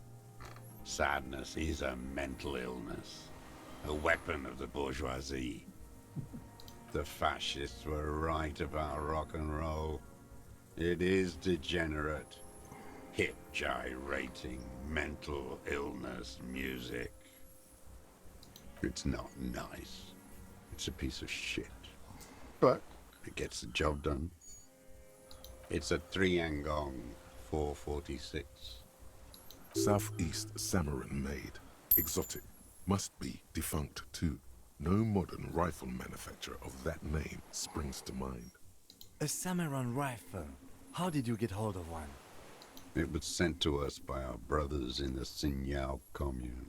Sadness is a mental illness, a weapon of the bourgeoisie. The fascists were right about rock and roll. It is degenerate, hip gyrating, mental illness music. It's not nice. It's a piece of shit. But it gets the job done. It's a Triangong 446. Southeast Samaran made. Exotic. Must be defunct too. No modern rifle manufacturer of that name springs to mind. A Samaran rifle. How did you get hold of one? It was sent to us by our brothers in the Sinyao commune.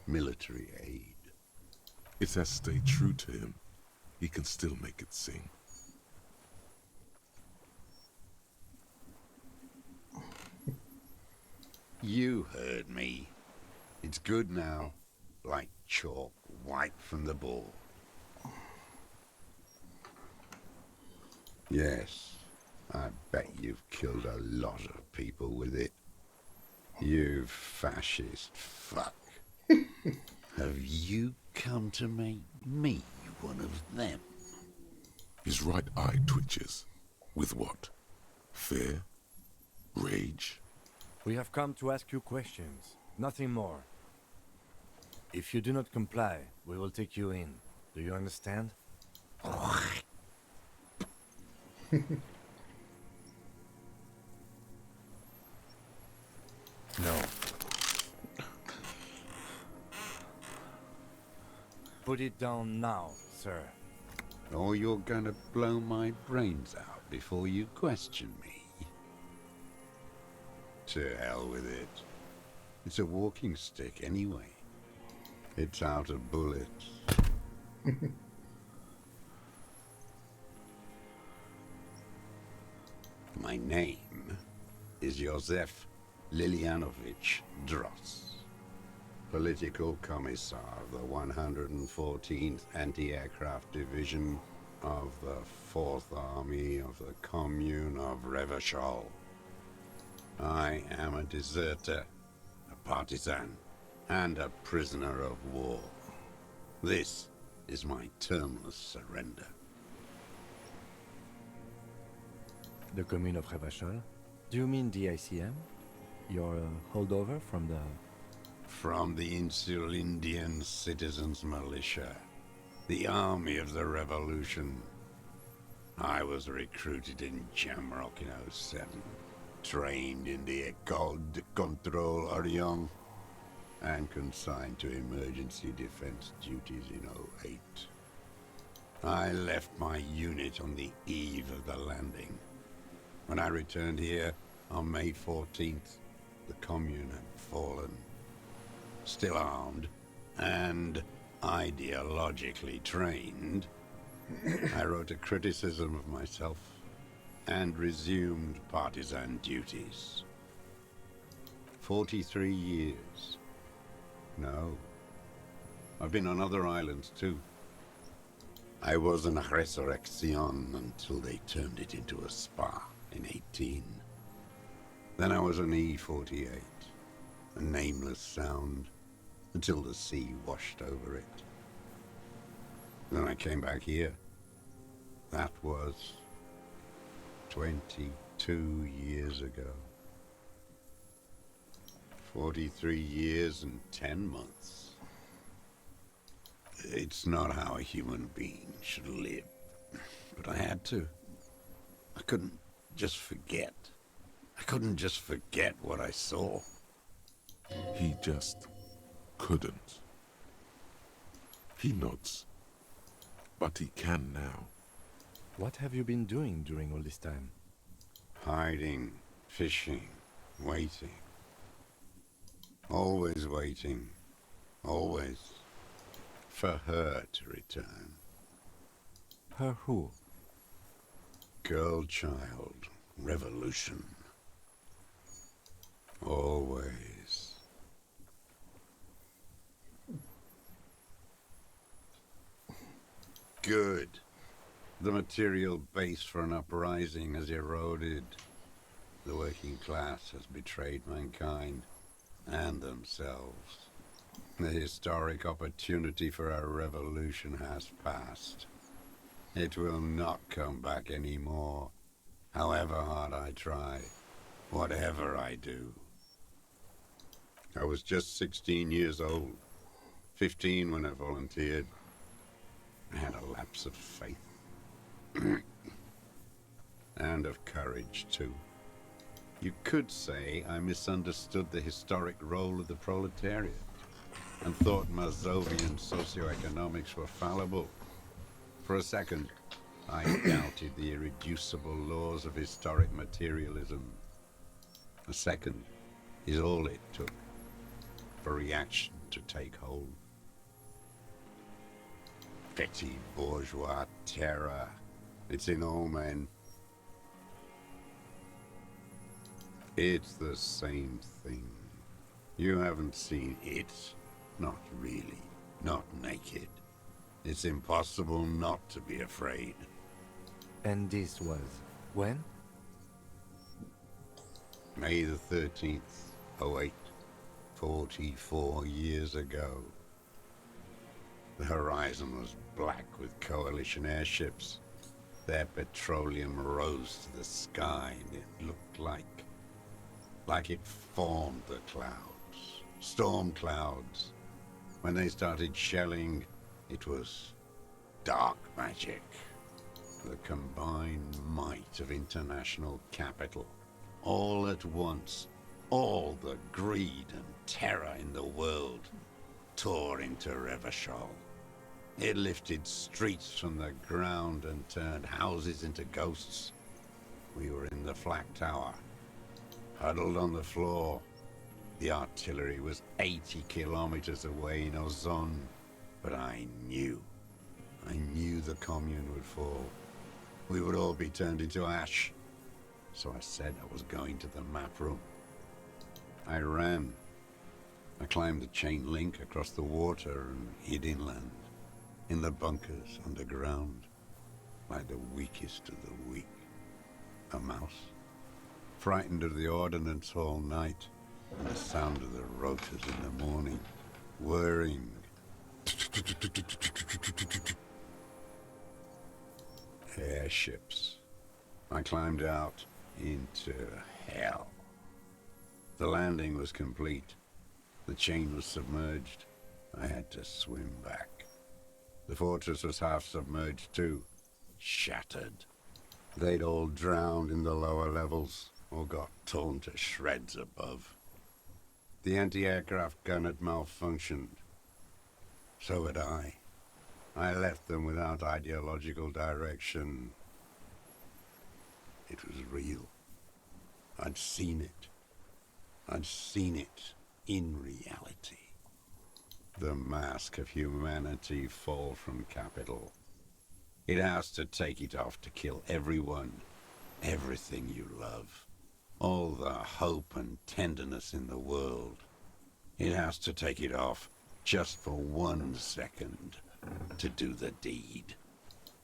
Military aid. It has stayed true to him. He can still make it sing. You heard me. It's good now. Like chalk wiped from the board. Yes, I bet you've killed a lot of people with it. You fascist fuck. Have you come to make me one of them? His right eye twitches. With what? Fear? Rage? We have come to ask you questions, nothing more. If you do not comply, we will take you in. Do you understand? No. Put it down now, sir. Or you're gonna blow my brains out before you question me. To hell with it. It's a walking stick anyway. It's out of bullets. My name is Josef Lilianovich Dross, Political Commissar of the 114th Anti-Aircraft Division of the 4th Army of the Commune of Revachol. I am a deserter, a partisan, and a prisoner of war. This is my termless surrender. The commune of Revachol? Do you mean the ICM? Your holdover from the... From the Insulindian Citizens Militia, the army of the revolution. I was recruited in Jamrock in 07, trained in the École de Contrôle Orient, and consigned to emergency defense duties in 08. I left my unit on the eve of the landing. When I returned here on May 14th, the commune had fallen. Still armed and ideologically trained, I wrote a criticism of myself and resumed partisan duties. 43 years. No. I've been on other islands too. I was an Resurrection until they turned it into a spa in 18. Then I was an E-48, a nameless sound, until the sea washed over it. Then I came back here. That was 22 years ago. 43 years and 10 months. It's not how a human being should live. But I had to. I couldn't just forget. I couldn't just forget what I saw. He just couldn't. He nods. But he can now. What have you been doing during all this time? Hiding, fishing, waiting. Always waiting. Always. For her to return. Her who? Girl child. Revolution. Always. Good. The material base for an uprising has eroded. The working class has betrayed mankind and themselves. The historic opportunity for a revolution has passed. It will not come back anymore, however hard I try, whatever I do. I was just 16 years old, 15 when I volunteered. I had a lapse of faith. And of courage, too. You could say I misunderstood the historic role of the proletariat and thought Mazovian socioeconomics were fallible. For a second, I doubted the irreducible laws of historic materialism. A second is all it took for reaction to take hold. Petty bourgeois terror. It's in all men. It's the same thing. You haven't seen it. Not really. Not naked. It's impossible not to be afraid. And this was when? May the 13th, 08, 44 years ago. The horizon was black with coalition airships. Their petroleum rose to the sky, and it looked like it formed the clouds. Storm clouds. When they started shelling, it was dark magic. The combined might of international capital. All at once, all the greed and terror in the world tore into Revachol. It lifted streets from the ground and turned houses into ghosts. We were in the flak tower, huddled on the floor. The artillery was 80 kilometers away in Ozon, but I knew the commune would fall. We would all be turned into ash. So I said I was going to the map room. I ran. I climbed the chain link across the water and hid inland, in the bunkers underground, like the weakest of the weak. A mouse, frightened of the ordnance all night, and the sound of the rotors in the morning, whirring. Airships. I climbed out into hell. The landing was complete. The chain was submerged. I had to swim back. The fortress was half submerged too, shattered. They'd all drowned in the lower levels, or got torn to shreds above. The anti-aircraft gun had malfunctioned. So had I. I left them without ideological direction. It was real. I'd seen it. I'd seen it in reality. The mask of humanity fall from capital. It has to take it off to kill everyone, everything you love, all the hope and tenderness in the world. It has to take it off just for 1 second to do the deed.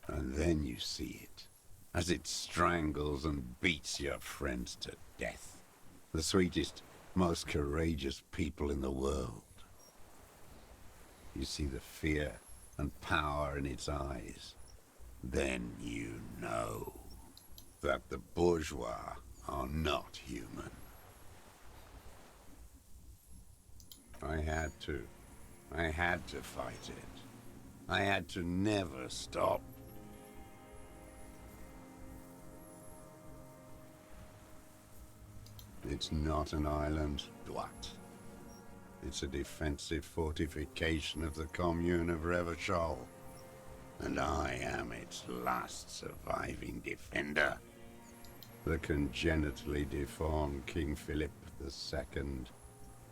And then you see it, as it strangles and beats your friends to death. The sweetest, most courageous people in the world. You see the fear and power in its eyes. Then you know that the bourgeois are not human. I had to fight it. I had to never stop. It's not an island, Dwat. It's a defensive fortification of the commune of Revachol. And I am its last surviving defender. The congenitally deformed King Philip II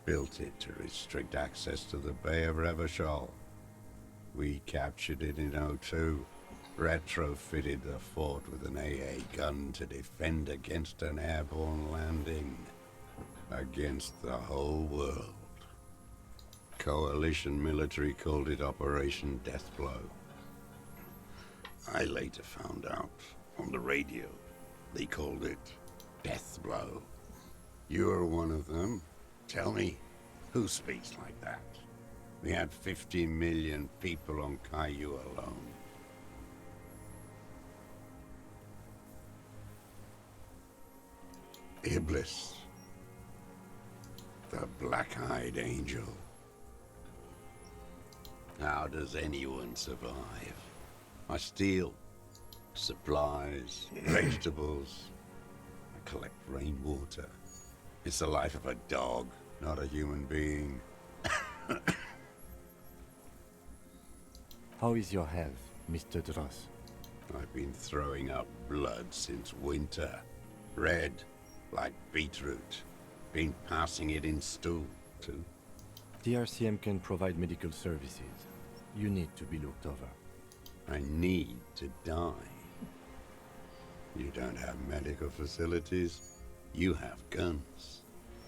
built it to restrict access to the Bay of Revachol. We captured it in '02, retrofitted the fort with an AA gun to defend against an airborne landing. against the whole world. Coalition military called it Operation Deathblow. I later found out on the radio they called it Deathblow. You're one of them. Tell me, who speaks like that? We had 50 million people on Caillou alone. Iblis. The black-eyed angel. How does anyone survive? I steal supplies, vegetables. I collect rainwater. It's the life of a dog, not a human being. How is your health, Mr. Dross? I've been throwing up blood since winter. Red, like beetroot. Been passing it in stool, too. The RCM can provide medical services. You need to be looked over. I need to die. You don't have medical facilities. You have guns.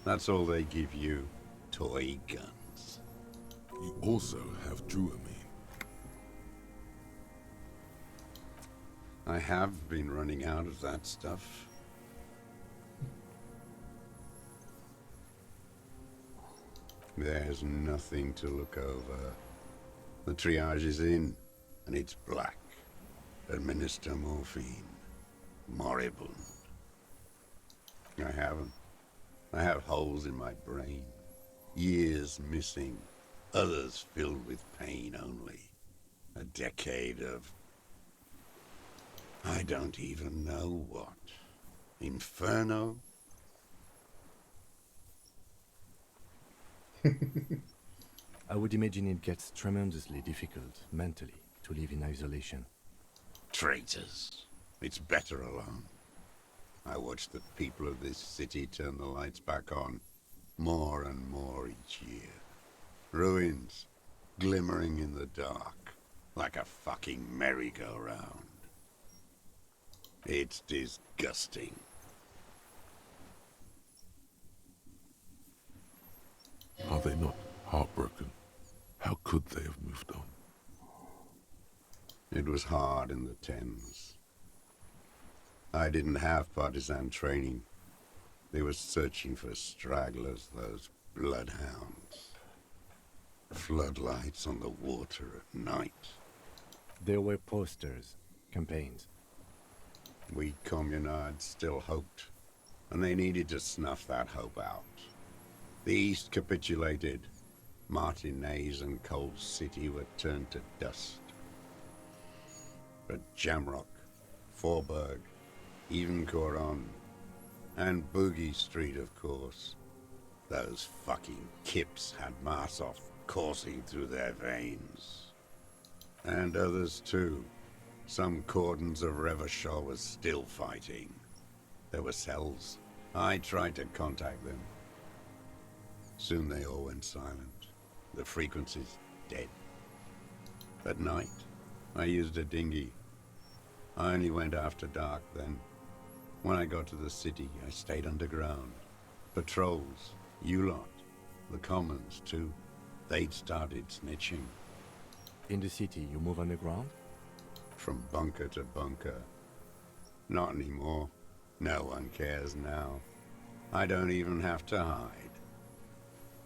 That's all they give you. Toy guns. You also have Druamine. I have been running out of that stuff. There's nothing to look over. The triage is in, and it's black. Administer morphine. Moribund. I haven't. I have holes in my brain. Years missing. Others filled with pain only. A decade of... I don't even know what. Inferno? I would imagine it gets tremendously difficult, mentally, to live in isolation. Traitors. It's better alone. I watch the people of this city turn the lights back on, more and more each year. Ruins, glimmering in the dark, like a fucking merry-go-round. It's disgusting. Are they not heartbroken? How could they have moved on? It was hard in the Thames. I didn't have partisan training. They were searching for stragglers, those bloodhounds. Floodlights on the water at night. There were posters, campaigns. We communards still hoped, and they needed to snuff that hope out. The East capitulated. Martinez and Cold City were turned to dust. But Jamrock, Forburg, even Coron, and Boogie Street, of course. Those fucking kips had Marsov coursing through their veins. And others too. Some cordons of Revachol was still fighting. There were cells. I tried to contact them. Soon they all went silent. The frequencies dead. At night, I used a dinghy. I only went after dark then. When I got to the city, I stayed underground. Patrols, you lot, the commons too. They'd started snitching. In the city, you move underground? From bunker to bunker. Not anymore. No one cares now. I don't even have to hide.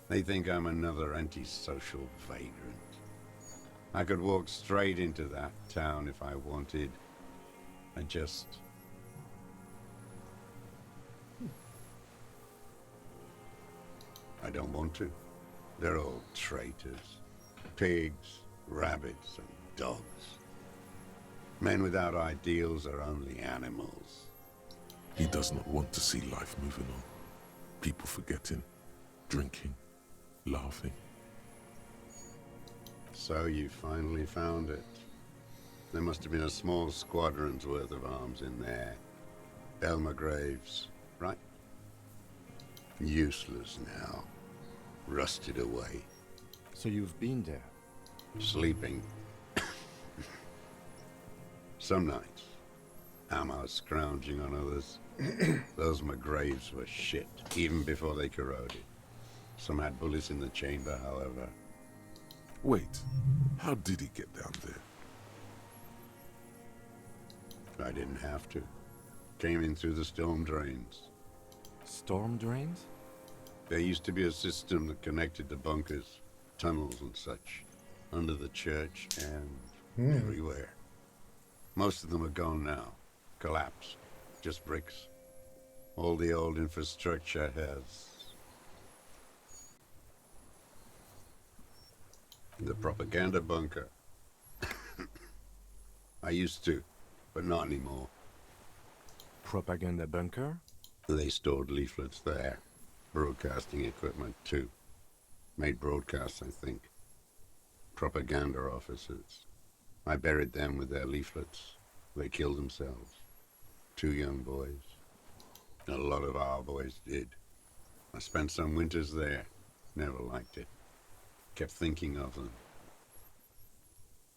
They think I'm another antisocial vagrant. I could walk straight into that town if I wanted. I don't want to. They're all traitors. Pigs, rabbits, and dogs. Men without ideals are only animals. He does not want to see life moving on. People forgetting, drinking, laughing. So you finally found it. There must have been a small squadron's worth of arms in there. Elmer Graves, right? Useless now. Rusted away. So you've been there? Sleeping. Some nights. ammo scrounging on others. Those McGraves were shit, even before they corroded. Some had bullets in the chamber, however. Wait, how did he get down there? I didn't have to. Came in through the storm drains. Storm drains? There used to be a system that connected the bunkers, tunnels and such, under the church and everywhere. Most of them are gone now. Collapsed. Just bricks. All the old infrastructure has... The propaganda bunker. I used to, but not anymore. Propaganda bunker? They stored leaflets there. Broadcasting equipment, too. Made broadcasts, I think. Propaganda officers. I buried them with their leaflets. They killed themselves. 2 young boys. A lot of our boys did. I spent some winters there. Never liked it. Kept thinking of them.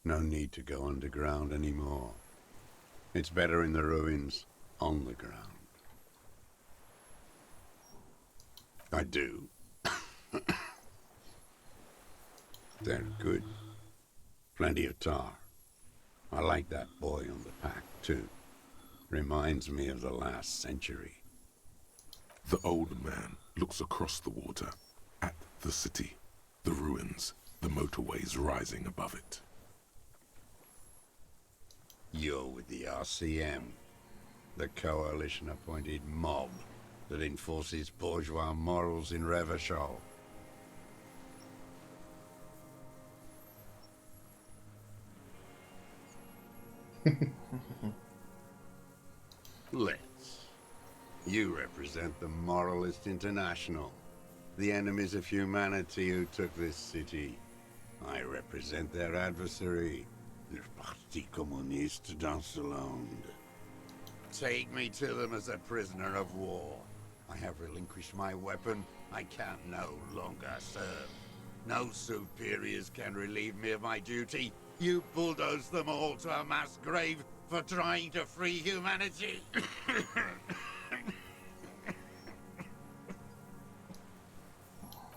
No need to go underground anymore. It's better in the ruins, on the ground. I do. They're good. Plenty of tar. I like that boy on the pack, too. Reminds me of the last century. The old man looks across the water, at the city, the ruins, the motorways rising above it. You're with the RCM, the coalition-appointed mob that enforces bourgeois morals in Revachol. Let's. You represent the Moralist International, the enemies of humanity who took this city. I represent their adversary, the Parti Communiste dans le Monde. Take me to them as a prisoner of war. I have relinquished my weapon. I can no longer serve. No superiors can relieve me of my duty. You bulldoze them all to a mass grave for trying to free humanity.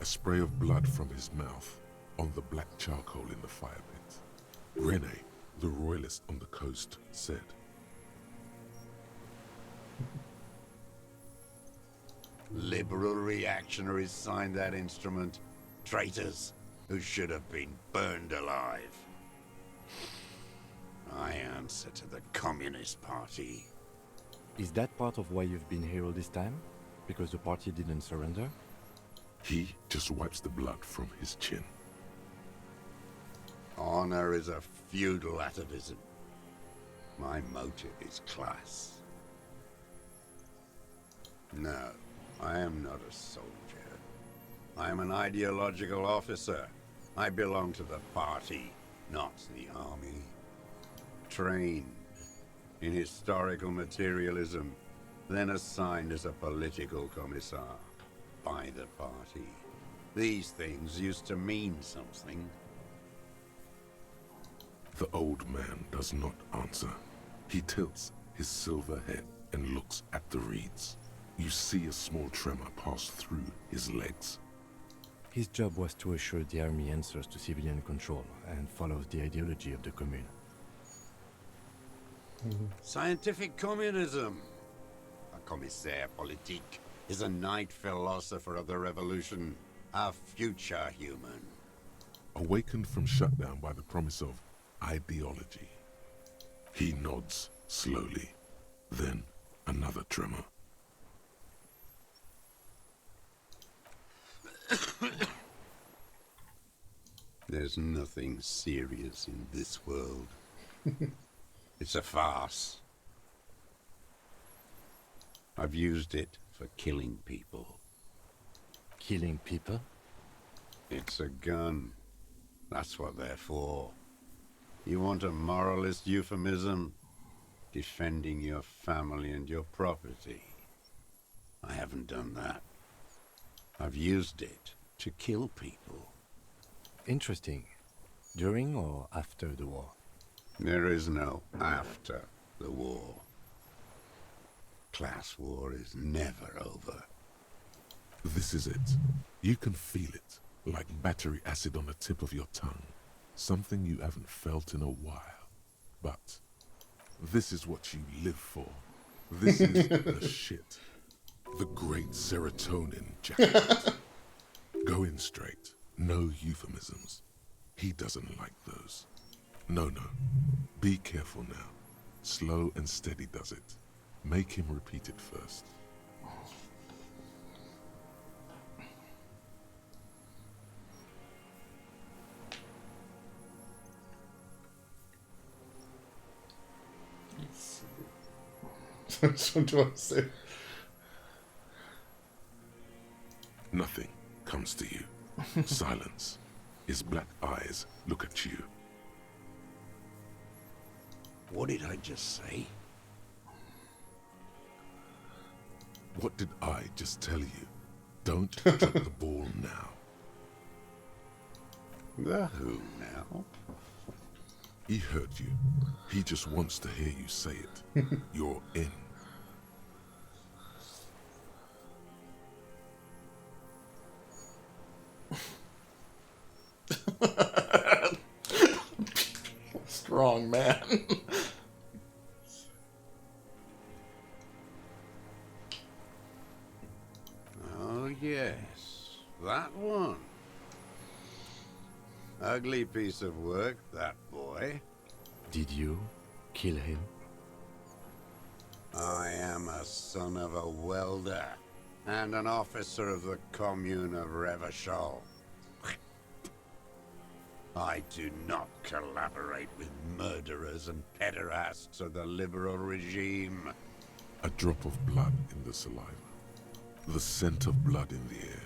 A spray of blood from his mouth on the black charcoal in the fire pit. Rene, the royalist on the coast, said, Liberal reactionaries signed that instrument. Traitors who should have been burned alive. I answer to the Communist Party. Is that part of why you've been here all this time? Because the party didn't surrender? He just wipes the blood from his chin. Honor is a feudal atavism. My motive is class. No, I am not a soldier. I am an ideological officer. I belong to the party, not the army. Trained in historical materialism, then assigned as a political commissar by the party. These things used to mean something. The old man does not answer. He tilts his silver head and looks at the reeds. You see a small tremor pass through his legs. His job was to assure the army answers to civilian control and follows the ideology of the Commune. Scientific communism. A commissaire politique is a night philosopher of the revolution, a future human. Awakened from shutdown by the promise of ideology. He nods slowly, then another tremor. There's nothing serious in this world. It's a farce. I've used it for killing people. Killing people? It's a gun. That's what they're for. You want a moralist euphemism? Defending your family and your property. I haven't done that. I've used it to kill people. Interesting. During or after the war? There is no after the war. class war is never over. This is it. You can feel it, like battery acid on the tip of your tongue. Something you haven't felt in a while. But this is what you live for. This is the shit. The great serotonin jacket. Go in straight. No euphemisms. He doesn't like those. No. Be careful now. Slow and steady does it. Make him repeat it first. Which one do I say? Nothing comes to you. Silence. His black eyes look at you. What did I just say? What did I just tell you? Don't drop the ball now. The who now? He heard you. He just wants to hear you say it. You're in. Strong man. Oh yes, that one. Ugly piece of work, that boy. Did you kill him? I am a son of a welder and an officer of the commune of Revachol. I do not collaborate with murderers and pederasts of the liberal regime. A drop of blood in the saliva. The scent of blood in the air.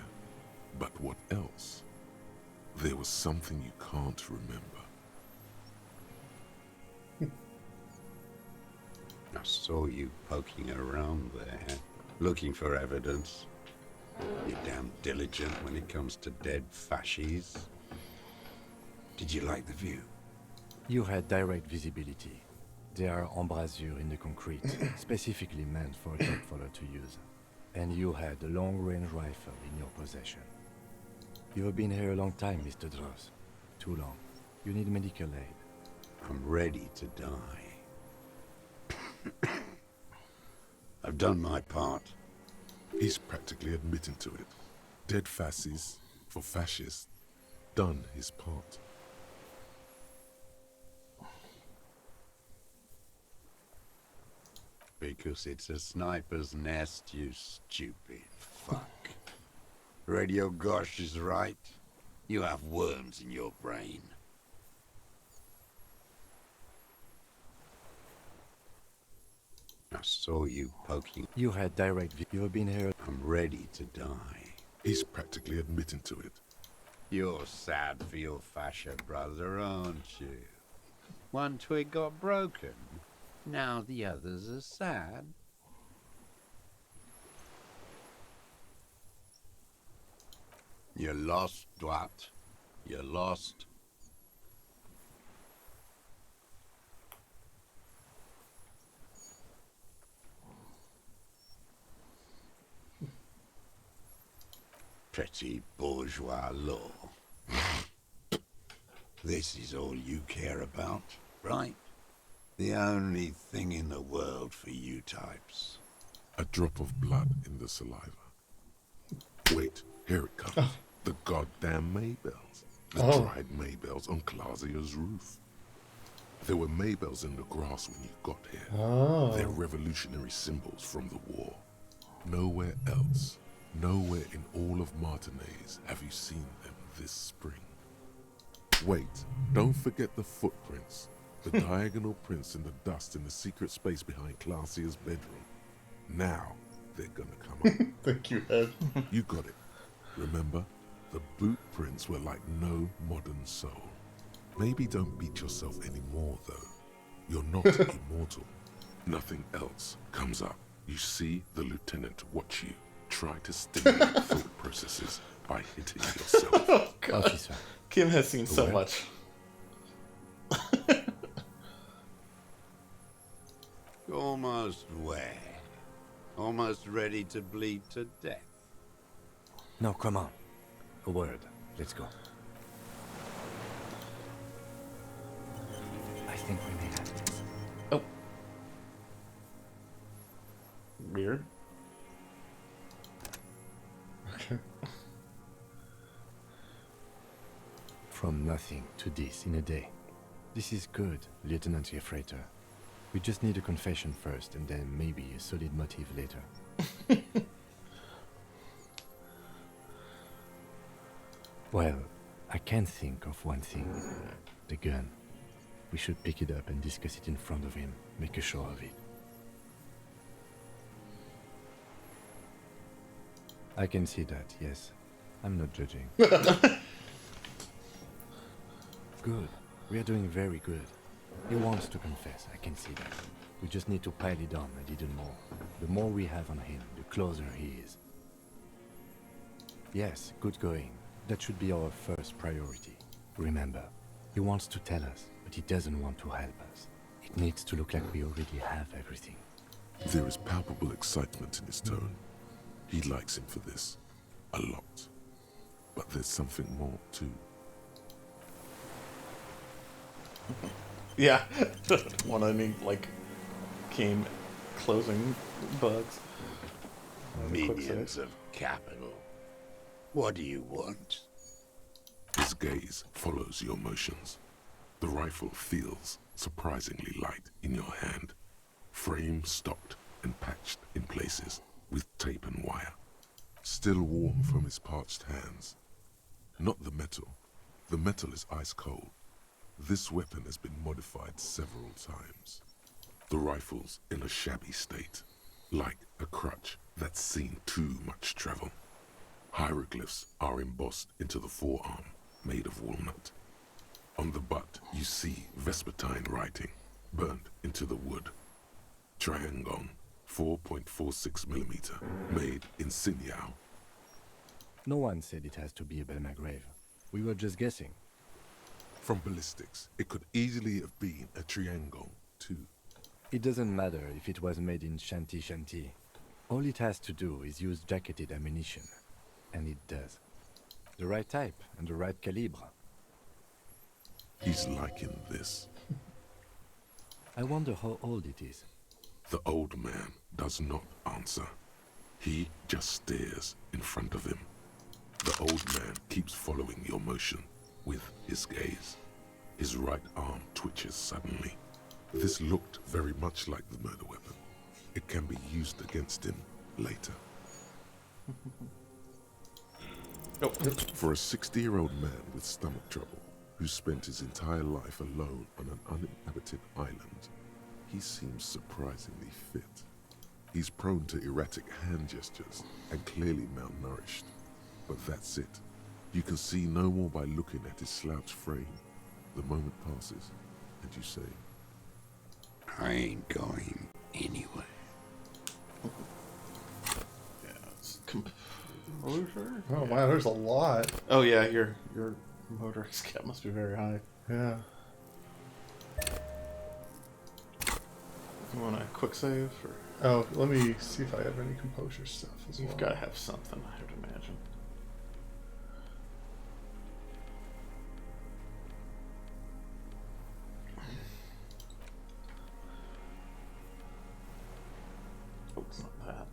But what else? There was something you can't remember. I saw you poking around there, looking for evidence. You're damn diligent when it comes to dead fascies. Did you like the view? You had direct visibility. There are embrasures in the concrete, specifically meant for a dog follower to use. And you had a long-range rifle in your possession. You have been here a long time, Mr. Droz. Too long. You need medical aid. I'm ready to die. I've done my part. He's practically admitting to it. Dead fascists for fascists. Done his part. Because it's a sniper's nest, you stupid fuck. Radio Gosh is right. You have worms in your brain. I saw you poking. You had direct You have been here. I'm ready to die. He's practically admitting to it. You're sad for your fascia brother, aren't you? One twig got broken. Now the others are sad. You're lost, Dwat. You're lost. Petty bourgeois law. This is all you care about, right? The only thing in the world for you types. A drop of blood in the saliva. Wait, here it comes. The goddamn Maybells. The dried Maybells on Clausia's roof. There were Maybells in the grass when you got here. They're revolutionary symbols from the war. Nowhere else, nowhere in all of Martinaise have you seen them this spring. Wait, don't forget the footprints. The diagonal prints in the dust in the secret space behind Clausia's bedroom. Now they're gonna come up. Thank you, Ed. You got it. Remember, the boot prints were like no modern soul. Maybe don't beat yourself anymore, though. You're not immortal. Nothing else comes up. You see the lieutenant watch you. Try to stimulate thought processes by hitting yourself. Oh, God. Kim has seen so much. Almost where? Almost ready to bleed to death. No, come on. A word. Let's go. I think we may have this. Oh. Weird. Okay. From nothing to this in a day. This is good, Lieutenant Gefreiter. We just need a confession first, and then maybe a solid motive later. Well, I can think of one thing. The gun. We should pick it up and discuss it in front of him. Make a show of it. I can see that, yes. I'm not judging. Good. We are doing very good. He wants to confess, I can see that. We just need to pile it on a little more. The more we have on him, the closer he is. Yes, good going. That should be our first priority. Remember, he wants to tell us, but he doesn't want to help us. It needs to look like we already have everything. There is palpable excitement in his tone. He likes him for this. A lot. But there's something more, too. Yeah. Want any, like, game closing bugs? Minions of capital. What do you want? His gaze follows your motions. The rifle feels surprisingly light in your hand. Frame stopped and patched in places with tape and wire. Still warm from his parched hands. Not the metal. The metal is ice cold. This weapon has been modified several times. The rifle's in a shabby state, like a crutch that's seen too much travel. Hieroglyphs are embossed into the forearm, made of walnut. On the butt, you see Vespertine writing, burnt into the wood. Triangon, 4.46mm, made in Sinyao. No one said it has to be a Belmagrave. We were just guessing. From ballistics, it could easily have been a Triangon, too. It doesn't matter if it was made in Shanti Shanti. All it has to do is use jacketed ammunition. And it does. The right type and the right calibre. He's liking this. I wonder how old it is. The old man does not answer. He just stares in front of him. The old man keeps following your motion with his gaze. His right arm twitches suddenly. This looked very much like the murder weapon. It can be used against him later. For a 60-year-old man with stomach trouble, who spent his entire life alone on an uninhabited island, he seems surprisingly fit. He's prone to erratic hand gestures and clearly malnourished. But that's it. You can see no more by looking at his slouched frame. The moment passes, and you say, I ain't going anywhere. Yeah, it's composure. Oh wow, there's a lot. Oh yeah, your motor cap must be very high. Yeah. You want a quick save? Or? Oh, let me see if I have any composure stuff as well. You've got to have something, I would imagine. Oh, it's not that.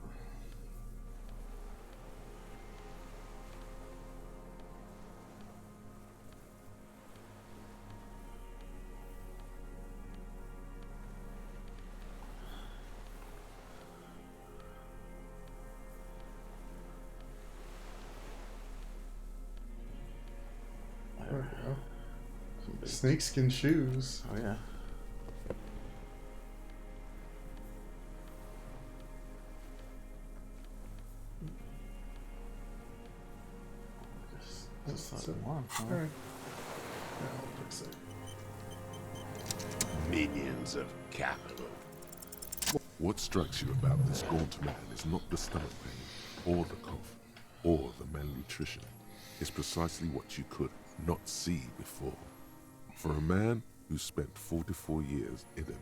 There we go. Snakeskin shoes. Oh yeah. That's not one. Huh? Alright. Yeah, I'll fix it. Minions of capital. what strikes you about this gaunt man is not the stomach pain, or the cough, or the malnutrition. It's precisely what you could not see before. For a man who spent 44 years in the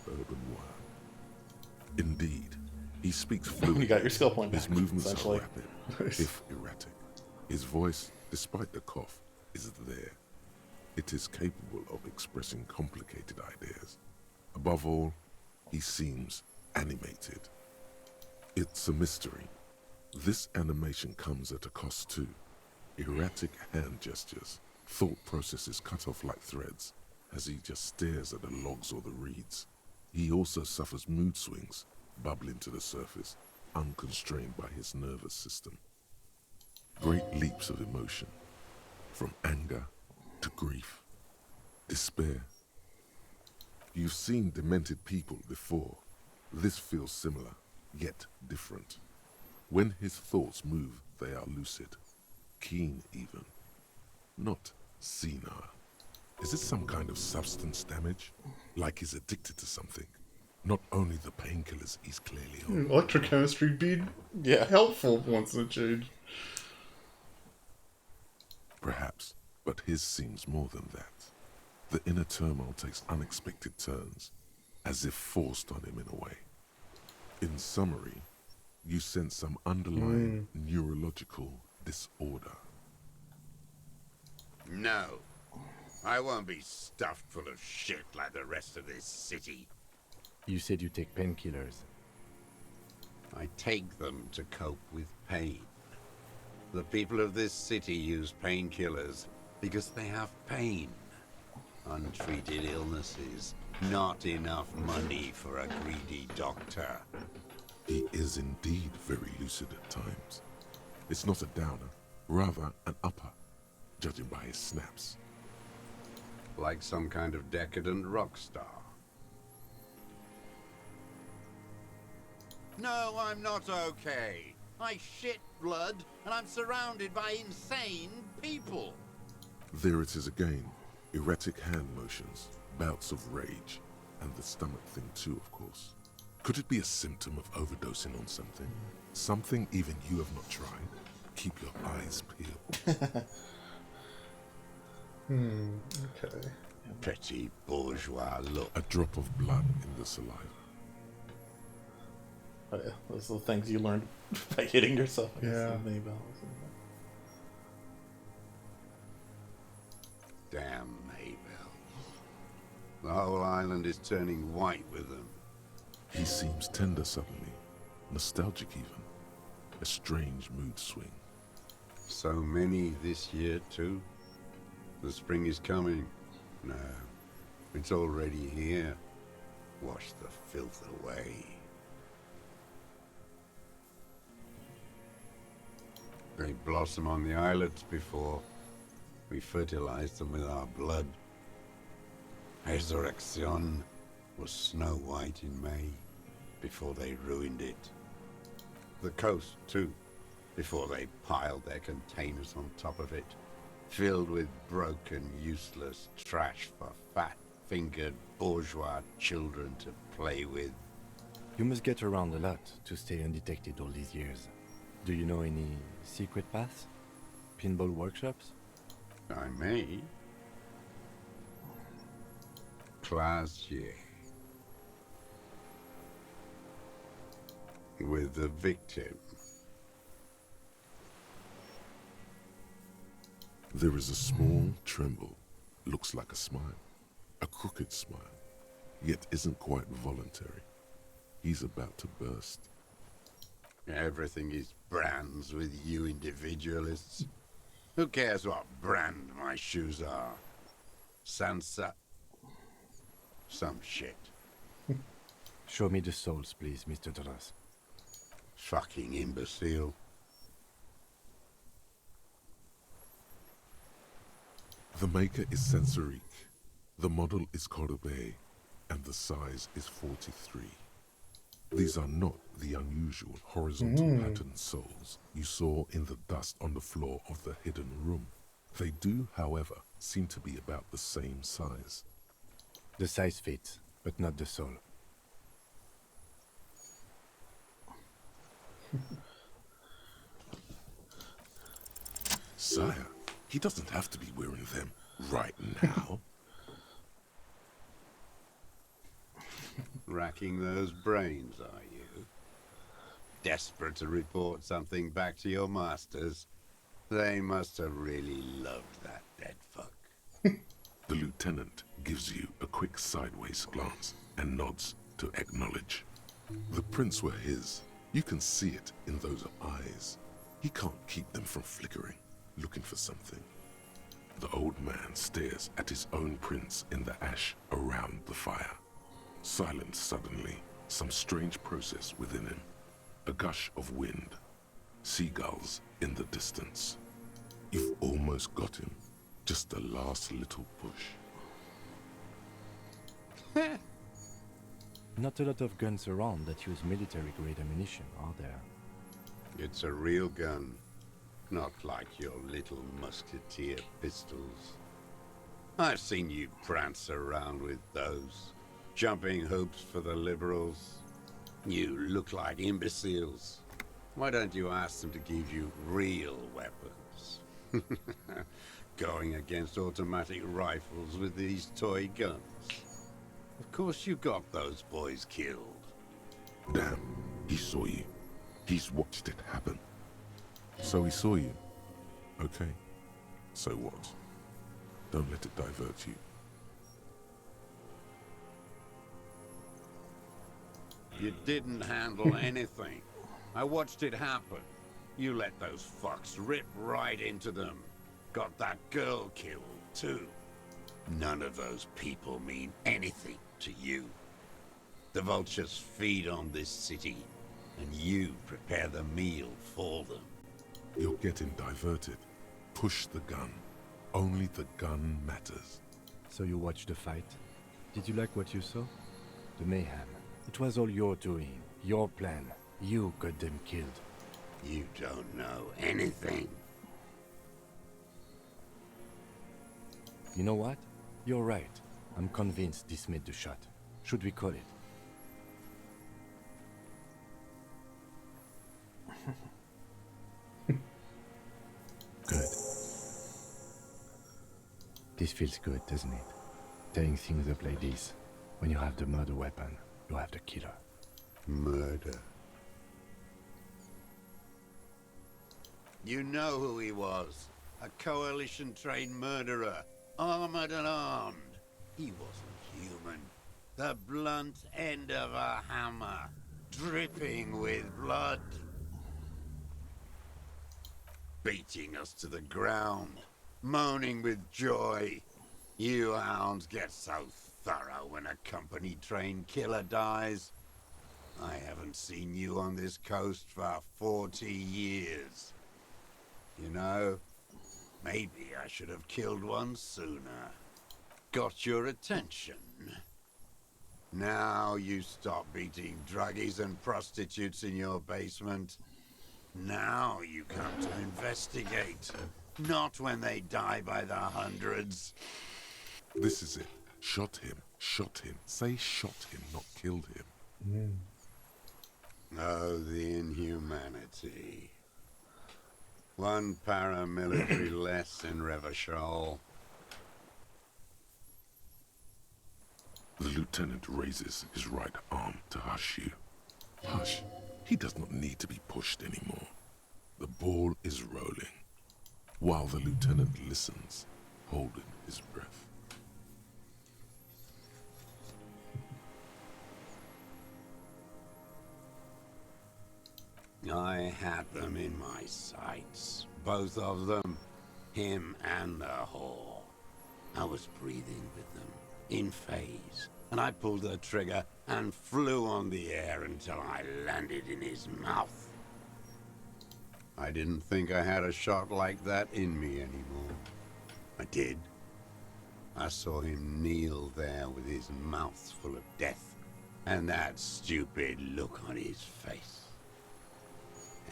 urban wild. Indeed, He speaks fluently. You got your skill point His back, movements are essentially. rapid, if erratic. His voice, despite the cough, is there. It is capable of expressing complicated ideas. Above all, he seems animated. It's a mystery. This animation comes at a cost too. Erratic hand gestures, thought processes cut off like threads, as he just stares at the logs or the reeds. He also suffers mood swings, bubbling to the surface, unconstrained by his nervous system. Great leaps of emotion, from anger to grief, despair. You've seen demented people before. This feels similar, yet different. When his thoughts move, they are lucid, keen even, not senile. Is it some kind of substance damage? Like he's addicted to something? Not only the painkillers he's clearly on. Electrochemistry be helpful once in a change. Perhaps, but his seems more than that. The inner turmoil takes unexpected turns, as if forced on him in a way. In summary, you sense some underlying neurological disorder. No. I won't be stuffed full of shit like the rest of this city. You said you take painkillers. I take them to cope with pain. The people of this city use painkillers because they have pain. Untreated illnesses, not enough money for a greedy doctor. He is indeed very lucid at times. It's not a downer, rather an upper, judging by his snaps. Like some kind of decadent rock star. No, I'm not okay. I shit blood, and I'm surrounded by insane people. There it is again. Erratic hand motions, bouts of rage, and the stomach thing too, of course. Could it be a symptom of overdosing on something? Something even you have not tried? Keep your eyes peeled. Okay. Petty bourgeois look. A drop of blood in the saliva. Oh yeah, those are the things you learned by hitting yourself. Yeah. Damn Maybell. The whole island is turning white with them. He seems tender suddenly, nostalgic even. A strange mood swing. So many this year too? The spring is coming. No, it's already here. Wash the filth away. They blossom on the islets before. We fertilize them with our blood. Resurrection was snow white in May, before they ruined it. The coast, too, before they piled their containers on top of it, filled with broken, useless trash for fat-fingered bourgeois children to play with. You must get around a lot to stay undetected all these years. Do you know any secret paths? Pinball workshops? I may. Classier. With the victim. There is a small tremble, looks like a smile, a crooked smile, yet isn't quite voluntary. He's about to burst. Everything is brands with you individualists. Who cares what brand my shoes are? Sansa? Some shit. Show me the souls, please, Mr. Doras. Fucking imbecile. The maker is Sensorique, the model is Cordobe, and the size is 43. These are not the unusual horizontal patterned souls you saw in the dust on the floor of the hidden room. They do, however, seem to be about the same size. The size fits, but not the soul. Sire, he doesn't have to be wearing them right now. Racking those brains, are you? desperate to report something back to your masters. They must have really loved that dead fuck. The lieutenant gives you a quick sideways glance and nods to acknowledge. The prints were his. You can see it in those eyes. He can't keep them from flickering, looking for something. The old man stares at his own prints in the ash around the fire. Silent suddenly, some strange process within him. A gush of wind. Seagulls in the distance. You've almost got him. Just the last little push. Not a lot of guns around that use military-grade ammunition, are there? It's a real gun. Not like your little musketeer pistols. I've seen you prance around with those. Jumping hoops for the liberals. You look like imbeciles. Why don't you ask them to give you real weapons? Going against automatic rifles with these toy guns. Of course you got those boys killed. Damn, he saw you. He's watched it happen. So he saw you. Okay. So what? Don't let it divert you. You didn't handle anything. I watched it happen. You let those fucks rip right into them. Got that girl killed, too. None of those people mean anything to you. The vultures feed on this city, and you prepare the meal for them. You're getting diverted. Push the gun. Only the gun matters. So you watched the fight? Did you like what you saw? The mayhem. It was all your doing. Your plan. You got them killed. You don't know anything. You know what? You're right. I'm convinced this made the shot. Should we call it? Good. This feels good, doesn't it? Tearing things up like this. When you have the murder weapon, you have the killer. Murder. You know who he was. A coalition-trained murderer. Armored and armed. He wasn't human. The blunt end of a hammer. Dripping with blood. Beating us to the ground. Moaning with joy. You hounds get so thorough when a company-trained killer dies. I haven't seen you on this coast for 40 years. You know, maybe I should have killed one sooner. Got your attention. Now you stop beating druggies and prostitutes in your basement. Now you come to investigate. Not when they die by the hundreds. This is it. Shot him. Shot him. Say shot him, not killed him. Oh, the inhumanity. One paramilitary less in Revachol. The lieutenant raises his right arm to hush you. Hush. He does not need to be pushed anymore. The ball is rolling, while the lieutenant listens, holding his breath. I had them in my sights. Both of them. Him and the whore. I was breathing with them, in phase. And I pulled the trigger and flew on the air until I landed in his mouth. I didn't think I had a shot like that in me anymore. I did. I saw him kneel there with his mouth full of death, and that stupid look on his face.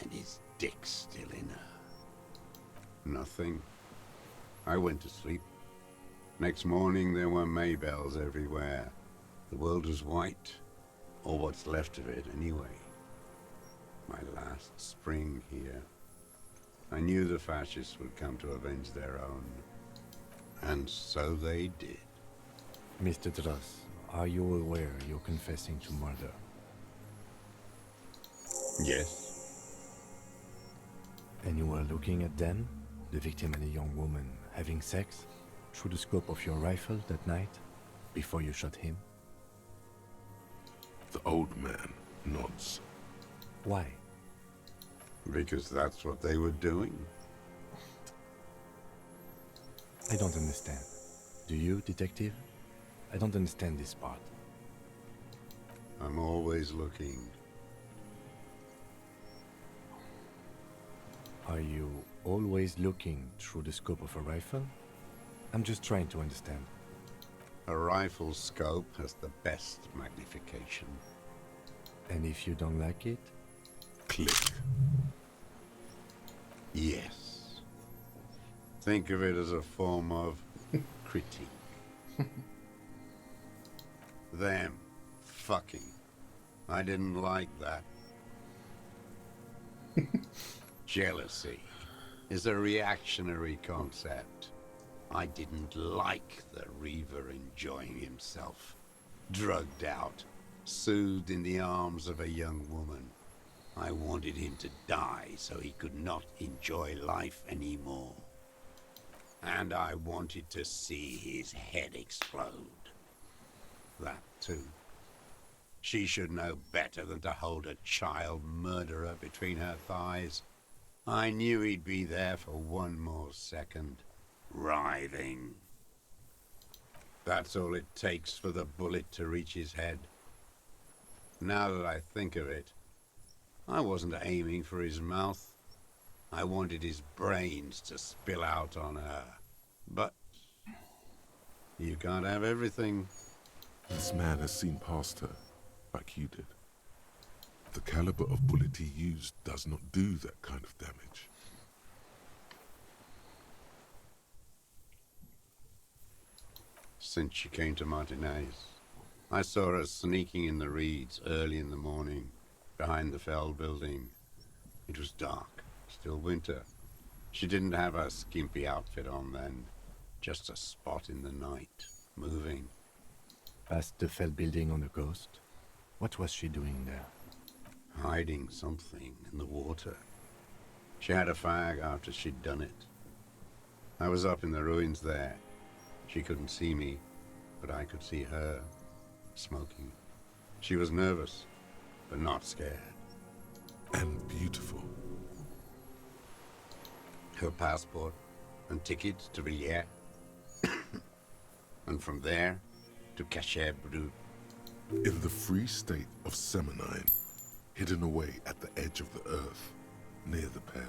And his dick still in her. Nothing. I went to sleep. Next morning there were Maybells everywhere. The world was white, or what's left of it anyway. My last spring here. I knew the fascists would come to avenge their own. And so they did. Mr. Dross, are you aware you're confessing to murder? Yes. And you were looking at them, the victim and a young woman, having sex, through the scope of your rifle that night, before you shot him? The old man nods. Why? Because that's what they were doing. I don't understand. Do you, detective? I don't understand this part. I'm always looking. Are you always looking through the scope of a rifle? I'm just trying to understand. A rifle scope has the best magnification. And if you don't like it? Click. Yes. Think of it as a form of critique. Them fucking. I didn't like that. Jealousy is a reactionary concept. I didn't like the Reaver enjoying himself, drugged out, soothed in the arms of a young woman. I wanted him to die so he could not enjoy life anymore. And I wanted to see his head explode. That too. She should know better than to hold a child murderer between her thighs. I knew he'd be there for one more second, writhing. That's all it takes for the bullet to reach his head. Now that I think of it, I wasn't aiming for his mouth. I wanted his brains to spill out on her. But you can't have everything. This man has seen past her, like you did. The caliber of bullet he used does not do that kind of damage. Since she came to Martinez, I saw her sneaking in the reeds early in the morning, behind the Feld building. It was dark, still winter. She didn't have her skimpy outfit on then, just a spot in the night, moving. Past the Feld building on the coast? What was she doing there? Hiding something in the water. She had a fag after she'd done it. I was up in the ruins there. She couldn't see me, but I could see her, smoking. She was nervous, but not scared. And beautiful. Her passport and tickets to Villiers. And from there to Cachet Brut. In the free state of Seminine, hidden away at the edge of the earth, near the Peld.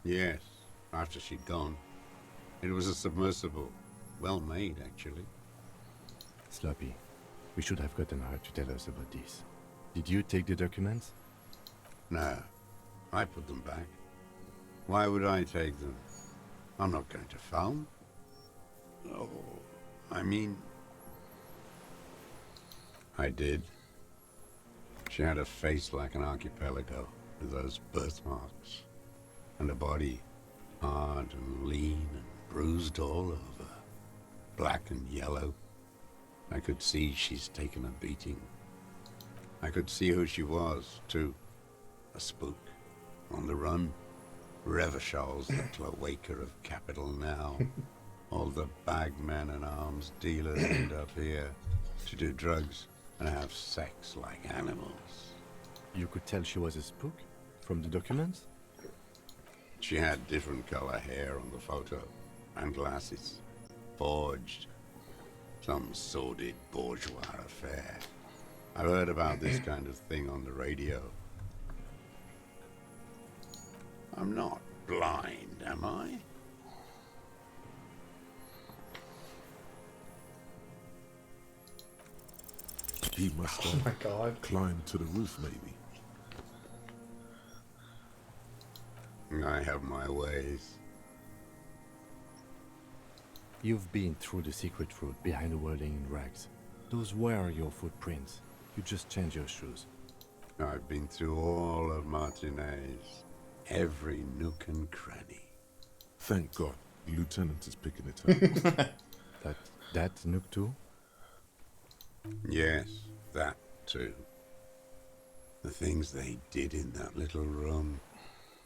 Yes, after she'd gone. It was a submersible. Well made, actually. Sloppy. We should have gotten her to tell us about this. Did you take the documents? No, I put them back. Why would I take them? I'm not going to film. Oh, I mean... I did. She had a face like an archipelago, with those birthmarks, and a body hard and lean and bruised all over, black and yellow. I could see she's taken a beating. I could see who she was, too. A spook, on the run. Revachol's the cloaca of capital now. All the bagmen and arms dealers end up here to do drugs and have sex like animals. You could tell she was a spook from the documents? She had different color hair on the photo, and glasses. Forged. Some sordid bourgeois affair. I've heard about this kind of thing on the radio. I'm not blind, am I? He must Oh have my God. climbed to the roof, maybe. I have my ways. You've been through the secret route behind the whirling in rags. Those were your footprints. You just changed your shoes. I've been through all of Martinez. Every nook and cranny. Thank God, the lieutenant is picking it up. that Nook too? Yes, that too. The things they did in that little room.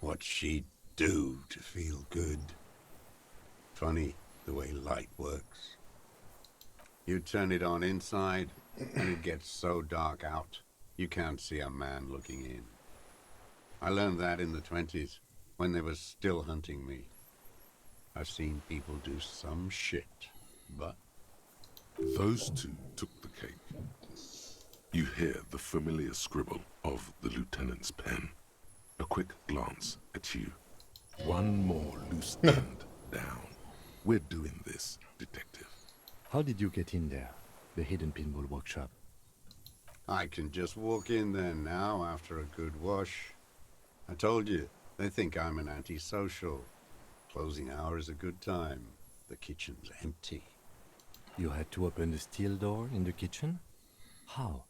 What she'd do to feel good. Funny the way light works. You turn it on inside, and it gets so dark out, you can't see a man looking in. I learned that in the 20s, when they were still hunting me. I've seen people do some shit, but... Those two took the cake. You hear the familiar scribble of the lieutenant's pen. A quick glance at you. One more loose end down. We're doing this, detective. How did you get in there? The hidden pinball workshop. I can just walk in there now after a good wash. I told you, they think I'm an antisocial. Closing hour is a good time. The kitchen's empty. You had to open the steel door in the kitchen? How?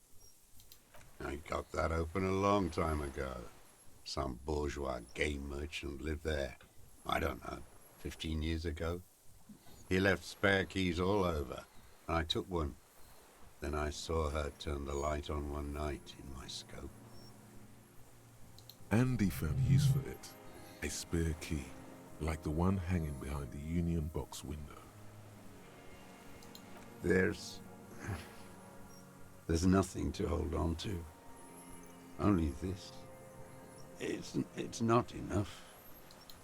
I got that open a long time ago. Some bourgeois game merchant lived there. I don't know, 15 years ago. He left spare keys all over, and I took one. Then I saw her turn the light on one night in my scope. Andy found use for it. A spare key, like the one hanging behind the Union Box window. There's nothing to hold on to. Only this. It's not enough.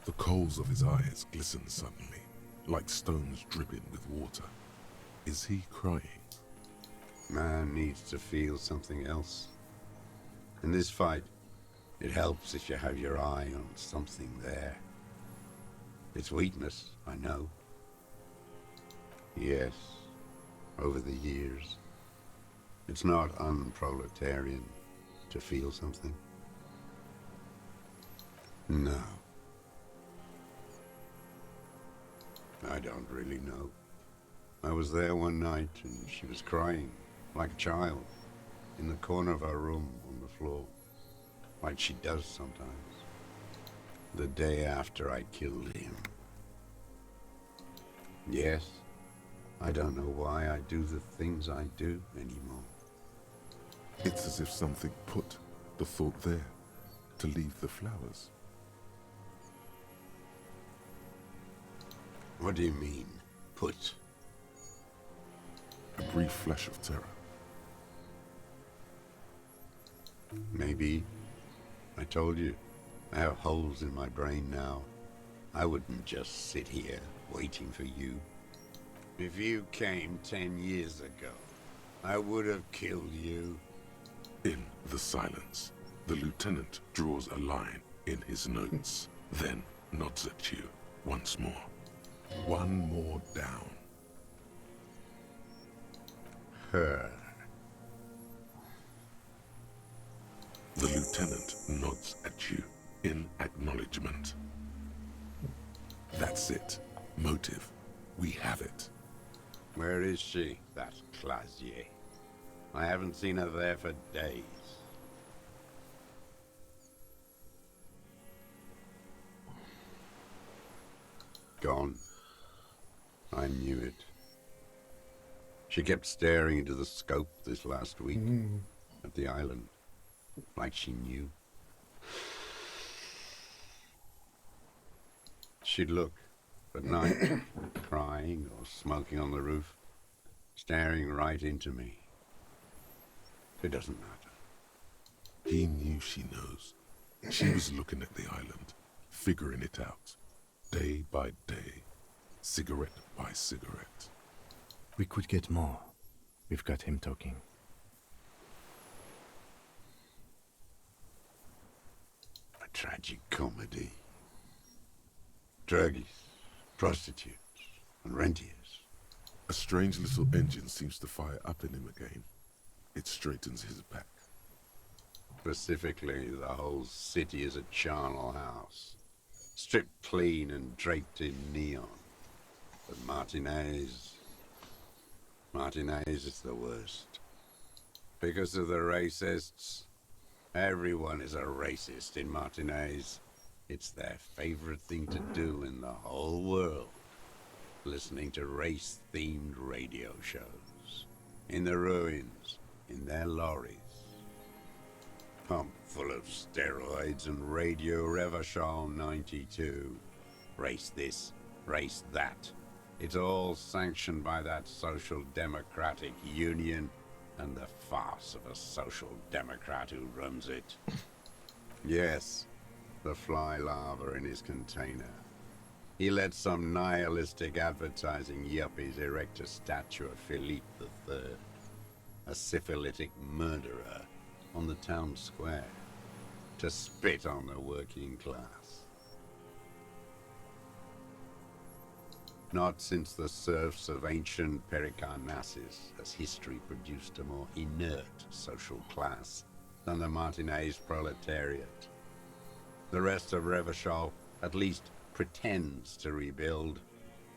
The coals of his eyes glisten suddenly, like stones dripping with water. Is he crying? Man needs to feel something else. In this fight, it helps if you have your eye on something there. It's weakness, I know. Yes, over the years. It's not unproletarian to feel something. No. I don't really know. I was there one night and she was crying, like a child, in the corner of our room on the floor, like she does sometimes. The day after I killed him. Yes, I don't know why I do the things I do anymore. It's as if something put the thought there, to leave the flowers. What do you mean, put? A brief flash of terror. Maybe. I told you, I have holes in my brain now. I wouldn't just sit here waiting for you. If you came 10 years ago, I would have killed you. In the silence, the lieutenant draws a line in his notes, then nods at you once more. One more down. Her. The lieutenant nods at you in acknowledgement. That's it. Motive. We have it. Where is she, that Clasier? I haven't seen her there for days. Gone. I knew it. She kept staring into the scope this last week at the island, like she knew. She'd look at night, crying or smoking on the roof, staring right into me. It doesn't matter. He knew she knows. She was looking at the island, figuring it out, day by day, cigarette by cigarette. We could get more. We've got him talking. A tragic comedy. Druggies, prostitutes, and rentiers. A strange little engine seems to fire up in him again. It straightens his back. Specifically, the whole city is a charnel house. Stripped clean and draped in neon. But Martinez is the worst. Because of the racists. Everyone is a racist in Martinez. It's their favorite thing to do in the whole world. Listening to race-themed radio shows. In the ruins. In their lorries. Pump full of steroids and Radio Revachol 92. Race this, race that. It's all sanctioned by that Social Democratic Union and the farce of a Social Democrat who runs it. Yes, the fly larva in his container. He let some nihilistic advertising yuppies erect a statue of Philippe III, a syphilitic murderer, on the town square, to spit on the working class. Not since the serfs of ancient Pericarnassus has history produced a more inert social class than the Martinez proletariat. The rest of Revachol at least pretends to rebuild.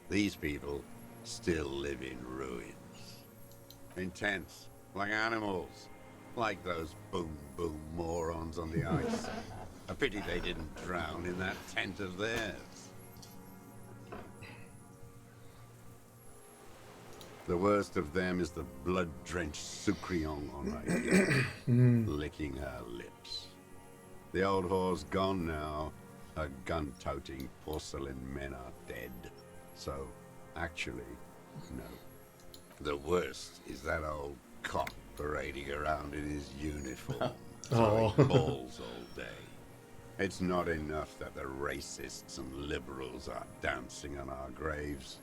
These people still live in ruins. In tents, like animals, like those boom morons on the ice. A pity they didn't drown in that tent of theirs. The worst of them is the blood-drenched Sucrion on right, licking her lips. The old whore's gone now. Her gun-toting porcelain men are dead. So, actually, no. The worst is that old cock parading around in his uniform, throwing balls all day. It's not enough that the racists and liberals are dancing on our graves.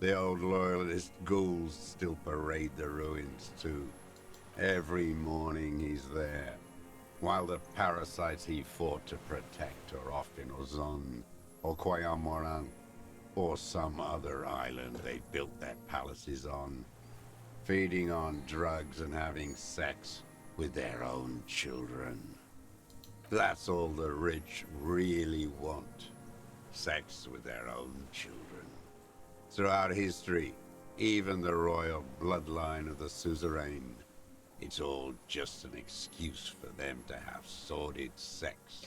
The old loyalist ghouls still parade the ruins too. Every morning he's there, while the parasites he fought to protect are off in Ozon, or Quayamoran, or some other island they built their palaces on, feeding on drugs and having sex with their own children. That's all the rich really want, sex with their own children. Throughout history, even the royal bloodline of the suzerain, it's all just an excuse for them to have sordid sex.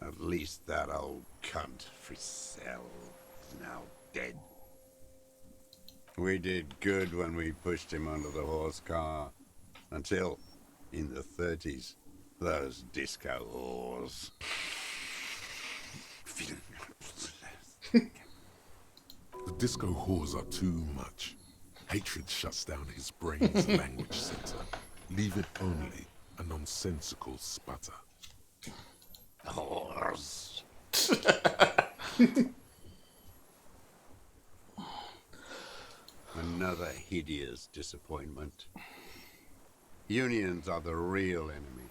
At least that old cunt Fricelle is now dead. We did good when we pushed him under the horse car, until, in the 30s, those disco whores. The disco whores are too much. Hatred shuts down his brain's language center, leaving only a nonsensical sputter. Whores. Another hideous disappointment. Unions are the real enemy.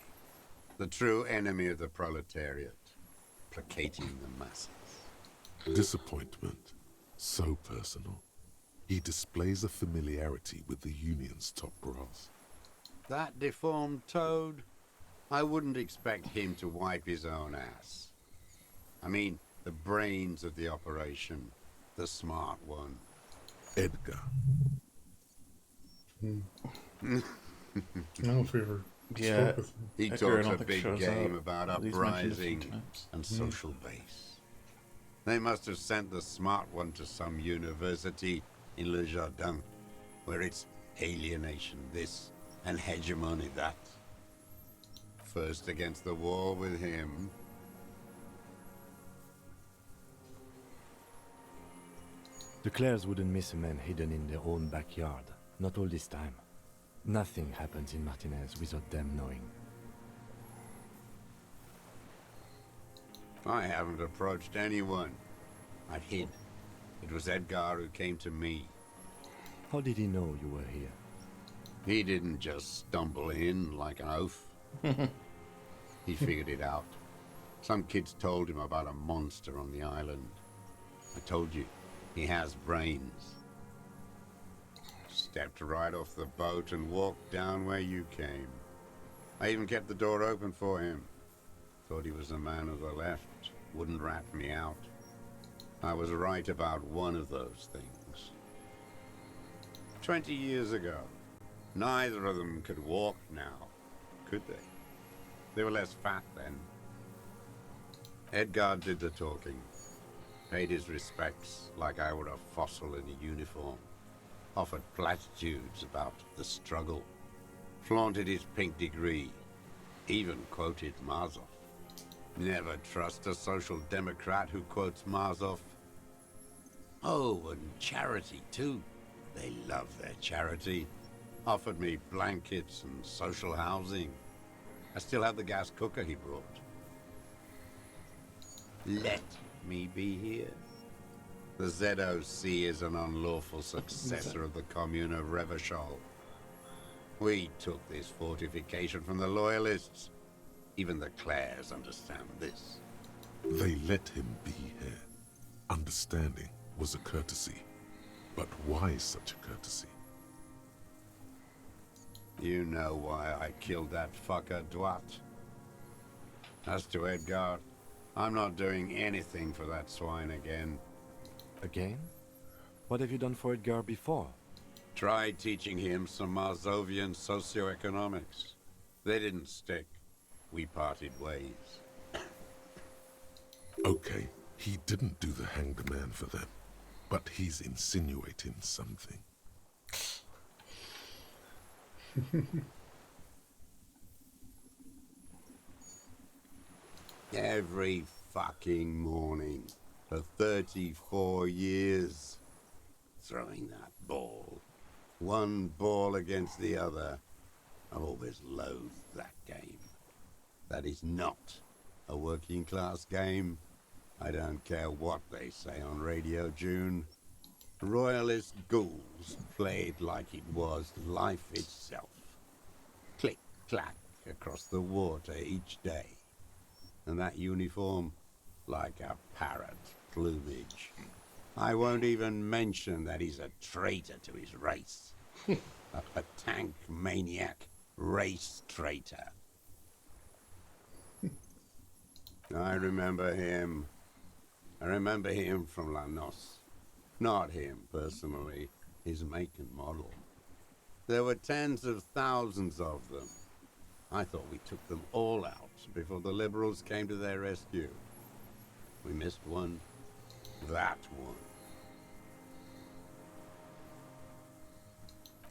The true enemy of the proletariat. Placating the masses. Disappointment. So personal. He displays a familiarity with the Union's top brass. That deformed toad? I wouldn't expect him to wipe his own ass. I mean, the brains of the operation. The smart one. Edgar. No, if we ever Yeah, he Edgar, talks a big game up. about He's mentioned a few uprising times. and social base. They must have sent the smart one to some university in Le Jardin, where it's alienation this and hegemony that. First against the wall with him. The Clares wouldn't miss a man hidden in their own backyard. Not all this time. Nothing happens in Martinez without them knowing. I haven't approached anyone. I hid. It was Edgar who came to me. How did he know you were here? He didn't just stumble in like an oaf. He figured it out. Some kids told him about a monster on the island. I told you, he has brains. Stepped right off the boat and walked down where you came. I even kept the door open for him. Thought he was a man of the left, wouldn't rat me out. I was right about one of those things. 20 years ago, neither of them could walk now, could they? They were less fat then. Edgar did the talking. Paid his respects like I were a fossil in a uniform. Offered platitudes about the struggle. Flaunted his pink degree. Even quoted Marzov. Never trust a social democrat who quotes Marzov. Oh, and charity too. They love their charity. Offered me blankets and social housing. I still have the gas cooker he brought. Let me be here. The ZOC is an unlawful successor of the Commune of Revachol. We took this fortification from the Loyalists. Even the Clares understand this. They let him be here. Understanding was a courtesy. But why such a courtesy? You know why I killed that fucker, Duat. As to Edgar, I'm not doing anything for that swine again. Again? What have you done for Edgar before? Tried teaching him some Marzovian socioeconomics. They didn't stick. We parted ways. Okay, he didn't do the hanged man for them, but he's insinuating something. Every fucking morning for 34 years. Throwing that ball. One ball against the other. I've always loathed that game. That is not a working class game. I don't care what they say on Radio June. Royalist ghouls played like it was life itself. Click, clack across the water each day. And that uniform, like a parrot's plumage. I won't even mention that he's a traitor to his race. a tank maniac race traitor. I remember him. I remember him from La Noce. Not him personally, his make and model. There were tens of thousands of them. I thought we took them all out before the liberals came to their rescue. We missed one. That one.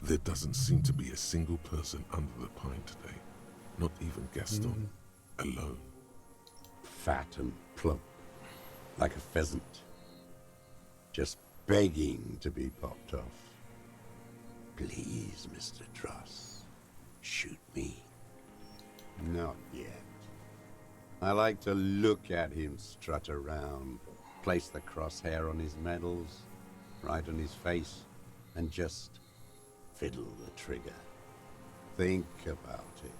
There doesn't seem to be a single person under the pine today. Not even Gaston. Alone. Fat and plump. Like a pheasant. Just begging to be popped off. Please, Mr. Dross. Shoot me. Not yet. I like to look at him strut around, place the crosshair on his medals, right on his face, and just fiddle the trigger. Think about it.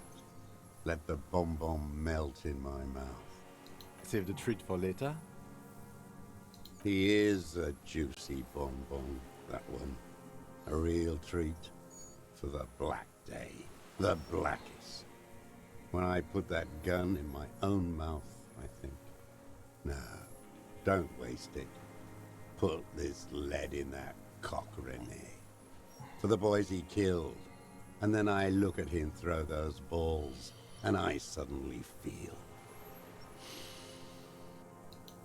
Let the bomb melt in my mouth. Save the treat for later? He is a juicy bonbon, that one. A real treat for the black day. The blackest. When I put that gun in my own mouth, I think, no, don't waste it. Put this lead in that cock, René. For the boys he killed. And then I look at him throw those balls, and I suddenly feel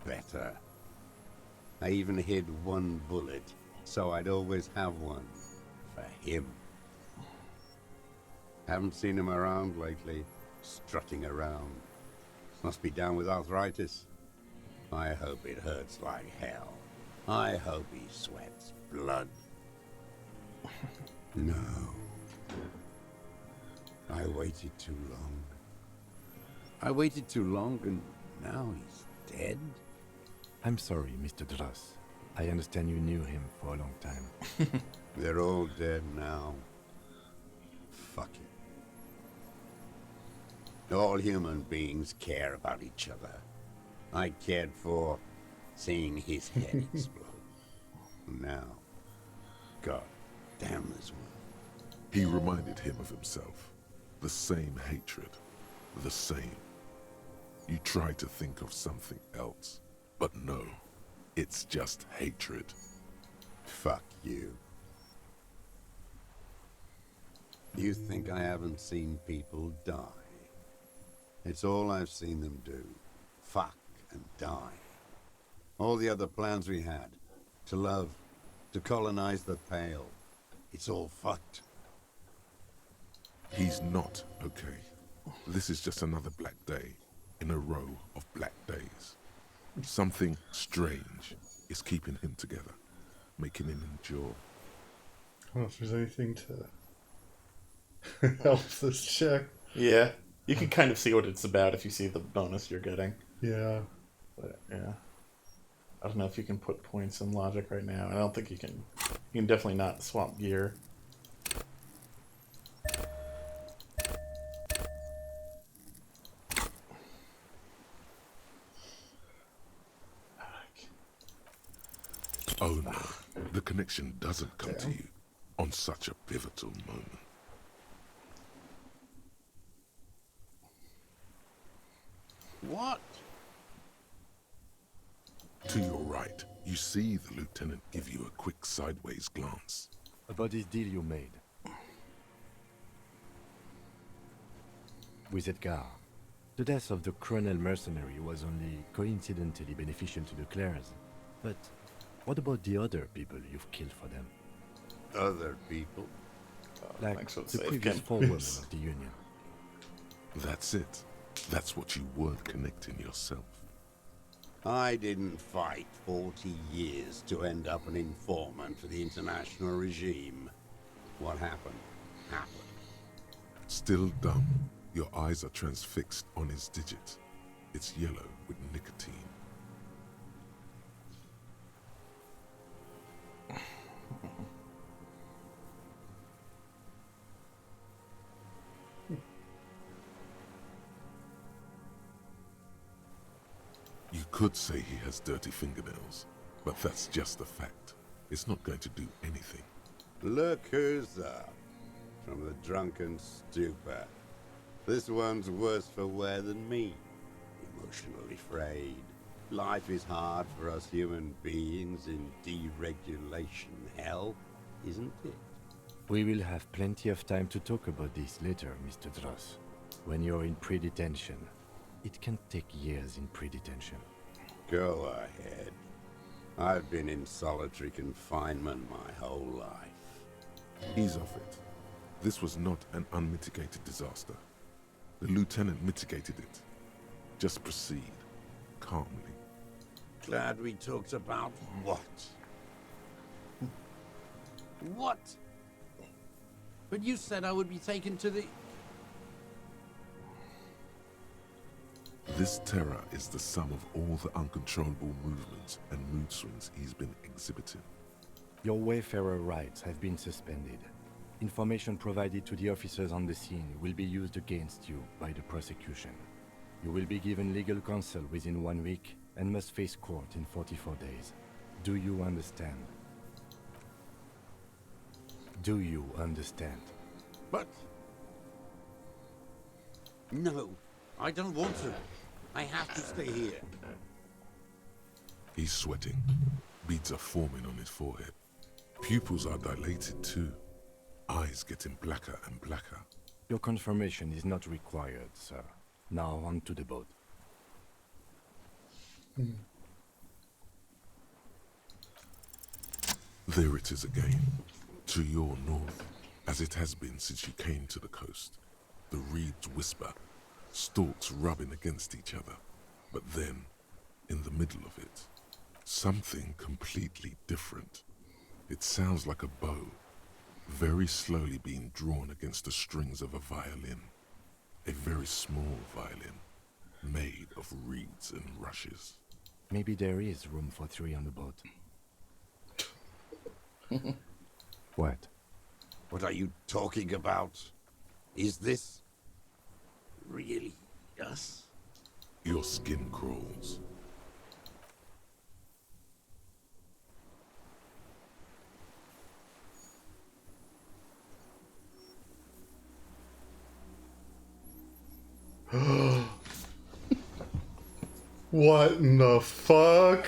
better. I even hid one bullet, so I'd always have one for him. Haven't seen him around lately, strutting around. Must be down with arthritis. I hope it hurts like hell. I hope he sweats blood. No. I waited too long. I waited too long and now he's dead? I'm sorry, Mr. Dross. I understand you knew him for a long time. They're all dead now. Fuck it. All human beings care about each other. I cared for seeing his head explode. Now, God damn this one. He reminded him of himself. The same hatred. The same. You try to think of something else, but no. It's just hatred. Fuck you. You think I haven't seen people die? It's all I've seen them do. Fuck and die. All the other plans we had. To love. To colonize the Pale. It's all fucked. He's not okay. This is just another black day in a row of black days. Something strange is keeping him together, making him endure. I don't know if there's anything to help this check. Yeah, you can kind of see what it's about if you see the bonus you're getting. Yeah. But, yeah. I don't know if you can put points in logic right now. I don't think you can. You can definitely not swap gear. Oh no, the connection doesn't come to you on such a pivotal moment. What? To your right, you see the lieutenant give you a quick sideways glance. About this deal you made. With Edgar, the death of the colonel mercenary was only coincidentally beneficial to the Clares. But what about the other people you've killed for them? Other people? Like the previous forewoman of the Union. That's it. That's what you weren't connecting yourself. I didn't fight 40 years to end up an informant for the international regime. What happened, happened. Still dumb, your eyes are transfixed on his digit. It's yellow with nicotine. You could say he has dirty fingernails, but that's just a fact. It's not going to do anything. Look who's up. From the drunken stupor. This one's worse for wear than me. Emotionally frayed. Life is hard for us human beings in deregulation hell, isn't it? We will have plenty of time to talk about this later, Mr. Dross. When you're in pre-detention. It can take years in pre-detention. Go ahead. I've been in solitary confinement my whole life. Ease off it. This was not an unmitigated disaster. The lieutenant mitigated it. Just proceed, calmly. Glad we talked about what? What? But you said I would be taken to the... This terror is the sum of all the uncontrollable movements and mood swings he's been exhibiting. Your Wayfarer rights have been suspended. Information provided to the officers on the scene will be used against you by the prosecution. You will be given legal counsel within 1 week and must face court in 44 days. Do you understand? Do you understand? But... No, I don't want to. I have to stay here. He's sweating. Beads are forming on his forehead. Pupils are dilated too. Eyes getting blacker and blacker. Your confirmation is not required, sir. Now on to the boat. There it is again. To your north, as it has been since you came to the coast. The reeds whisper, stalks rubbing against each other. But then, in the middle of it, something completely different. It sounds like a bow, very slowly being drawn against the strings of a violin. A very small violin, made of reeds and rushes. Maybe there is room for 3 on the boat. What? What are you talking about? Is this... really us? Your skin crawls. What in the fuck?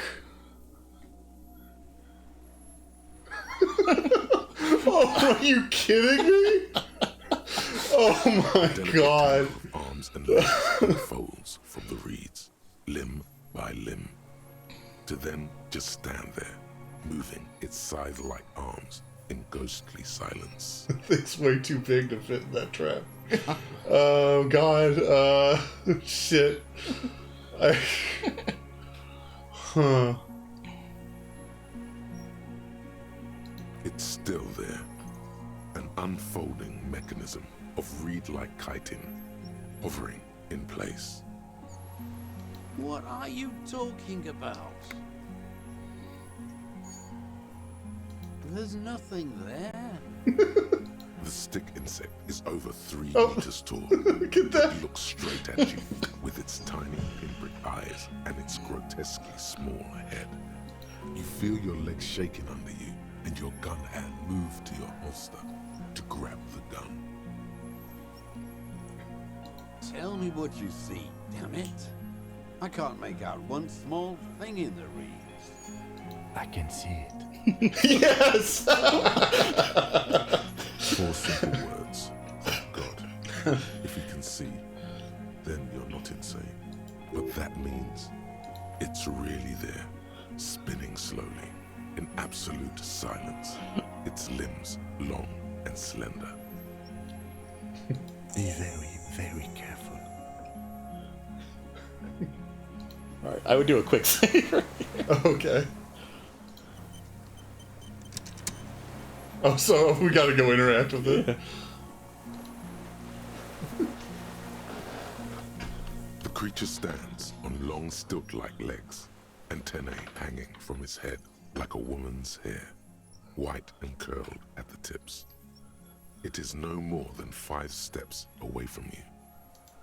Oh, are you kidding me? Oh my god. Arms and legs unfolds from the reeds, limb by limb, to then just stand there, moving its scythe-like arms in ghostly silence. It's way too big to fit in that trap. Oh god. Shit. Huh. It's still there. An unfolding mechanism of reed-like chitin, hovering in place. What are you talking about? There's nothing there. The stick insect is over 3 Oh, meters tall. Look at that. It looks straight at you with its tiny pinprick eyes and its grotesquely small head. You feel your legs shaking under you and your gun hand move to your holster to grab the gun. Tell me what you see, damn it. I can't make out one small thing in the reeds. I can see it. Yes! 4 simple words. Thank God. If you can see, then you're not insane. But that means it's really there, spinning slowly, in absolute silence. Its limbs long and slender. Be very, very careful. Alright, I would do a quick save right here. Okay. Oh, so we gotta go interact with it. The creature stands on long stilt-like legs, antennae hanging from its head like a woman's hair, white and curled at the tips. It is no more than 5 steps away from you.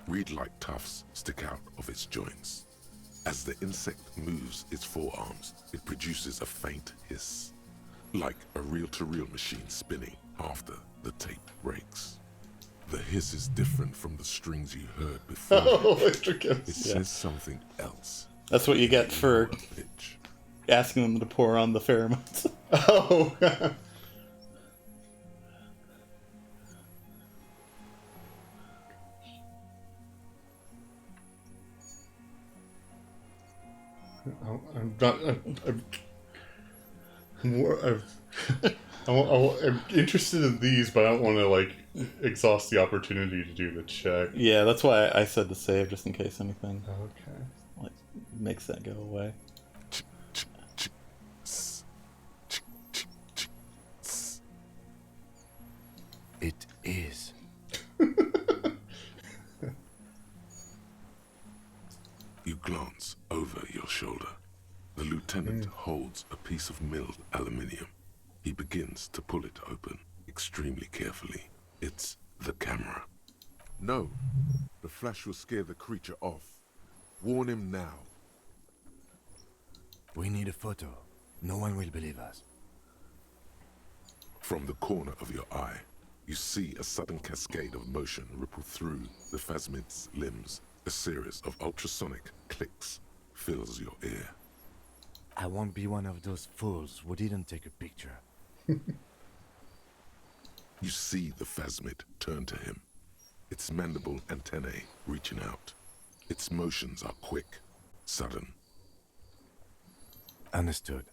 Reed-like tufts stick out of its joints. As the insect moves its forearms, it produces a faint hiss, like a reel-to-reel machine spinning after the tape breaks. The hiss is different from the strings you heard before. Oh, it says something else. That's what you get for asking them to pour on the pheromones. Oh. I'm not. I'm interested in these, but I don't want to like exhaust the opportunity to do the check. Yeah, that's why I said to save, just in case anything Okay. makes that go away. It is. You glance over your shoulder. The lieutenant holds a piece of milled aluminium. He begins to pull it open, extremely carefully. It's the camera. No, the flash will scare the creature off. Warn him now. We need a photo. No one will believe us. From the corner of your eye, you see a sudden cascade of motion ripple through the phasmid's limbs. A series of ultrasonic clicks fills your ear. I won't be one of those fools who didn't take a picture. You see the phasmid turn to him, its mandible antennae reaching out. Its motions are quick, sudden. Understood.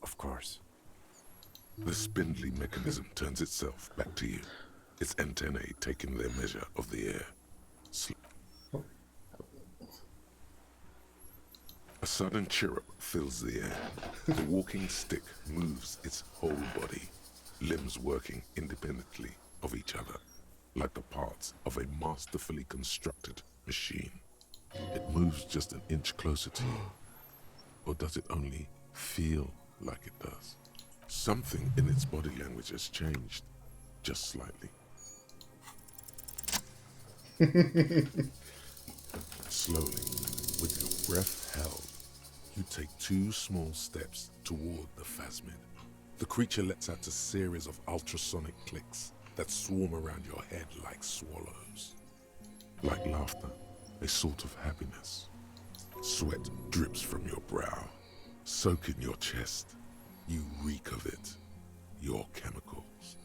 Of course. The spindly mechanism turns itself back to you, its antennae taking their measure of the air. A sudden chirrup fills the air. The walking stick moves its whole body, limbs working independently of each other, like the parts of a masterfully constructed machine. It moves just an inch closer to you. Or does it only feel like it does? Something in its body language has changed, just slightly. Slowly, with your breath held, you take 2 small steps toward the phasmid. The creature lets out a series of ultrasonic clicks that swarm around your head like swallows. Like laughter, a sort of happiness. Sweat drips from your brow, soaking your chest. You reek of it, your chemicals.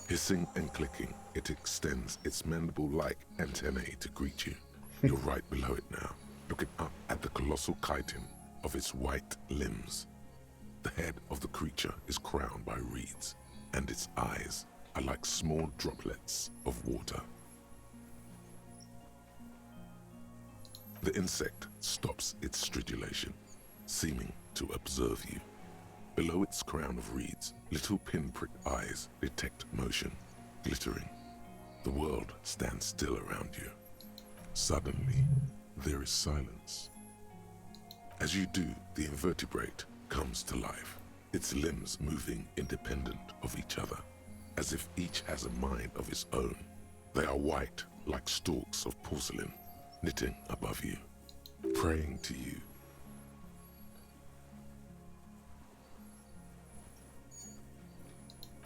Hissing and clicking, it extends its mandible-like antennae to greet you. You're right below it now, looking up at the colossal chitin of its white limbs. The head of the creature is crowned by reeds, and its eyes are like small droplets of water. The insect stops its stridulation, seeming to observe you. Below its crown of reeds, little pinprick eyes detect motion, glittering. The world stands still around you. Suddenly, there is silence. As you do, the invertebrate comes to life, its limbs moving independent of each other, as if each has a mind of its own. They are white, like stalks of porcelain, knitting above you, praying to you.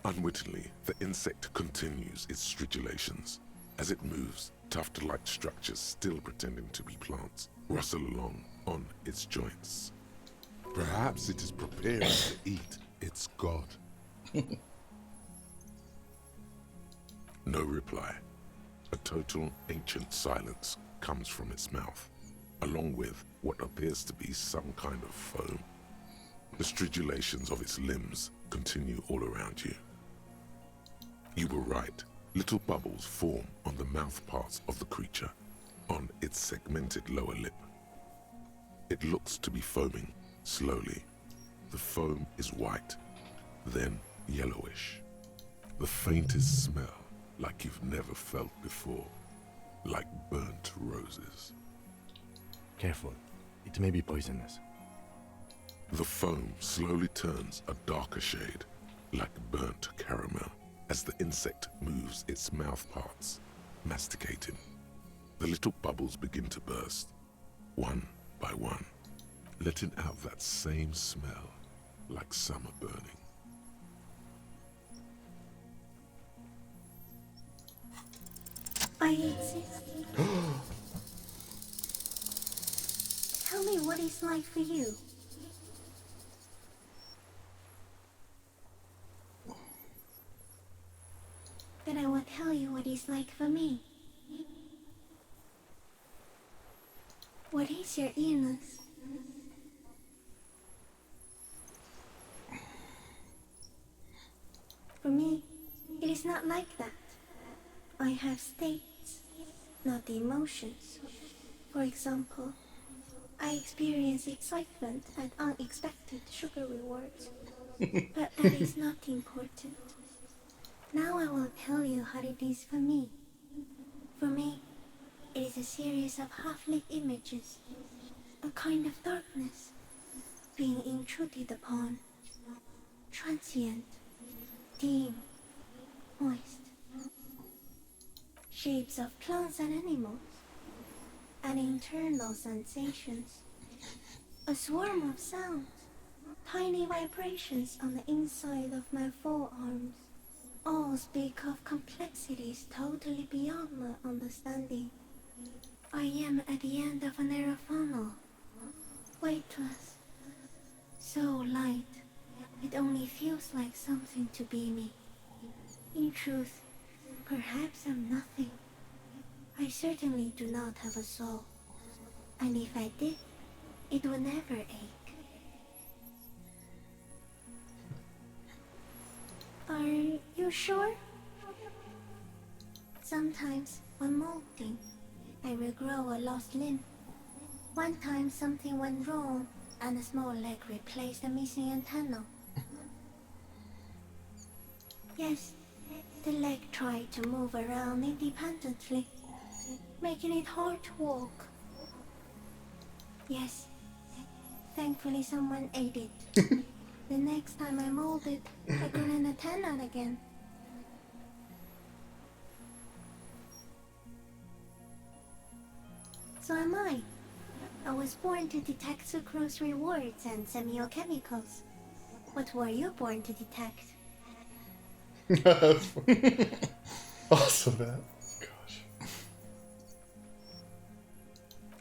Unwittingly, the insect continues its stridulations. As it moves, tuft-like structures still pretending to be plants rustle along on its joints. Perhaps it is preparing to eat its god. No reply. A total ancient silence comes from its mouth, along with what appears to be some kind of foam. The stridulations of its limbs continue all around you. You were right. Little bubbles form on the mouth parts of the creature, on its segmented lower lip. It looks to be foaming, slowly. The foam is white, then yellowish. The faintest smell, like you've never felt before, like burnt roses. Careful, it may be poisonous. The foam slowly turns a darker shade, like burnt caramel, as the insect moves its mouth parts, masticating. The little bubbles begin to burst, one by one, letting out that same smell, like summer burning. I exist. Tell me what it's like for you. Then I will tell you what it's like for me. What is your illness? For me, it is not like that. I have states, not emotions. For example, I experience excitement at unexpected sugar rewards. But that is not important. Now I will tell you how it is for me. For me, it is a series of half-lit images, a kind of darkness, being intruded upon, transient, dim, moist. Shapes of plants and animals, and internal sensations. A swarm of sounds, tiny vibrations on the inside of my forearms. All speak of complexities totally beyond my understanding. I am at the end of a narrow funnel, weightless, so light, it only feels like something to be me. In truth, perhaps I'm nothing. I certainly do not have a soul, and if I did, it would never ache. Are you sure? Sometimes, when molting, I will grow a lost limb. One time something went wrong, and a small leg replaced a missing antenna. Yes, the leg tried to move around independently, making it hard to walk. Yes, thankfully someone ate it. The next time I molded, I got an antenna again. So am I. I was born to detect sucrose rewards and semiochemicals. What were you born to detect? Awesome, man. Gosh.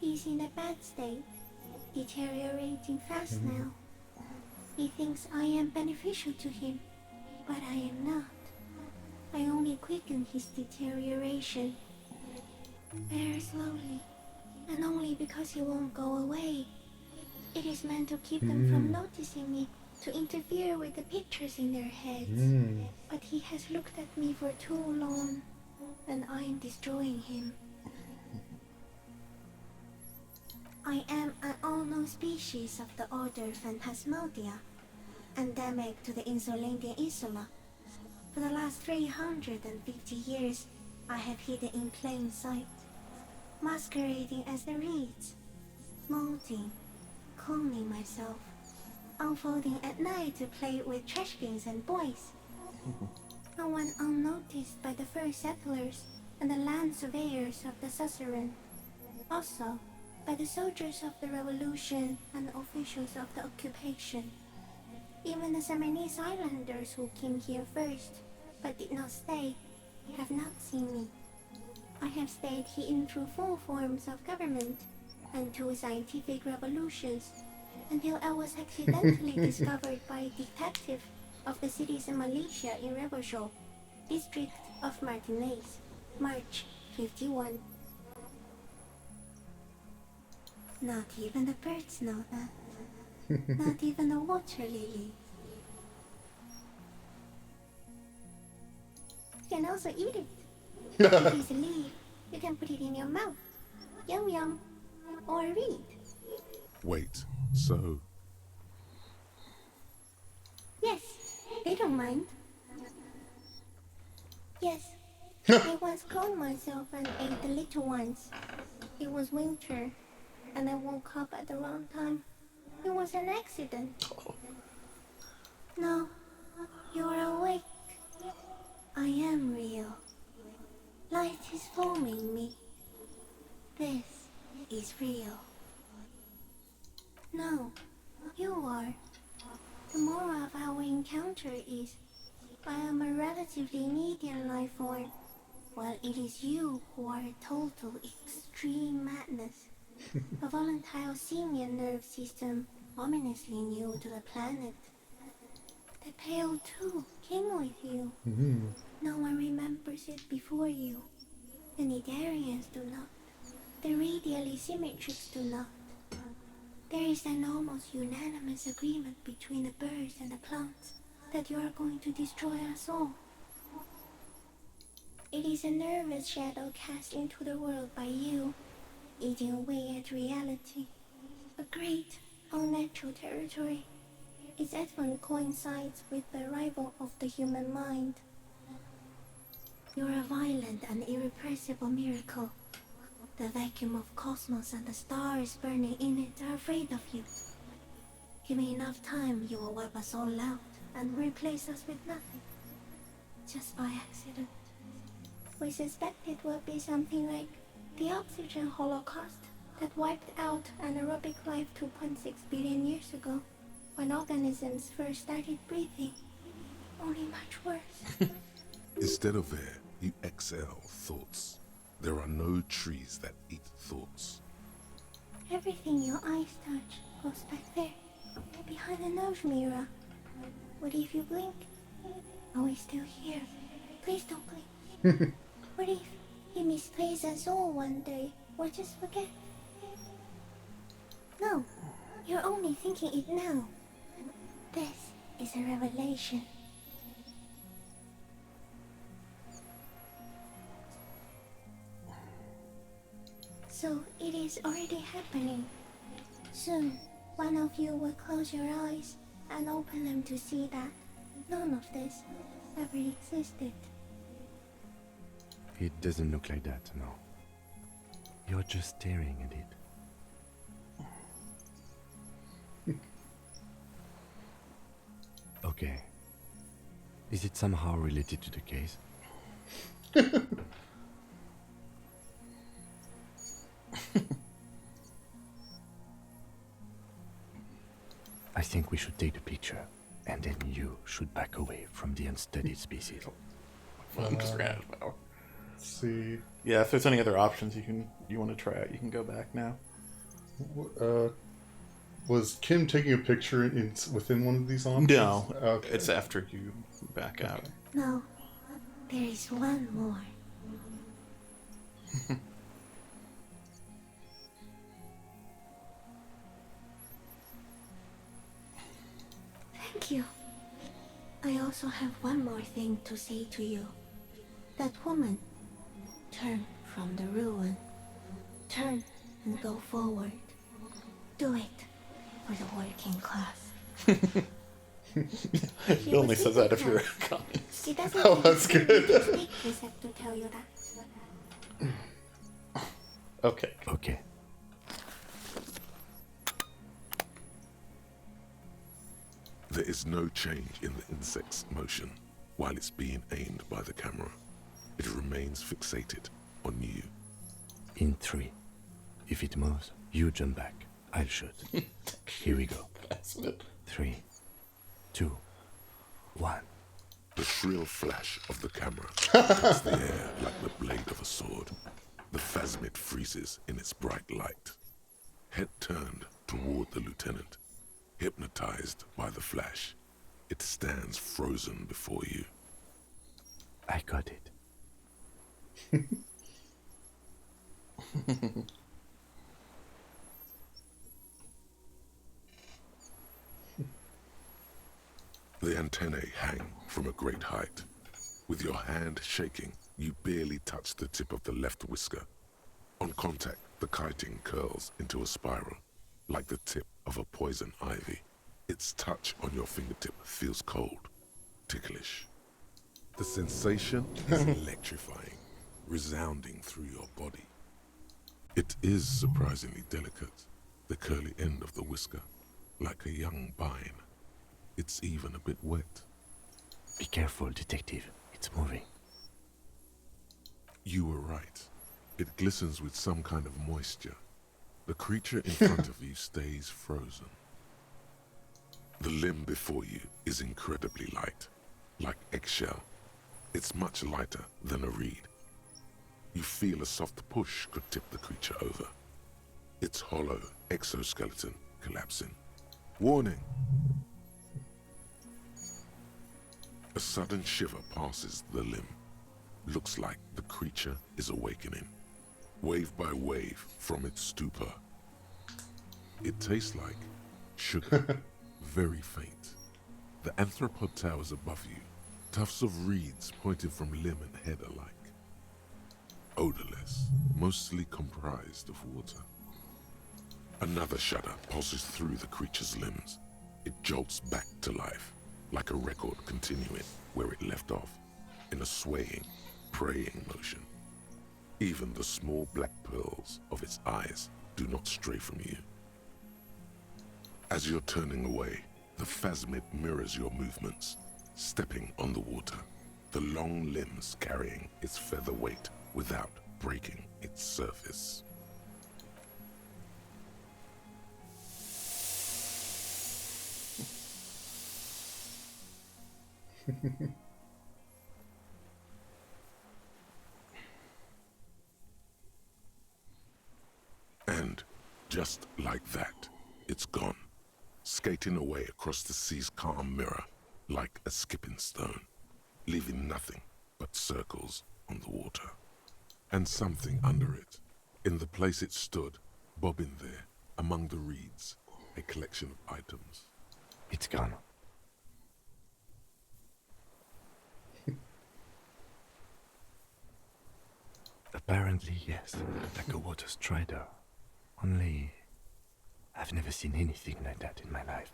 He's in a bad state, deteriorating fast now. He thinks I am beneficial to him, but I am not. I only quicken his deterioration. Very slowly, and only because he won't go away. It is meant to keep them from noticing me, to interfere with the pictures in their heads. But he has looked at me for too long, and I am destroying him. I am an unknown species of the order Phantasmodia, endemic to the Insulindian Insula. For the last 350 years, I have hidden in plain sight, masquerading as the reeds, molting, cloning myself, unfolding at night to play with trash bins and boys. No one unnoticed by the first settlers and the land surveyors of the suzerain. Also, by the soldiers of the revolution and the officials of the occupation. Even the Seminese islanders who came here first, but did not stay, have not seen me. I have stayed hidden through 4 forms of government and 2 scientific revolutions, until I was accidentally discovered by a detective of the citizen militia in Reversal, district of Martinez, March 51. Not even the birds know that. Not even the water lily. You can also eat it. If it's a leaf, you can put it in your mouth. Yum yum. Or read. Wait, so... Yes, they don't mind. Yes, I once cloned myself and ate the little ones. It was winter, and I woke up at the wrong time. It was an accident. No, you're awake. I am real. Light is forming me. This is real. No, you are. The moral of our encounter is, I am a relatively medium life form, while it is you who are a total extreme madness. A volatile simian nerve system ominously new to the planet. The Pale too came with you. No one remembers it before you. The Nidarians do not. The radially symmetrics do not. There is an almost unanimous agreement between the birds and the plants that you are going to destroy us all. It is a nervous shadow cast into the world by you, eating away at reality. A great, unnatural territory. Its advent coincides with the arrival of the human mind. You are a violent and irrepressible miracle. The vacuum of cosmos and the stars burning in it are afraid of you. Give me enough time, you will wipe us all out and replace us with nothing. Just by accident. We suspect it will be something like the oxygen holocaust that wiped out anaerobic life 2.6 billion years ago, when organisms first started breathing. Only much worse. Instead of air, you exhale thoughts. There are no trees that eat thoughts. Everything your eyes touch goes back there, behind the nose mirror. What if you blink? Are we still here? Please don't blink. What if he misplaces us all one day, or just forget? No, you're only thinking it now. This is a revelation. So it is already happening. Soon, one of you will close your eyes and open them to see that none of this ever existed. It doesn't look like that, no. You're just staring at it. Okay. Is it somehow related to the case? I think we should take the picture, and then you should back away from the unstudied species. Just ran out of power. Let's see. Yeah, if there's any other options you want to try out, you can go back now. Was Kim taking a picture within one of these options? No, okay. It's after you back out. No, there is one more. Thank you. I also have one more thing to say to you. That woman, turn from the ruin. Turn and go forward. Do it for the working class. He only says that if you're a communist. It doesn't Oh, take that's a good. scientific precept to tell you that. Okay. Okay. There is no change in the insect's motion while it's being aimed by the camera. It remains fixated on you. In 3. If it moves, you jump back. I'll shoot. Here we go. 3, 2, 1. The shrill flash of the camera hits the air like the blade of a sword. The phasmid freezes in its bright light. Head turned toward the lieutenant. Hypnotized by the flash, it stands frozen before you. I got it. The antennae hang from a great height. With your hand shaking, you barely touch the tip of the left whisker. On contact, the kiting curls into a spiral, like the tip of a poison ivy. Its touch on your fingertip feels cold, ticklish. The sensation is electrifying, resounding through your body. It is surprisingly delicate, the curly end of the whisker, like a young vine. It's even a bit wet. Be careful, detective. It's moving. You were right. It glistens with some kind of moisture. The creature in front of you stays frozen. The limb before you is incredibly light, like eggshell. It's much lighter than a reed. You feel a soft push could tip the creature over. Its hollow exoskeleton collapsing. Warning! A sudden shiver passes the limb. Looks like the creature is awakening, wave by wave from its stupor. It tastes like sugar, very faint. The anthropod towers above you, tufts of reeds pointing from limb and head alike. Odorless, mostly comprised of water. Another shudder pulses through the creature's limbs. It jolts back to life, like a record continuing where it left off, in a swaying, praying motion. Even the small black pearls of its eyes do not stray from you. As you're turning away, the phasmid mirrors your movements, stepping on the water, the long limbs carrying its feather weight without breaking its surface. And just like that, it's gone, skating away across the sea's calm mirror like a skipping stone, leaving nothing but circles on the water. And something under it, in the place it stood, bobbing there, among the reeds, a collection of items. It's gone. Apparently, yes, like a water strider. Only, I've never seen anything like that in my life.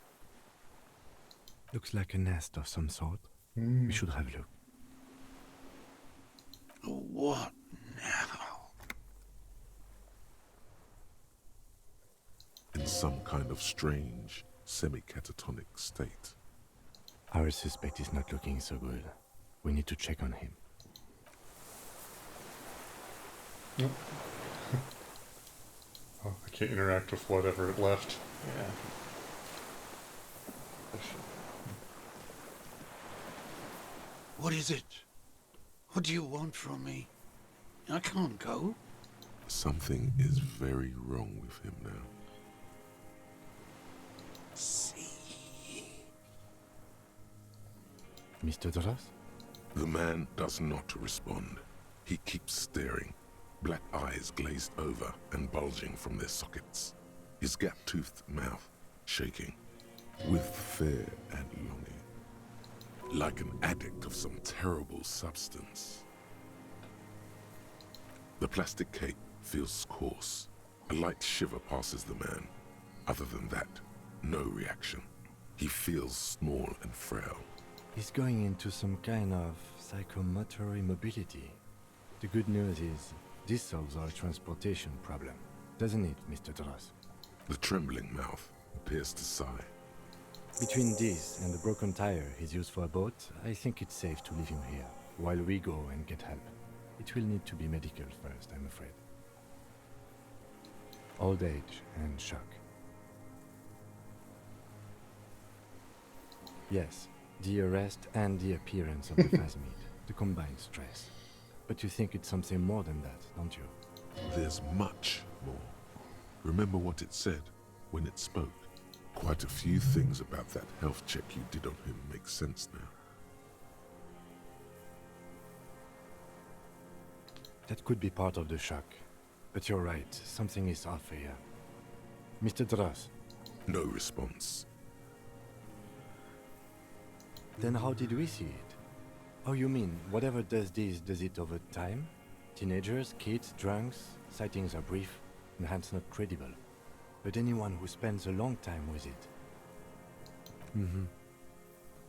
Looks like a nest of some sort. We should have a look. What now? In some kind of strange, semi-catatonic state. Our suspect is not looking so good. We need to check on him. Nope. Oh, I can't interact with whatever it left. Yeah. What is it? What do you want from me? I can't go. Something is very wrong with him now. Mr. Doras? The man does not respond. He keeps staring, black eyes glazed over and bulging from their sockets. His gap-toothed mouth shaking, with fear and longing, like an addict of some terrible substance. The plastic cape feels coarse. A light shiver passes the man. Other than that, no reaction. He feels small and frail. He's going into some kind of psychomotor immobility. The good news is, this solves our transportation problem, doesn't it, Mr. Dross? The trembling mouth appears to sigh. Between this and the broken tire he's used for a boat, I think it's safe to leave him here, while we go and get help. It will need to be medical first, I'm afraid. Old age and shock. Yes, the arrest and the appearance of the phasmid, the combined stress. But you think it's something more than that, don't you? There's much more. Remember what it said when it spoke? Quite a few things about that health check you did on him make sense now. That could be part of the shock. But you're right, something is off here. Mr. Dross. No response. Then how did we see it? Oh, you mean, whatever does this, does it over time? Teenagers, kids, drunks, sightings are brief, and hence not credible. But anyone who spends a long time with it.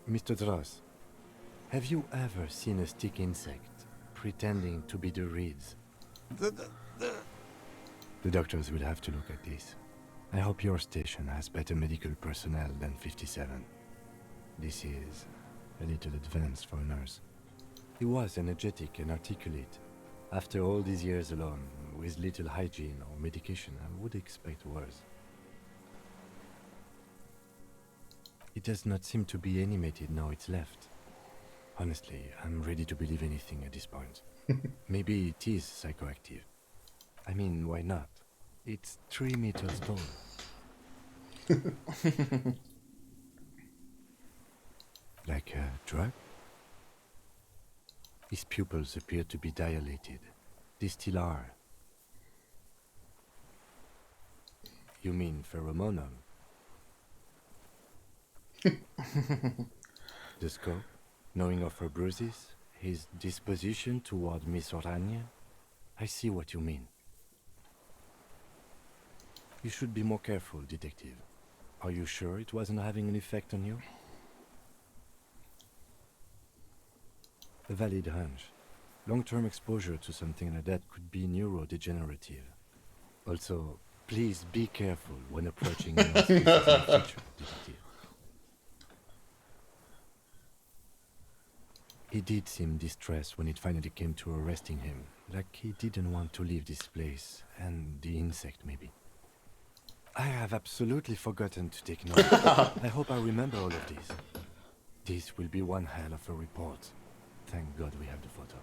Mr. Dross, have you ever seen a stick insect pretending to be the reeds? The doctors will have to look at this. I hope your station has better medical personnel than 57. This is a little advanced for a nurse. He was energetic and articulate. After all these years alone, with little hygiene or medication, I would expect worse. It does not seem to be animated now it's left. Honestly, I'm ready to believe anything at this point. Maybe it is psychoactive. I mean, why not? It's 3 meters tall. Like a drug? His pupils appear to be dilated. They still are. You mean pheromonal? The scope, knowing of her bruises, his disposition toward Miss Orania? I see what you mean. You should be more careful, detective. Are you sure it wasn't having an effect on you? A valid hunch. Long-term exposure to something like that could be neurodegenerative. Also, please be careful when approaching your cases in the future, detective. He did seem distressed when it finally came to arresting him, like he didn't want to leave this place, and the insect maybe. I have absolutely forgotten to take note. I hope I remember all of this. This will be one hell of a report. Thank God we have the photo.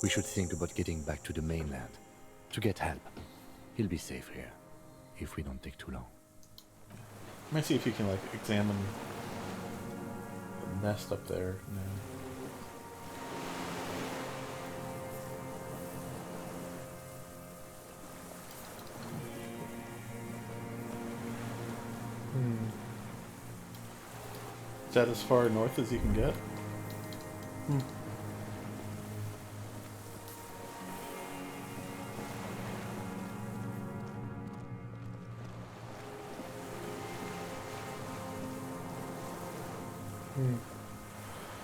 We should think about getting back to the mainland, to get help. He'll be safe here, if we don't take too long. Let me see if you can, like, examine the nest up there now. Is that as far north as you can get?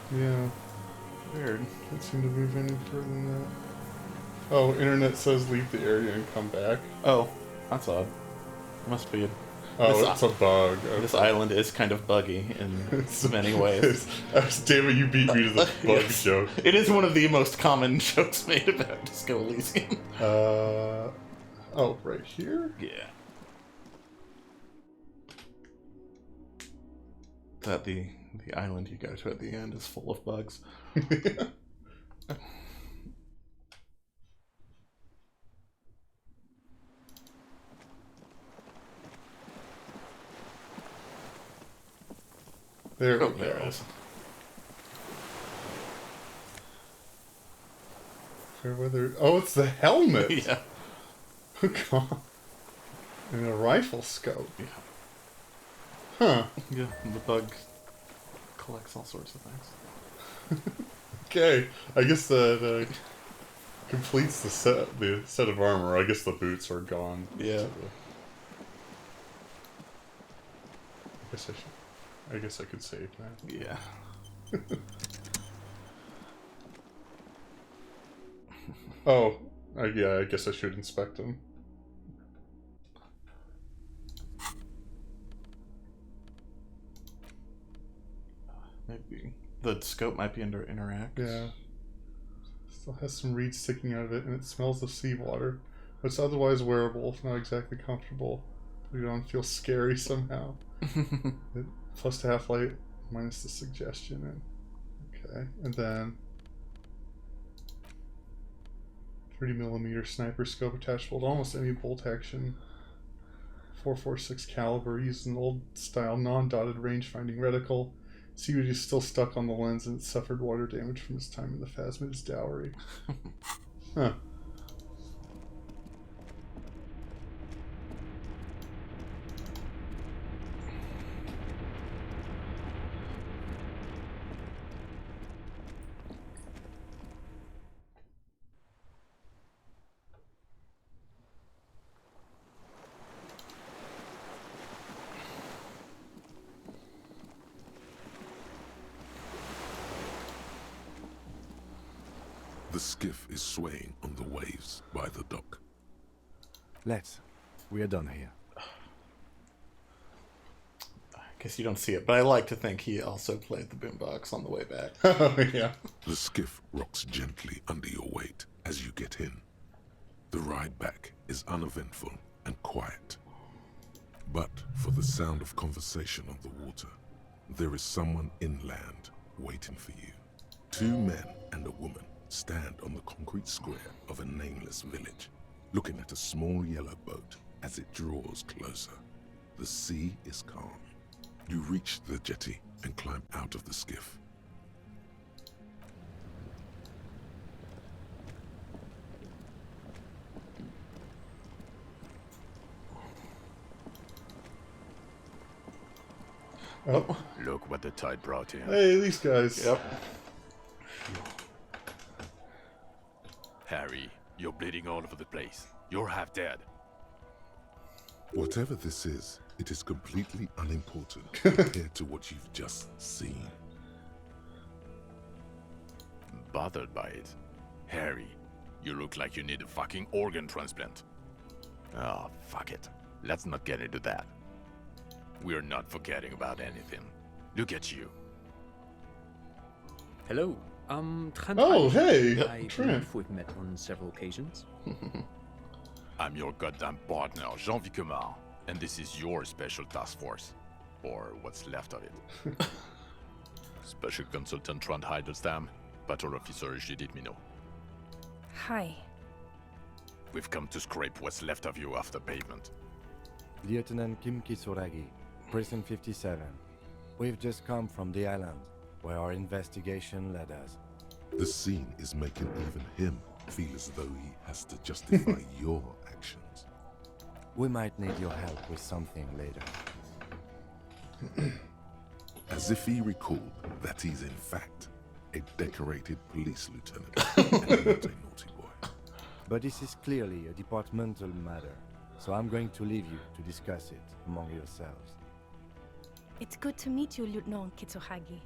Yeah. Weird. Can't seem to move any further than that. Oh, internet says leave the area and come back. Oh, that's odd. Must be. Oh, it's a bug. This island is kind of buggy in many ways. Damn it, you beat me to the bug joke. It is one of the most common jokes made about Disco Elysium. Oh, right here? Yeah. That the island you go to at the end is full of bugs. There oh, we there go. it is. Fairweather. Oh, it's the helmet. Yeah. Oh, God. And a rifle scope. Yeah. Huh. Yeah, the bug collects all sorts of things. Okay. I guess that completes the set of armor. I guess the boots are gone. Yeah. I guess I could save now. Yeah. Oh, yeah, I guess I should inspect them. Maybe the scope might be under interact. Yeah. Still has some reeds sticking out of it, and it smells of seawater. But it's otherwise wearable, not exactly comfortable. We don't feel scary somehow. Plus the half-light, minus the suggestion. And, okay, and then 30mm sniper scope attachable to almost any bolt action. 4.46 caliber, used an old-style non-dotted range-finding reticle. Seaweed is still stuck on the lens, and it suffered water damage from its time in the Phasmid's dowry. Huh. The skiff is swaying on the waves by the dock. We are done here. I guess you don't see it, but I like to think he also played the boombox on the way back. Oh, yeah. The skiff rocks gently under your weight as you get in. The ride back is uneventful and quiet. But for the sound of conversation on the water, there is someone inland waiting for you. 2 men and a woman stand on the concrete square of a nameless village, looking at a small yellow boat as it draws closer. The sea is calm. You reach the jetty and climb out of the skiff. Oh. Look what the tide brought in. Hey, these guys. Yep. Harry, you're bleeding all over the place. You're half dead. Whatever this is, it is completely unimportant compared to what you've just seen. Bothered by it? Harry, you look like you need a fucking organ transplant. Oh, fuck it. Let's not get into that. We're not forgetting about anything. Look at you. Hello, Trent. Oh, hey, I Trent. believe we've met on several occasions. I'm your goddamn partner, Jean-Vic Kumar, and this is your special task force. Or what's left of it. Special Consultant Trent Heidelstam, Patrol Officer Judith Minot. Hi. We've come to scrape what's left of you off the pavement. Lieutenant Kim Kisuragi, Prison 57. We've just come from the island, where our investigation led us. The scene is making even him feel as though he has to justify your actions. We might need your help with something later. As if he recalled that he's in fact a decorated police lieutenant and not a naughty boy. But this is clearly a departmental matter, so I'm going to leave you to discuss it among yourselves. It's good to meet you, Lieutenant Kitsuhagi.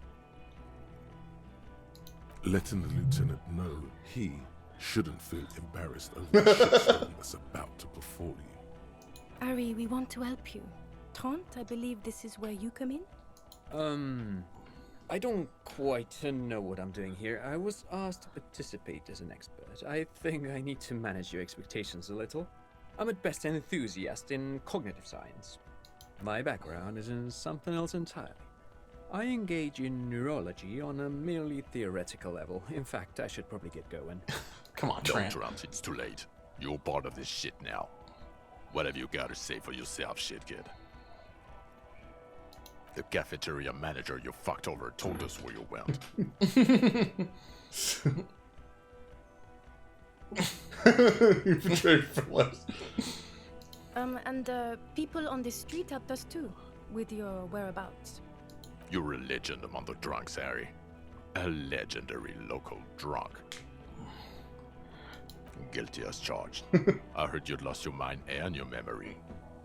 Letting the lieutenant know he shouldn't feel embarrassed over the shitstorm that's about to befall you. Ari, we want to help you. Trent, I believe this is where you come in? I don't quite know what I'm doing here. I was asked to participate as an expert. I think I need to manage your expectations a little. I'm at best an enthusiast in cognitive science. My background is in something else entirely. I engage in neurology on a merely theoretical level. In fact, I should probably get going. Come on, Don't, Trent. It's too late. You're part of this shit now. What have you got to say for yourself, shit kid? The cafeteria manager you fucked over told us where you went. You betrayed for less. And people on the street helped us too, with your whereabouts. You're a legend among the drunks, Harry. A legendary local drunk. Guilty as charged. I heard you'd lost your mind and your memory.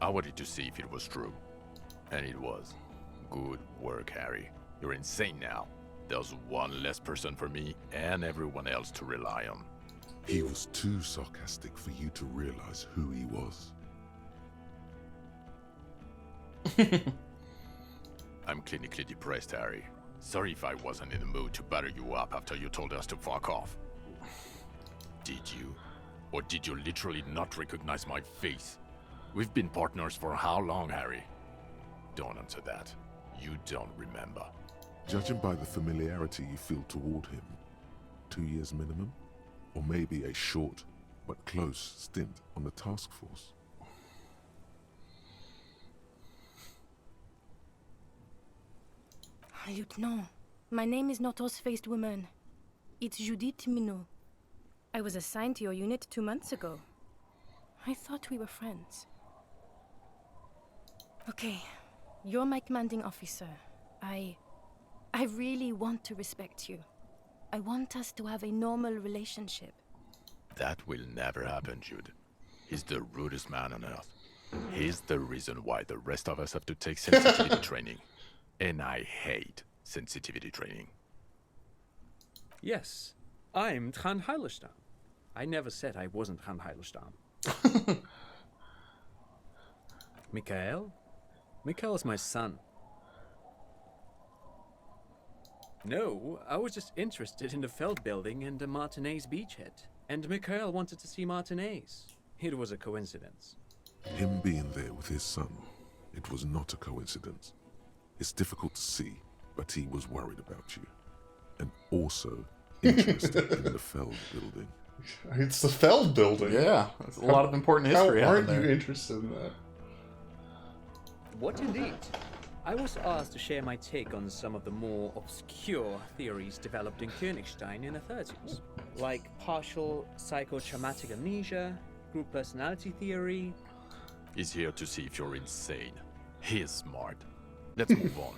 I wanted to see if it was true. And it was. Good work, Harry. You're insane now. There's one less person for me and everyone else to rely on. He was too sarcastic for you to realize who he was. I'm clinically depressed, Harry. Sorry if I wasn't in the mood to batter you up after you told us to fuck off. Did you? Or did you literally not recognize my face? We've been partners for how long, Harry? Don't answer that. You don't remember. Judging by the familiarity you feel toward him, 2 years minimum? Or maybe a short but close stint on the task force. Lieutenant, my name is not Horse-Faced Woman. It's Judith Minot. I was assigned to your unit 2 months ago. I thought we were friends. Okay, you're my commanding officer. I really want to respect you. I want us to have a normal relationship. That will never happen, Jude. He's the rudest man on earth. He's the reason why the rest of us have to take sensitivity training. And I hate sensitivity training. Yes, I'm Trond Heilestam. I never said I wasn't Trond Heilestam. Mikael? Mikael is my son. No, I was just interested in the Feld building and the Martinez beachhead. And Mikael wanted to see Martinez. It was a coincidence. Him being there with his son, it was not a coincidence. It's difficult to see, but he was worried about you. And also interested in the Feld building. It's the Feld building. Yeah, there's a lot of important history How happened aren't you there. interested in that? What indeed? I was asked to share my take on some of the more obscure theories developed in Königstein in the 30s, like partial psychotraumatic amnesia, group personality theory. He's here to see if you're insane. He's smart. Let's move on.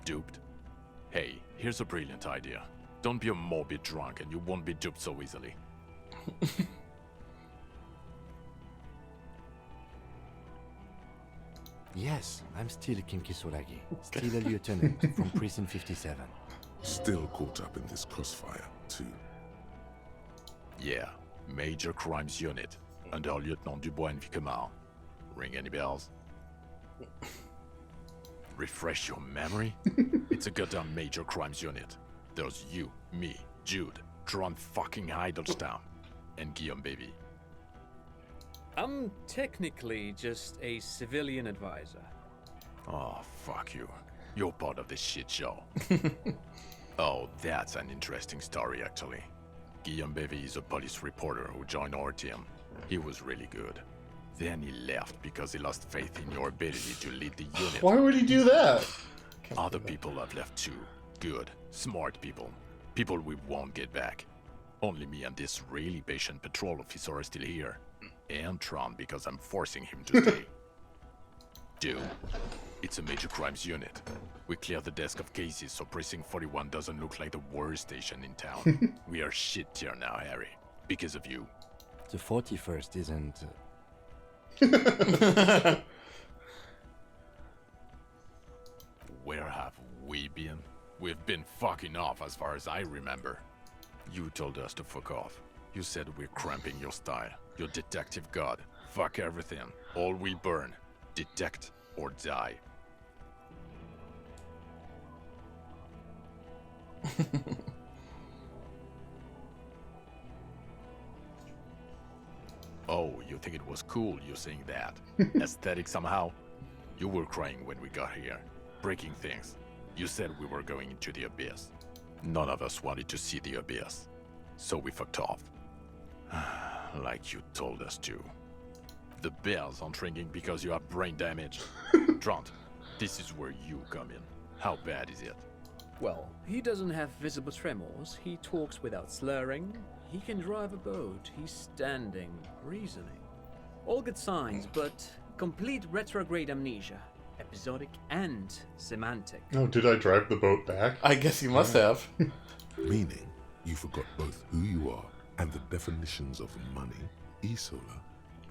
Duped? Hey, here's a brilliant idea. Don't be a morbid drunk and you won't be duped so easily. Yes, I'm still Kinkisuragi. Still a lieutenant from Prison 57. Still caught up in this crossfire, too. Yeah, Major Crimes Unit, under Lieutenant Dubois and Vicomar. Ring any bells? Refresh your memory? It's a goddamn Major Crimes Unit. There's you, me, Jude, Trond fucking Heidelstam, and Guillaume Baby. I'm technically just a civilian advisor. Oh, fuck you. You're part of this shit show. Oh, that's an interesting story, actually. Guillaume Bevy is a police reporter who joined our team. He was really good. Then he left because he lost faith in your ability to lead the unit. Why would he do that? Other people have left too. Good, smart people. People we won't get back. Only me and this really patient patrol officer are still here. And Tron because I'm forcing him to stay. Dude, it's a Major Crimes Unit. We clear the desk of cases so Precinct 41 doesn't look like the worst station in town. We are shit tier now, Harry. Because of you. The 41st isn't... Where have we been? We've been fucking off as far as I remember. You told us to fuck off. You said we're cramping your style. Your detective god. Fuck everything. All we burn. Detect or die. Oh, you think it was cool you saying that? Aesthetic somehow? You were crying when we got here. Breaking things. You said we were going into the abyss. None of us wanted to see the abyss. So we fucked off. Like you told us to. The bells aren't ringing because you have brain damage. Trant, this is where you come in. How bad is it? Well, he doesn't have visible tremors, he talks without slurring, he can drive a boat, he's standing, reasoning. All good signs, but complete retrograde amnesia. Episodic and semantic. Oh, did I drive the boat back? I guess you must have. Meaning, you forgot both who you are and the definitions of money, Isola,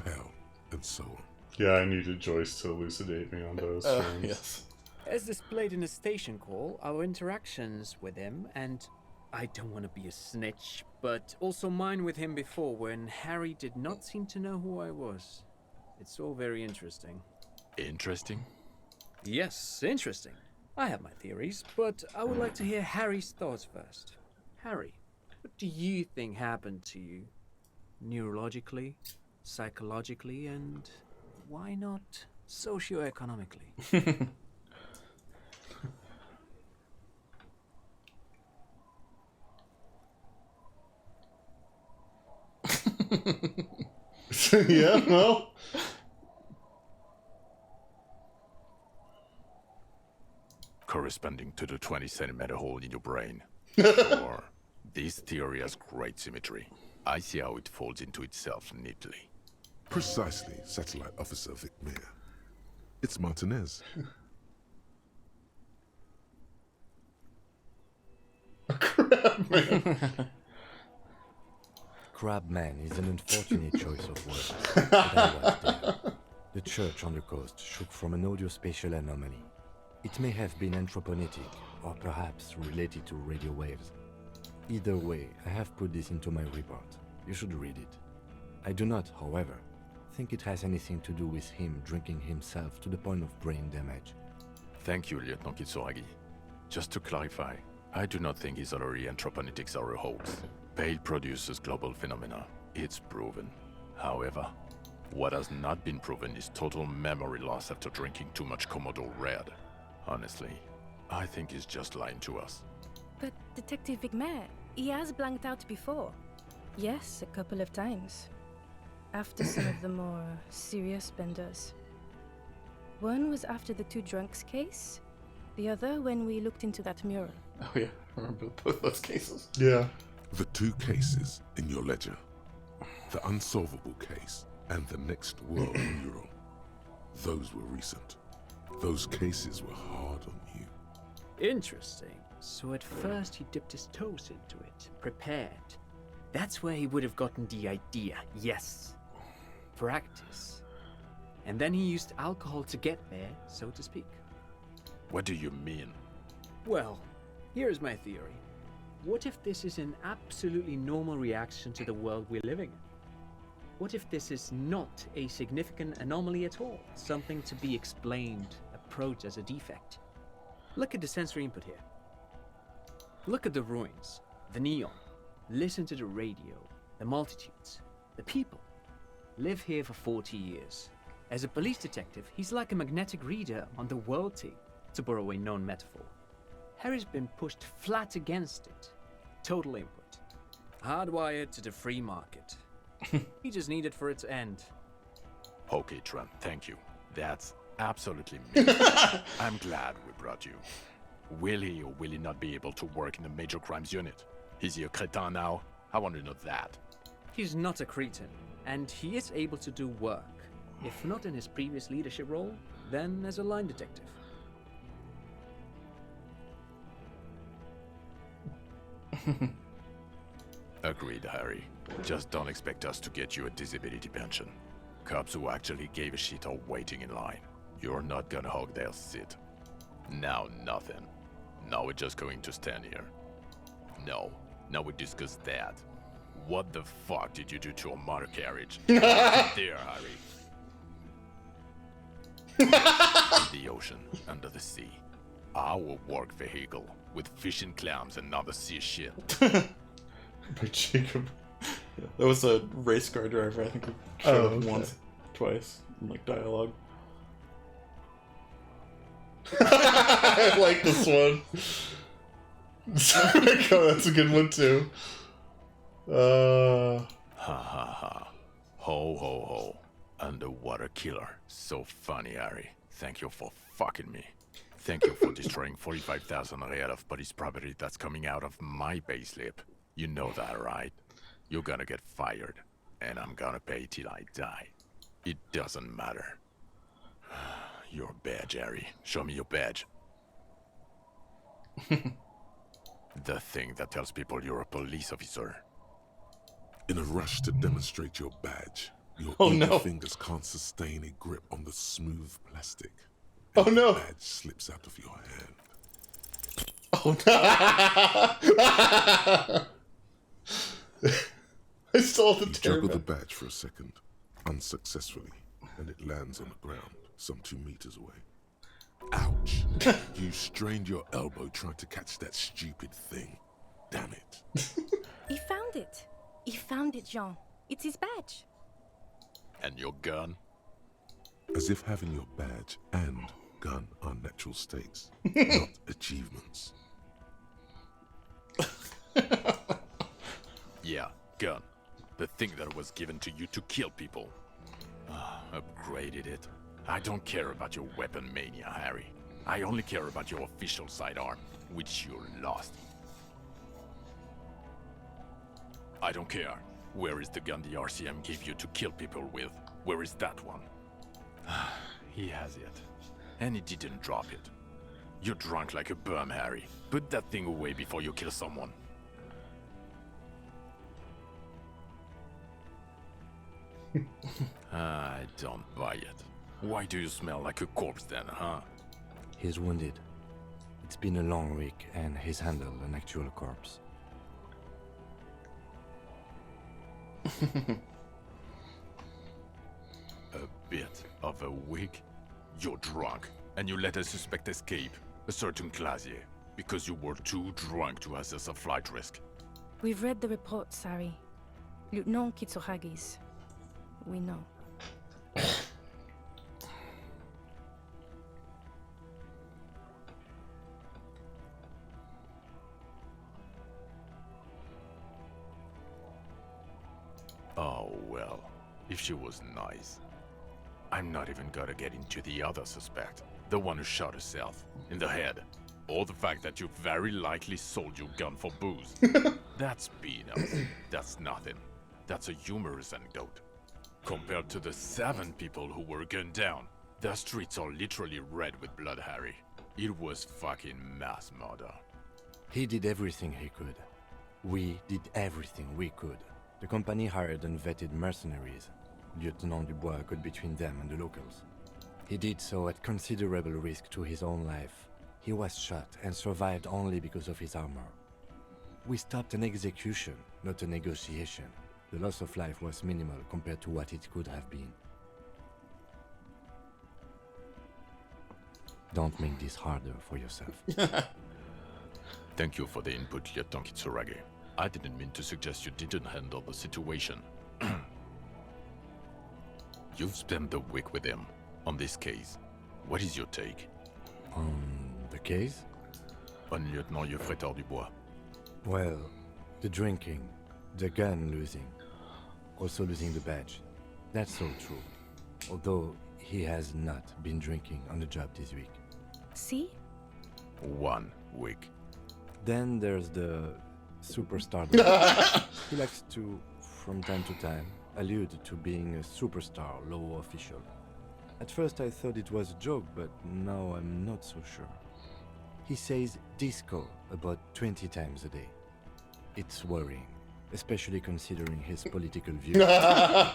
Pell, and so on. Yeah, I needed Joyce to elucidate me on those terms. Yes. As displayed in the station call, our interactions with him, and I don't want to be a snitch, but also mine with him before when Harry did not seem to know who I was. It's all very interesting. Interesting? Yes, interesting. I have my theories, but I would like to hear Harry's thoughts first. Harry, what do you think happened to you? Neurologically, psychologically, and why not socioeconomically? Yeah, well. Corresponding to the 20-centimeter hole in your brain. Sure. This theory has great symmetry. I see how it folds into itself neatly. Precisely, Satellite Officer Vicmere. It's Martinez. Crabman is an unfortunate choice of words, but I was there. The church on the coast shook from an audio-spatial anomaly. It may have been anthroponetic, or perhaps related to radio waves. Either way, I have put this into my report. You should read it. I do not, however, think it has anything to do with him drinking himself to the point of brain damage. Thank you, Lieutenant Kitsuragi. Just to clarify, I do not think his other anthroponetics are a hoax. Pale produces global phenomena. It's proven. However, what has not been proven is total memory loss after drinking too much Komodo Red. Honestly, I think he's just lying to us. But Detective Vicmere, he has blanked out before. Yes, a couple of times. After some of the more serious benders. One was after the two drunks case. The other when we looked into that mural. Oh yeah, I remember both those cases. Yeah. The two cases in your ledger. The unsolvable case and the next world mural. Those were recent. Those cases were hard on you. Interesting. So at first he dipped his toes into it, prepared. That's where he would have gotten the idea, yes. Practice. And then he used alcohol to get there, so to speak. What do you mean? Well, here's my theory. What if this is an absolutely normal reaction to the world we're living in? What if this is not a significant anomaly at all? Something to be explained, approached as a defect? Look at the sensory input here. Look at the ruins, the neon. Listen to the radio, the multitudes, the people. Live here for 40 years. As a police detective, he's like a magnetic reader on the world tape, to borrow a known metaphor. Harry's been pushed flat against it. Total input. Hardwired to the free market. He just needed for it to end. Okay, Trent, thank you. That's absolutely me. I'm glad we brought you. Will he or will he not be able to work in the major crimes unit? Is he a cretin now? I want to know that. He's not a cretin, and he is able to do work. If not in his previous leadership role, then as a line detective. Agreed, Harry. Just don't expect us to get you a disability pension. Cops who actually gave a shit are waiting in line. You're not gonna hog their seat. Now nothing. Now we're just going to stand here. No. Now we discuss that. What the fuck did you do to a motor carriage? There, Harry. In the ocean, under the sea. Our work vehicle, with fish and clams and other sea shit. By Jacob. That was a race car driver, I think we showed up once, twice, in like dialogue. I like this one. That's a good one too. Ha ha ha. Ho ho ho. Underwater killer. So funny, Harry. Thank you for fucking me. Thank you for destroying 45,000 real of police property that's coming out of my payslip. You know that, right? You're gonna get fired, and I'm gonna pay till I die. It doesn't matter. Your badge, Harry. Show me your badge. The thing that tells people you're a police officer. In a rush to demonstrate your badge, Your Oh, eager no. fingers can't sustain a grip on the smooth plastic. Oh, and no. The badge slips out of your hand. Oh no! I stole the You tear juggle the back. badge for a second, unsuccessfully, and it lands on the ground, some 2 meters away. Ouch! You strained your elbow trying to catch that stupid thing. Damn it. He found it. He found it, Jean. It's his badge. And your gun? As if having your badge and gun are natural states, not achievements. Yeah, gun. The thing that was given to you to kill people. Upgraded it. I don't care about your weapon mania, Harry. I only care about your official sidearm, which you lost. I don't care. Where is the gun the RCM gave you to kill people with? Where is that one? He has it. And he didn't drop it. You're drunk like a bum, Harry. Put that thing away before you kill someone. I don't buy it. Why do you smell like a corpse then, huh? He's wounded. It's been a long week, and he's handled an actual corpse. A bit of a week? You're drunk, and you let a suspect escape, a certain Clasier, because you were too drunk to assess a flight risk. We've read the report, Sari. Lieutenant Kitsuragis. We know. Oh well, if she was nice. I'm not even gonna get into the other suspect, the one who shot herself, in the head. Or the fact that you very likely sold your gun for booze. That's peanuts. That's nothing. That's a humorous anecdote. Compared to the 7 people who were gunned down, the streets are literally red with blood, Harry. It was fucking mass murder. He did everything he could. We did everything we could. The company hired and vetted mercenaries. Lieutenant Dubois got between them and the locals. He did so at considerable risk to his own life. He was shot and survived only because of his armor. We stopped an execution, not a negotiation. The loss of life was minimal compared to what it could have been. Don't make this harder for yourself. Thank you for the input, Lieutenant Kitsuragi. I didn't mean to suggest you didn't handle the situation. You've spent the week with him on this case. What is your take? On the case? On Lieutenant Yefretor Dubois. Well, the drinking, the gun losing, also losing the badge. That's so true. Although he has not been drinking on the job this week. See? 1 week. Then there's the superstar. He likes to, from time to time, allude to being a superstar law official. At first I thought it was a joke, but now I'm not so sure. He says disco about 20 times a day. It's worrying, especially considering his political views.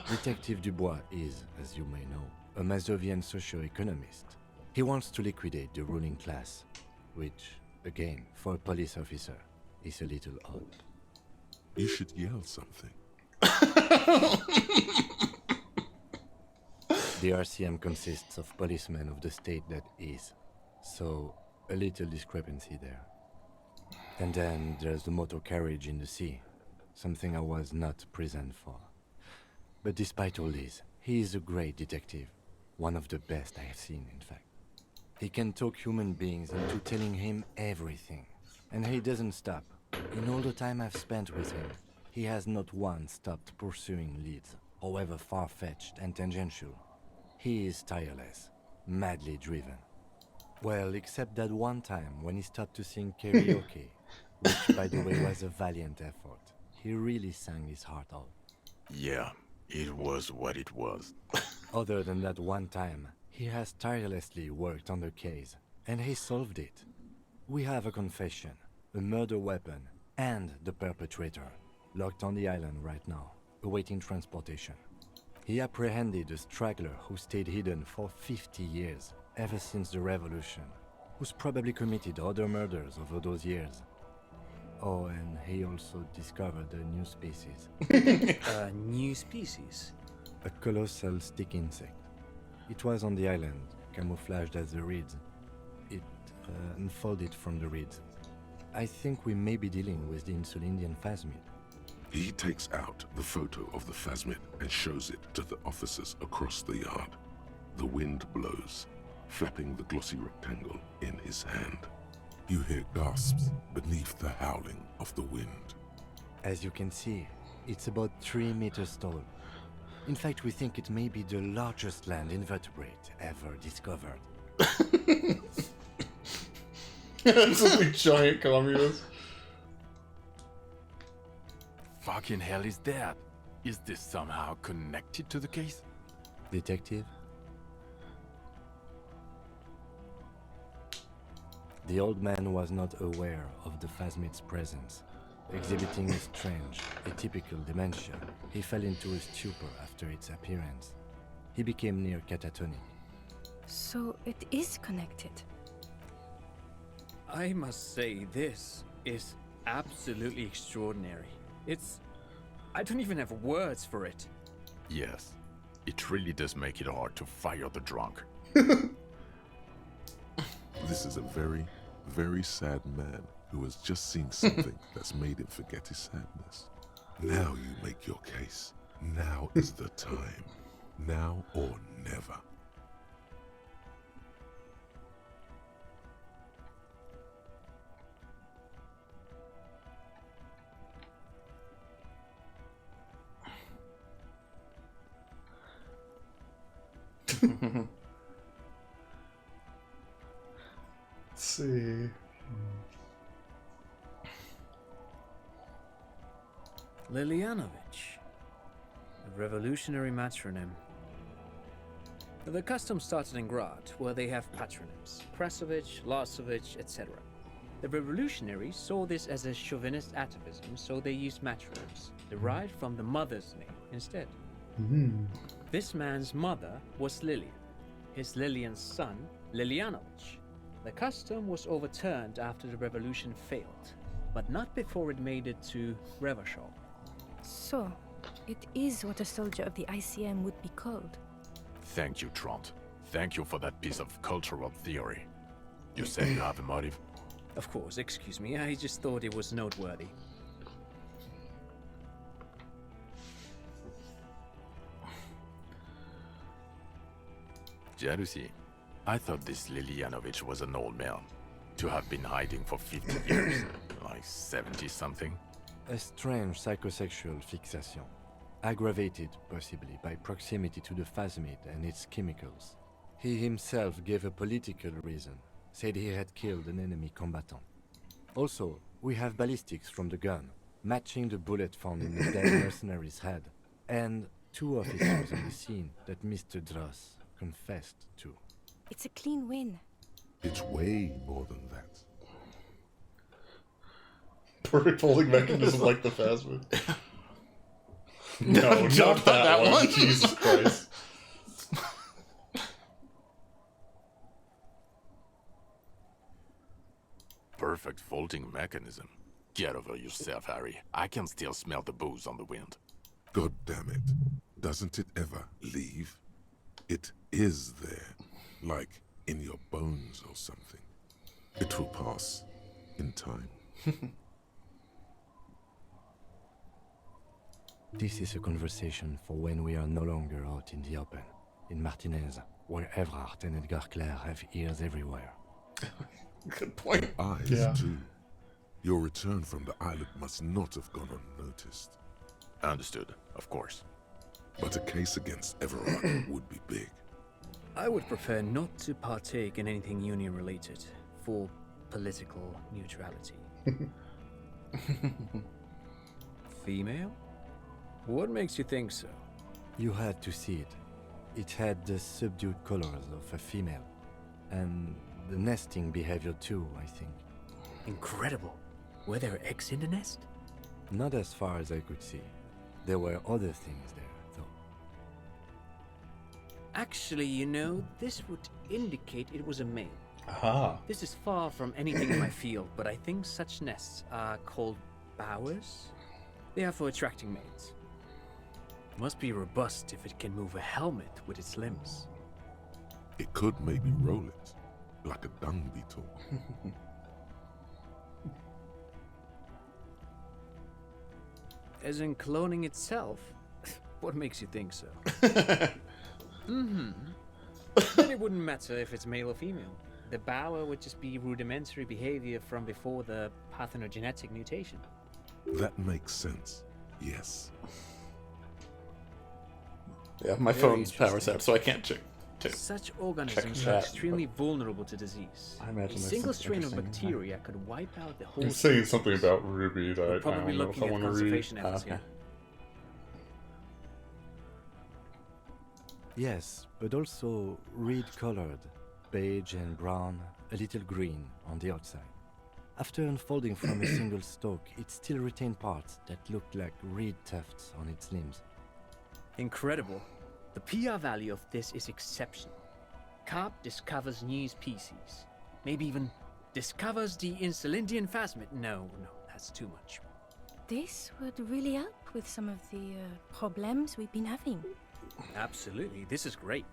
Detective Dubois is, as you may know, a Mazovian socio-economist. He wants to liquidate the ruling class, which, again, for a police officer, is a little odd. You should yell something. The RCM consists of policemen of the state that is, so a little discrepancy there. And then there's the motor carriage in the sea, something I was not present for. But despite all this, he is a great detective, one of the best I have seen, in fact. He can talk human beings into telling him everything, and he doesn't stop. In all the time I've spent with him, he has not once stopped pursuing leads, however far-fetched and tangential. He is tireless, madly driven. Well, except that one time when he stopped to sing karaoke, which, by the way, was a valiant effort. He really sang his heart out. Yeah, it was what it was. Other than that one time, he has tirelessly worked on the case, and he solved it. We have a confession, a murder weapon, and the perpetrator, locked on the island right now, awaiting transportation. He apprehended a straggler who stayed hidden for 50 years, ever since the revolution, who's probably committed other murders over those years. Oh, and he also discovered a new species. A new species? A colossal stick insect. It was on the island, camouflaged as the reeds. It unfolded from the reeds. I think we may be dealing with the Insulindian phasmid. He takes out the photo of the phasmid and shows it to the officers across the yard. The wind blows, flapping the glossy rectangle in his hand. You hear gasps beneath the howling of the wind. As you can see, it's about 3 meters tall. In fact, we think it may be the largest land invertebrate ever discovered. Absolutely giant communist. Fucking hell is that? Is this somehow connected to the case? Detective? The old man was not aware of the phasmid's presence. Exhibiting a strange, atypical dementia, he fell into a stupor after its appearance. He became near catatonic. So it is connected. I must say, this is absolutely extraordinary. I don't even have words for it. Yes, it really does make it hard to fire the drunk. This is a very, very sad man who has just seen something that's made him forget his sadness. Now you make your case. Now is the time. Now or never. Let's see. Lilianovich, a revolutionary matronym. The custom started in Grad, where they have patronyms: Krasovich, Lasovich, etc. The revolutionaries saw this as a chauvinist atavism, so they used matronyms, derived from the mother's name instead. This man's mother was Lilian, his Lilian's son, Lilianovich. The custom was overturned after the revolution failed, but not before it made it to Revachol. So, it is what a soldier of the ICM would be called. Thank you, Trant. Thank you for that piece of cultural theory. You said you have a motive? Of course, excuse me, I just thought it was noteworthy. Jalousie. I thought this Lilianovich was an old man. To have been hiding for 50 years. Like 70-something. A strange psychosexual fixation. Aggravated, possibly, by proximity to the phasmid and its chemicals. He himself gave a political reason. Said he had killed an enemy combatant. Also, we have ballistics from the gun, matching the bullet found in the dead mercenary's head. And 2 officers on the scene that Mr. Dross confessed to. It's a clean win. It's way more than that. Perfect holding mechanism like the phasmid. No, not that one. Jesus Christ. Perfect vaulting mechanism. Get over yourself, Harry. I can still smell the booze on the wind. God damn it. Doesn't it ever leave? It is there. Like in your bones or something. It will pass in time. This is a conversation for when we are no longer out in the open. In Martinez, where Evrard and Edgar Clare have ears everywhere. Good point. Eyes, too. Your return from the island must not have gone unnoticed. Understood, of course. But a case against Everard would be big. I would prefer not to partake in anything union-related, for political neutrality. Female? What makes you think so? You had to see it. It had the subdued colors of a female. And the nesting behavior too, I think. Incredible. Were there eggs in the nest? Not as far as I could see. There were other things there, though. Actually, you know, this would indicate it was a male. Aha. This is far from anything in my field, but I think such nests are called bowers. They are for attracting mates. Must be robust if it can move a helmet with its limbs. It could maybe roll it, like a dung beetle. As in cloning itself? What makes you think so? Then it wouldn't matter if it's male or female. The bower would just be rudimentary behavior from before the parthenogenetic mutation. That makes sense, yes. Yeah, my Very phone's power sapped, so I can't check. Such organisms are chat, extremely vulnerable to disease. I imagine A there's single something strain of interesting in bacteria could wipe out the whole It's saying species. something about Ruby that We're I probably don't know if looking I at want to read. conservation efforts here. Yes, but also reed-colored, beige and brown, a little green on the outside. After unfolding from a single stalk, it still retained parts that looked like reed tufts on its limbs. Incredible. The PR value of this is exceptional. Carp discovers new species. Maybe even discovers the Insulindian phasmid. No, that's too much. This would really help with some of the problems we've been having. Absolutely, this is great.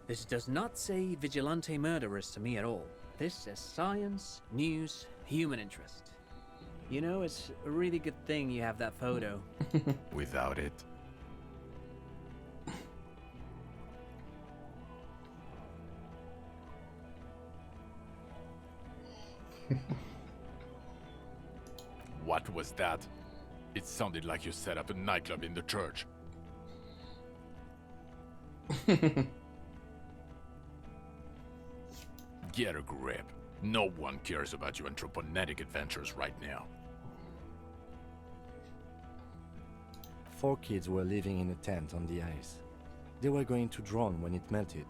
This does not say vigilante murderers to me at all. This says science, news, human interest. You know, it's a really good thing you have that photo. Without it, what was that? It sounded like you set up a nightclub in the church. Get a grip. No one cares about your anthroponetic adventures right now. 4 kids were living in a tent on the ice. They were going to drown when it melted.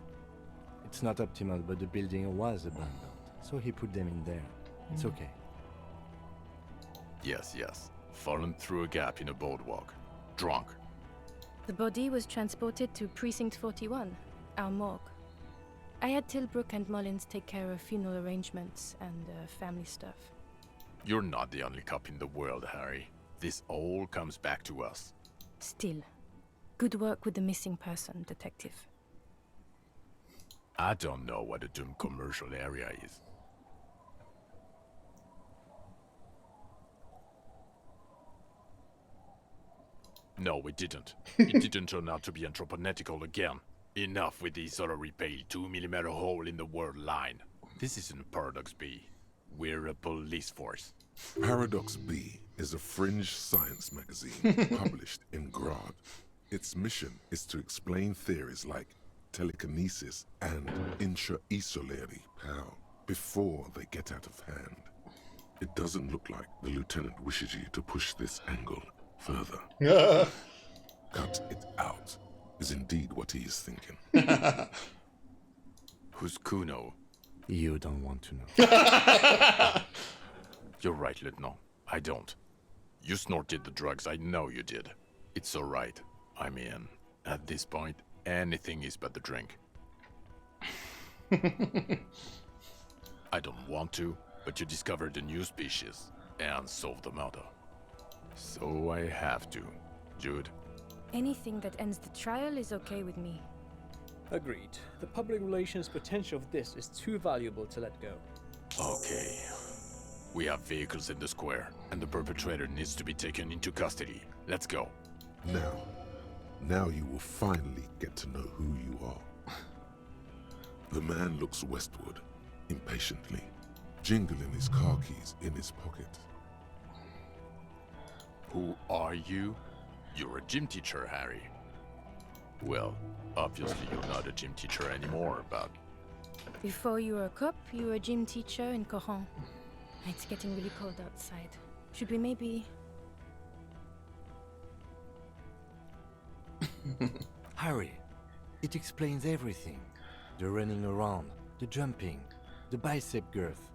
It's not optimal, but the building was abandoned, so he put them in there. It's okay. Yes. Fallen through a gap in a boardwalk. Drunk. The body was transported to Precinct 41, our morgue. I had Tilbrook and Mullins take care of funeral arrangements and family stuff. You're not the only cop in the world, Harry. This all comes back to us. Still, good work with the missing person, Detective. I don't know what a doomed commercial area is. No, it didn't. It didn't turn out to be anthroponetical again. Enough with the solitary pale 2mm hole in the word line. This isn't Paradox B. We're a police force. Paradox B is a fringe science magazine published in Grad. Its mission is to explain theories like telekinesis and intra-esoleri power before they get out of hand. It doesn't look like the lieutenant wishes you to push this angle further. Cut it out is indeed what he is thinking. Who's Kuno? You don't want to know. You're right, Lieutenant. I don't. You snorted the drugs, I know you did. It's alright. I mean, at this point, anything is but the drink. I don't want to, but you discovered a new species and solved the murder. So I have to. Jude? Anything that ends the trial is okay with me. Agreed. The public relations potential of this is too valuable to let go. Okay. We have vehicles in the square, and the perpetrator needs to be taken into custody. Let's go. Now you will finally get to know who you are. The man looks westward, impatiently, jingling his car keys in his pocket. Who are you? You're a gym teacher, Harry. Well, obviously you're not a gym teacher anymore, but... Before you were a cop, you were a gym teacher in Coron. It's getting really cold outside. Should we maybe... Harry, it explains everything. The running around, the jumping, the bicep girth,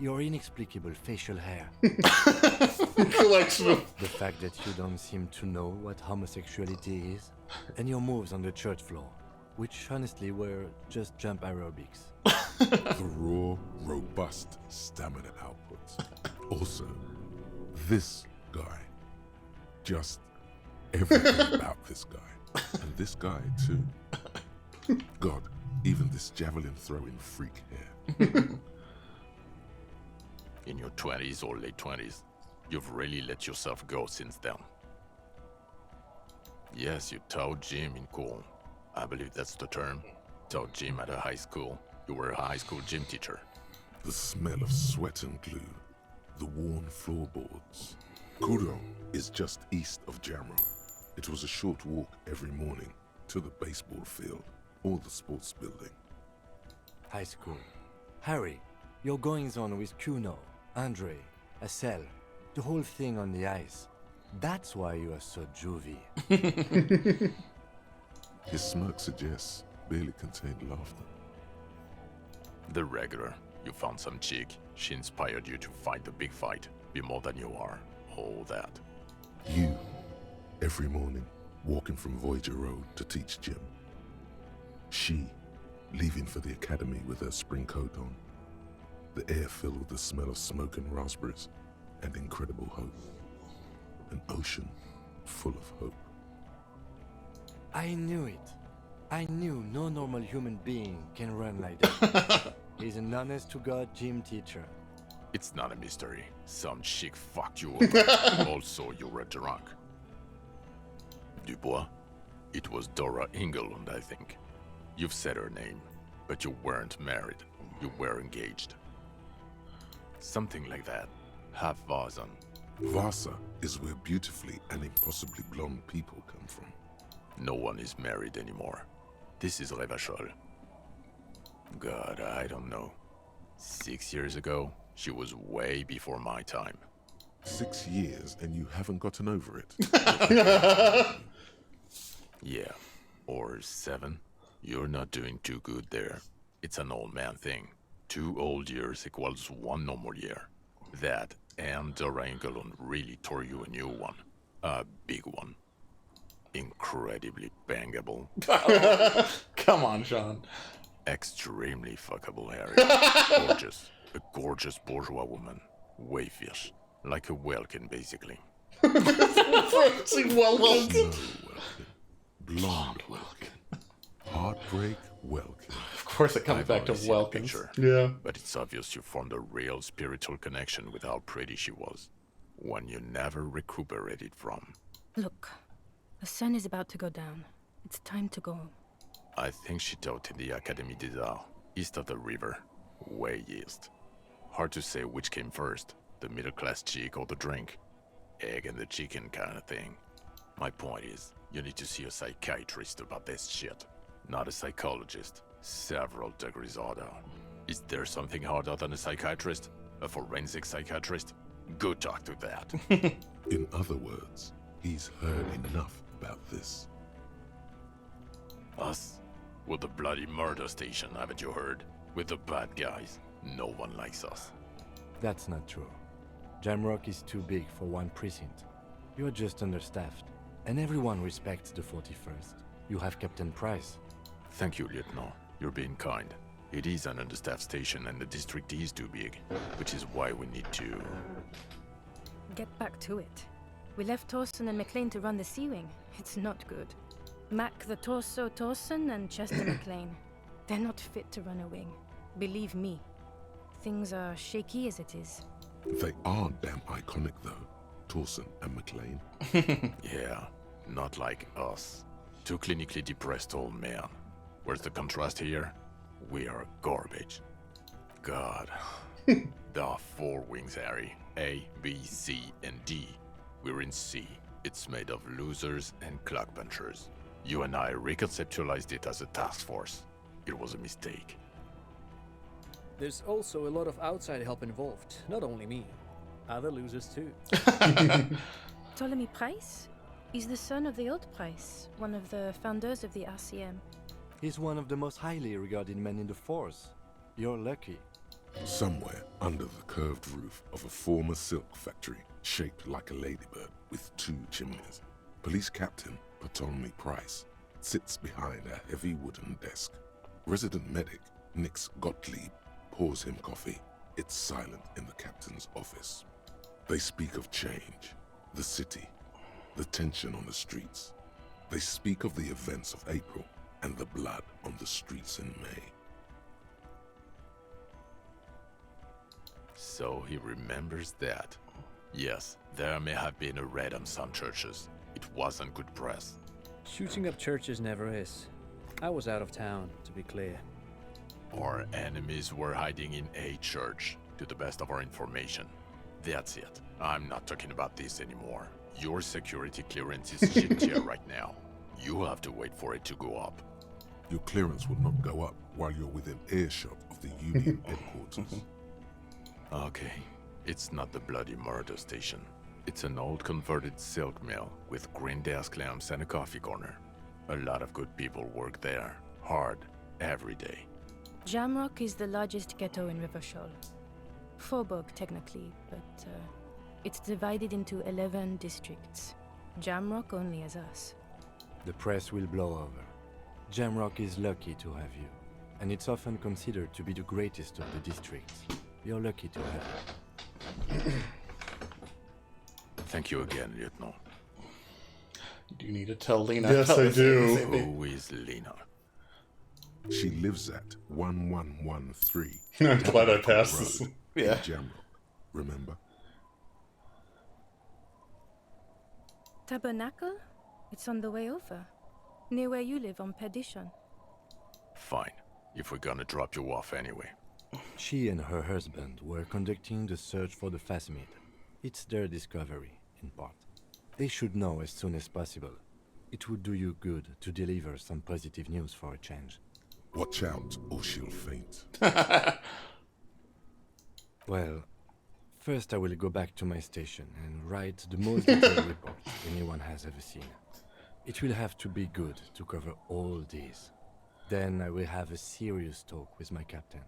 your inexplicable facial hair. Collection of... The fact that you don't seem to know what homosexuality is, and your moves on the church floor. which honestly were just jump aerobics. The raw, robust stamina output. Also, this guy. Just everything about this guy. And this guy, too. God, even this javelin throwing freak here. In your 20s or late 20s, you've really let yourself go since then. Yes, you taught gym in school. I believe that's the term. Taught gym at a high school. You were a high school gym teacher. The smell of sweat and glue. The worn floorboards. Kuro is just east of Jamrock. It was a short walk every morning to the baseball field or the sports building. High school. Harry, your goings-on with Kuno, Andre, Acel, the whole thing on the ice. That's why you are so juvie. His smirk suggests barely contained laughter. The regular. You found some chick. She inspired you to fight the big fight. Be more than you are. All that. You, every morning, walking from Voyager Road to teach gym. She, leaving for the academy with her spring coat on. The air filled with the smell of smoke and raspberries and incredible hope. An ocean full of hope. I knew it. I knew no normal human being can run like that. He's an honest-to-God gym teacher. It's not a mystery. Some chick fucked you up. Also, you were drunk. Dubois? It was Dora Engelund, I think. You've said her name, but you weren't married. You were engaged. Something like that. Half Vasan. Vasa is where beautifully and impossibly blonde people come from. No one is married anymore. This is Revachol. God, I don't know. 6 years ago, she was way before my time. 6 years and you haven't gotten over it? Yeah, or 7. You're not doing too good there. It's an old man thing. 2 old years equals 1 normal year. That and Dora Engelund really tore you a new one. A big one. Incredibly bangable. Come on, Sean. Extremely fuckable, Harry. Gorgeous. A gorgeous bourgeois woman. Wayfish. Like a Welkin, basically. Fancy Welkin. No Welkin. Blonde Welkin. Heartbreak Welkin. Of course it comes I've back to only seen a Welkins. picture, Yeah. But it's obvious you formed a real spiritual connection with how pretty she was. One you never recuperated from. Look, the sun is about to go down. It's time to go. I think she taught in the Académie des Arts, east of the river. Way east. Hard to say which came first, the middle-class chick or the drink. Egg and the chicken kind of thing. My point is, you need to see a psychiatrist about this shit. Not a psychologist. Several degrees harder. Is there something harder than a psychiatrist? A forensic psychiatrist? Go talk to that. In other words, he's heard enough about this. Us? We're the bloody murder station, haven't you heard? We're the bad guys. No one likes us. That's not true. Jamrock is too big for one precinct. You're just understaffed. And everyone respects the 41st. You have Captain Price. Thank you, Lieutenant. You're being kind. It is an understaffed station and the district is too big, which is why we need to... Get back to it. We left Torsen and McLean to run the Sea Wing. It's not good. Mac the Torso Torsen and Chester McLean. They're not fit to run a wing. Believe me. Things are shaky as it is. They are damn iconic though, Torsen and McLean. Yeah, not like us. 2 clinically depressed old men. Where's the contrast here? We are garbage. God. There are 4 wings, Harry. A, B, C, and D. We're in C. It's made of losers and clock punchers. You and I reconceptualized it as a task force. It was a mistake. There's also a lot of outside help involved, not only me. Other losers too. Ptolemy Price? He's the son of the old Price, one of the founders of the RCM. He's one of the most highly regarded men in the force. You're lucky. Somewhere under the curved roof of a former silk factory, shaped like a ladybird with 2 chimneys, Police Captain Ptolemy Price sits behind a heavy wooden desk. Resident medic Nix Gottlieb pours him coffee. It's silent in the captain's office. They speak of change, the city, the tension on the streets. They speak of the events of April and the blood on the streets in May. So he remembers that. Yes, there may have been a raid on some churches. It wasn't good press. Shooting up churches never is. I was out of town, to be clear. Our enemies were hiding in a church, to the best of our information. That's it. I'm not talking about this anymore. Your security clearance is shit tier right now. You have to wait for it to go up. Your clearance will not go up while you're within earshot of the Union headquarters. Okay, it's not the bloody murder station. It's an old converted silk mill with green desk lamps and a coffee corner. A lot of good people work there, hard, every day. Jamrock is the largest ghetto in Rivershoal. Faubourg, technically, but it's divided into 11 districts. Jamrock only has us. The press will blow over. Jamrock is lucky to have you, and it's often considered to be the greatest of the districts. You're lucky to have you. Thank you again, Lieutenant. Do you need to tell Lena? Yes, I do. Who is Lena? She lives at 1113. I'm glad I Tabernacle passed this. Road Yeah. in Jamrock, remember? Tabernacle? It's on the way over. Near where you live on Perdition. Fine, if we're gonna drop you off anyway. She and her husband were conducting the search for the Phasmid. It's their discovery, in part. They should know as soon as possible. It would do you good to deliver some positive news for a change. Watch out, or she'll faint. Well, first I will go back to my station and write the most detailed report anyone has ever seen. It will have to be good to cover all these. Then I will have a serious talk with my captain.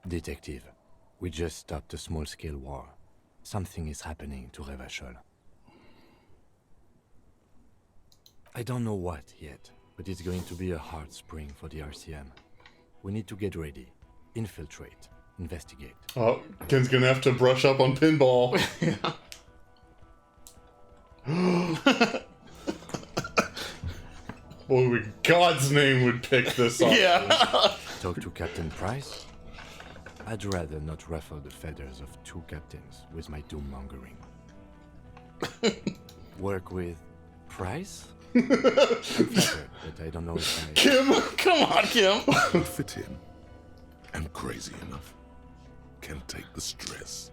Detective, we just stopped a small-scale war. Something is happening to Revachol. I don't know what yet, but it's going to be a hard spring for the RCM. We need to get ready, infiltrate, investigate. Oh, Ken's gonna have to brush up on pinball. Who in God's name would pick this up? Yeah. Talk to Captain Price? I'd rather not ruffle the feathers of two captains with my doom-mongering. Work with Price? I'm flattered, but I don't know if I... Kim, come on, Kim. Would fit in. And crazy enough. Can take the stress.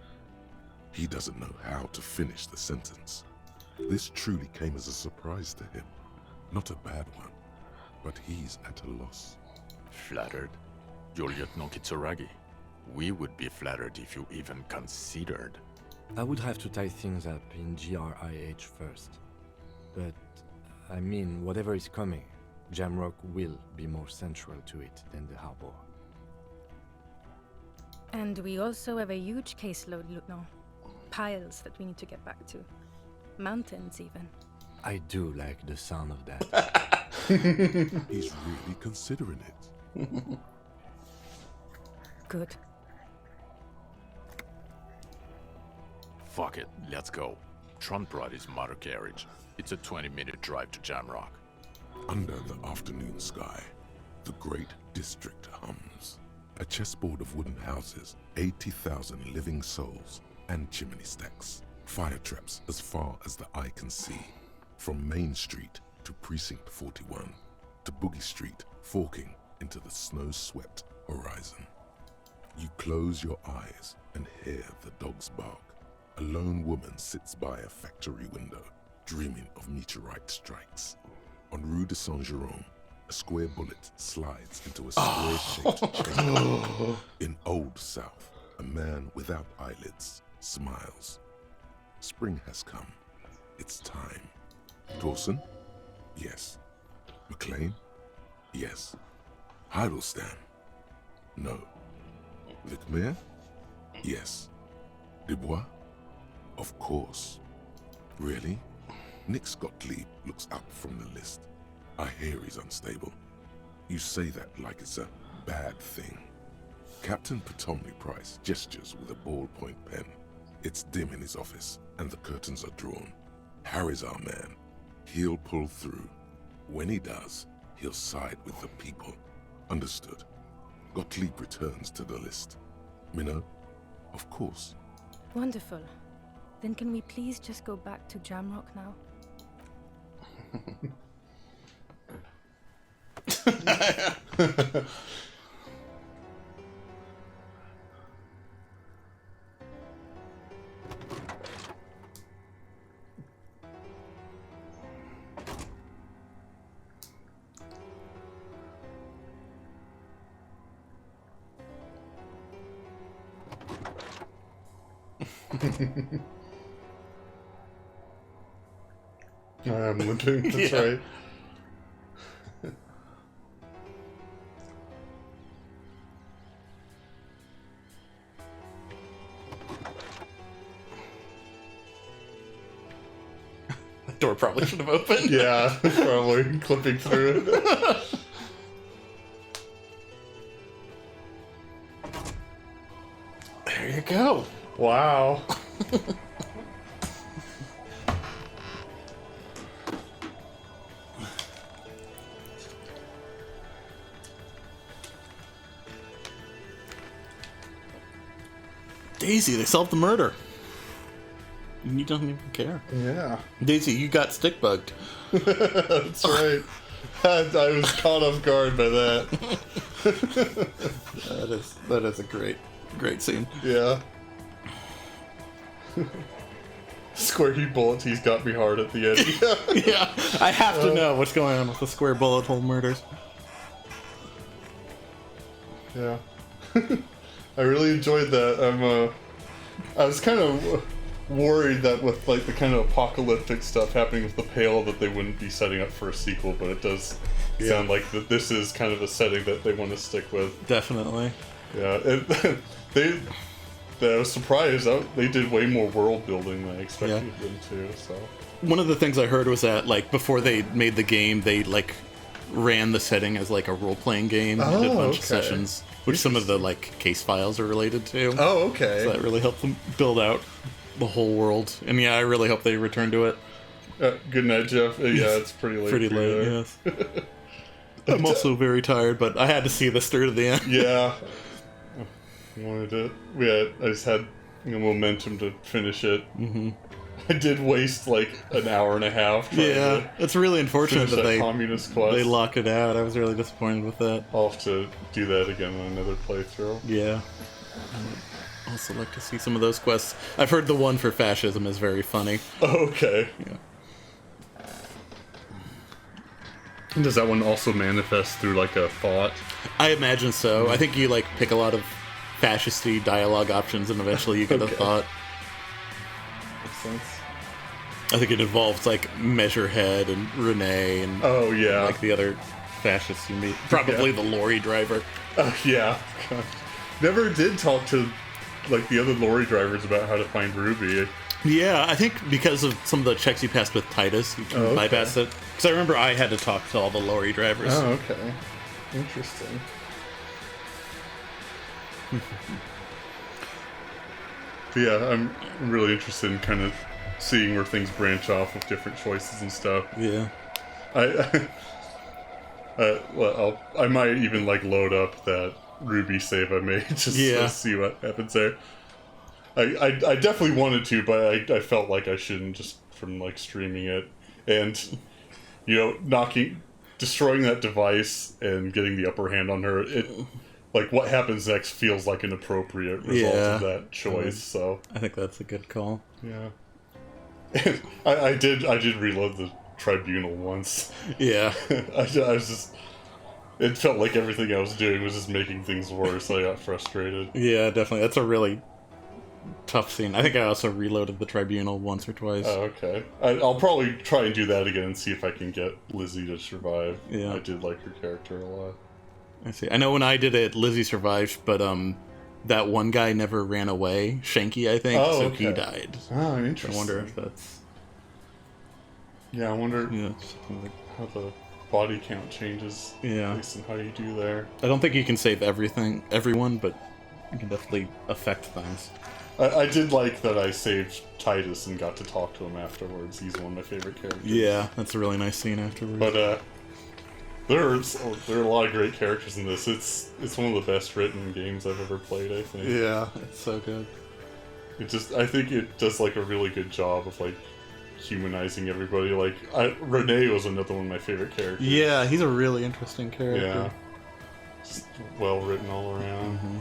He doesn't know how to finish the sentence. This truly came as a surprise to him. Not a bad one, but he's at a loss. Flattered? You're Lieutenant Kitsuragi. We would be flattered if you even considered. I would have to tie things up in GRIH first. But, I mean, whatever is coming, Jamrock will be more central to it than the harbor. And we also have a huge caseload, Lieutenant. Piles that we need to get back to. Mountains, even. I do like the sound of that. He's really considering it. Good. Fuck it, let's go. Tron brought his motor carriage. It's a 20-minute drive to Jamrock. Under the afternoon sky, the great district hums. A chessboard of wooden houses, 80,000 living souls, and chimney stacks. Fire traps as far as the eye can see. From Main Street to Precinct 41, to Boogie Street, forking into the snow-swept horizon. You close your eyes and hear the dogs bark. A lone woman sits by a factory window, dreaming of meteorite strikes. On Rue de Saint-Jérôme, a square bullet slides into a square-shaped chamber. In Old South, a man without eyelids smiles. Spring has come. It's time. Dawson? Yes. McLean? Yes. Heidelstein? No. Vicmair? Yes. Dubois? Of course. Really? Nix Gottlieb looks up from the list. I hear he's unstable. You say that like it's a bad thing. Captain Ptolemy Price gestures with a ballpoint pen. It's dim in his office, and the curtains are drawn. Harry's our man. He'll pull through. When he does, he'll side with the people. Understood. Gottlieb returns to the list. Minnow? Of course. Wonderful. Then can we please just go back to Jamrock now? I am limping, that's Yeah. right. The door probably should have opened. Yeah, probably clipping through it. There you go. Wow. Daisy, they solved the murder. You don't even care. Yeah. Daisy, you got stick bugged. That's right. I was caught off guard by that. that is a great scene. Yeah. Square heat bullet he's got me hard at the end. Yeah, I have to know what's going on with the square bullet hole murders. Yeah. I really enjoyed that. I was kind of worried that with like the kind of apocalyptic stuff happening with the Pale that they wouldn't be setting up for a sequel, but it does sound like that this is kind of a setting that they want to stick with. Definitely. Yeah, I was surprised. They did way more world building than I expected them to. So one of the things I heard was that like before they made the game, they like ran the setting as like a role-playing game. They did a bunch of sessions, which some of the like case files are related to. Oh, okay. So that really helped them build out the whole world. And yeah, I really hope they return to it. Good night, Jeff. Yeah, it's pretty late. Pretty late, yes. I'm also very tired, but I had to see this through to the end. Yeah. I just had momentum to finish it. Mm-hmm. I did waste like an hour and a half. Yeah, it's really unfortunate that they communist quest. They locked it out. I was really disappointed with that. I'll have to do that again on another playthrough. Yeah. I'd also like to see some of those quests. I've heard the one for fascism is very funny. Oh, okay. Yeah. And does that one also manifest through like a thought? I imagine so. I think you like pick a lot of fascisty dialogue options and eventually you get a thought. Makes sense. I think it involves like Measurehead and Renee and like the other fascists you meet. Probably the lorry driver. Oh yeah. God. Never did talk to like the other lorry drivers about how to find Ruby. Yeah, I think because of some of the checks you passed with Titus, you can bypass it. Because I remember I had to talk to all the lorry drivers. Oh, okay. Interesting. But yeah, I'm really interested in kind of seeing where things branch off with different choices and stuff. Yeah. I might even like load up that Ruby save I made just to see what happens there. I definitely wanted to, but I felt like I shouldn't just from like streaming it and destroying that device and getting the upper hand on her. It like what happens next feels like an appropriate result of that choice. So I think that's a good call. Yeah. I did reload the tribunal once. Yeah. I was just. It felt like everything I was doing was just making things worse. I got frustrated. Yeah, definitely. That's a really tough scene. I think I also reloaded the tribunal once or twice. Oh, okay. I'll probably try and do that again and see if I can get Lizzie to survive. Yeah. I did like her character a lot. I see. I know when I did it, Lizzie survived, but that one guy never ran away. Shanky, I think. Oh, so okay. he died. Oh, interesting. I wonder if that's... Yeah, I wonder Yeah. how the body count changes. Yeah. Based on how you do there. I don't think you can save everyone, but you can definitely affect things. I did like that I saved Titus and got to talk to him afterwards. He's one of my favorite characters. Yeah, that's a really nice scene afterwards. But there are a lot of great characters in this. It's one of the best written games I've ever played, I think. Yeah, it's so good. I think it does like a really good job of like humanizing everybody. Like Renee was another one of my favorite characters. Yeah, he's a really interesting character. Yeah, just well written all around. Mm-hmm.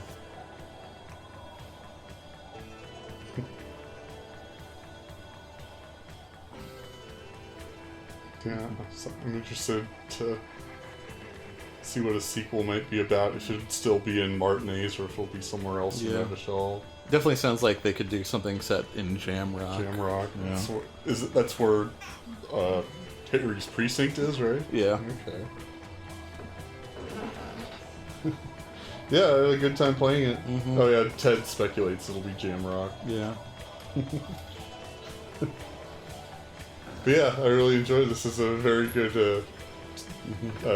Yeah, so I'm interested to see what a sequel might be about. If it'd still be in Martinez or if it'll be somewhere else in Revachol. Definitely sounds like they could do something set in Jamrock. Jamrock. Yeah. That's where Harry's precinct is, right? Yeah. Okay. Yeah, I had a good time playing it. Mm-hmm. Oh yeah, Ted speculates it'll be Jamrock. Yeah. But yeah, I really enjoyed this. It's a very good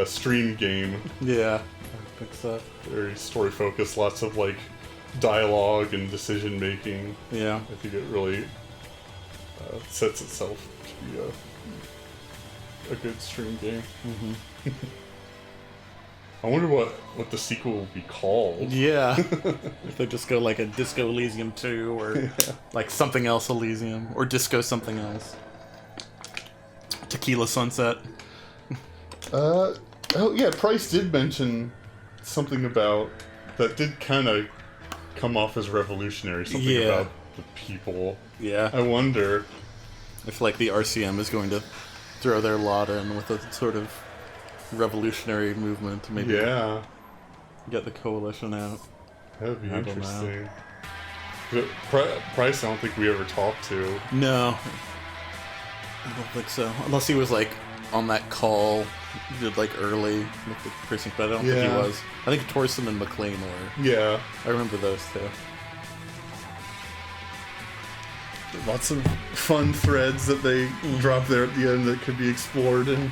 stream game. Yeah, I think so. Very story focused, lots of like dialogue and decision making. Yeah. I think it really sets itself to be a good stream game. Mm-hmm. I wonder what the sequel will be called. Yeah. If they just go like a Disco Elysium 2 or like something else Elysium or Disco something else. Tequila Sunset. Oh yeah, Price did mention something about that did kind of come off as revolutionary. Something about the people. Yeah. I wonder if like the RCM is going to throw their lot in with a sort of revolutionary movement. Maybe. Yeah. Get the coalition out. That'd be interesting. Price, I don't think we ever talked to. No. I don't think so. Unless he was like on that call, did like early with the precinct, but I don't think he was. I think Torsen and McLean were. Yeah. I remember those two. Lots of fun threads that they drop there at the end that could be explored in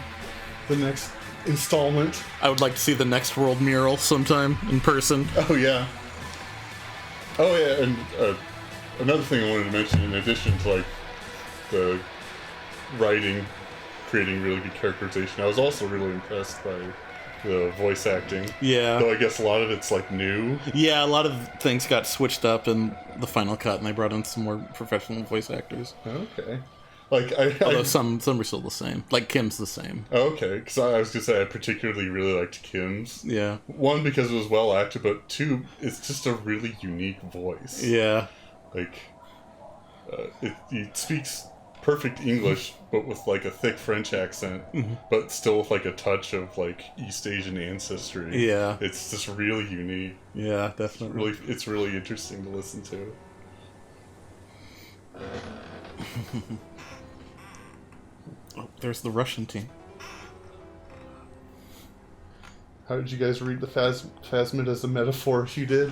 the next installment. I would like to see the next world mural sometime in person. Oh yeah. Oh yeah, and another thing I wanted to mention in addition to like the writing, creating really good characterization, I was also really impressed by the voice acting. Yeah. Though I guess a lot of it's like new. Yeah, a lot of things got switched up in the final cut, and they brought in some more professional voice actors. Okay. Like although some are still the same. Like Kim's the same. Okay, because I was gonna say I particularly really liked Kim's. Yeah. One, because it was well acted, but two, it's just a really unique voice. Yeah. Like, it speaks perfect English, but with like a thick French accent, but still with like a touch of like East Asian ancestry. Yeah. It's just really unique. Yeah, definitely. It's really interesting to listen to. Oh, there's the Russian team. How did you guys read the Phasmid as a metaphor if you did?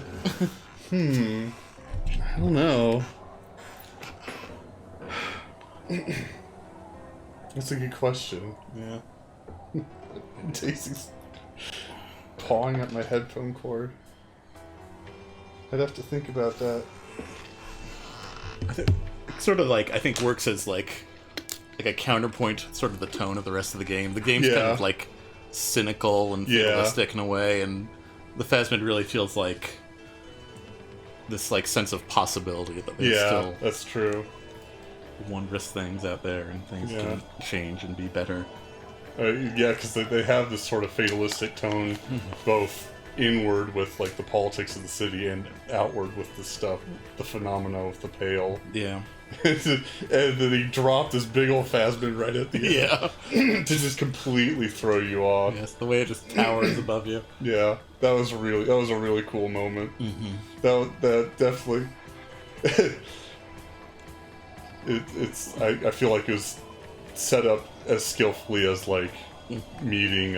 I don't know. That's a good question. Yeah. Daisy's pawing at my headphone cord. I'd have to think about that. It sort of like, I think works as like a counterpoint, sort of the tone of the rest of the game. The game's kind of like cynical and fatalistic in a way, and the Phasmid really feels like this like sense of possibility that there's still that's true. wondrous things out there and things can change and be better. Yeah, because they have this sort of fatalistic tone, both inward with like the politics of the city and outward with the stuff, the phenomena of the Pale. Yeah. And then he dropped this big old Phasmid right at the end. To just completely throw you off. Yes, the way it just towers above you. Yeah, that was a really cool moment. That definitely. I feel like it was set up as skillfully as like meeting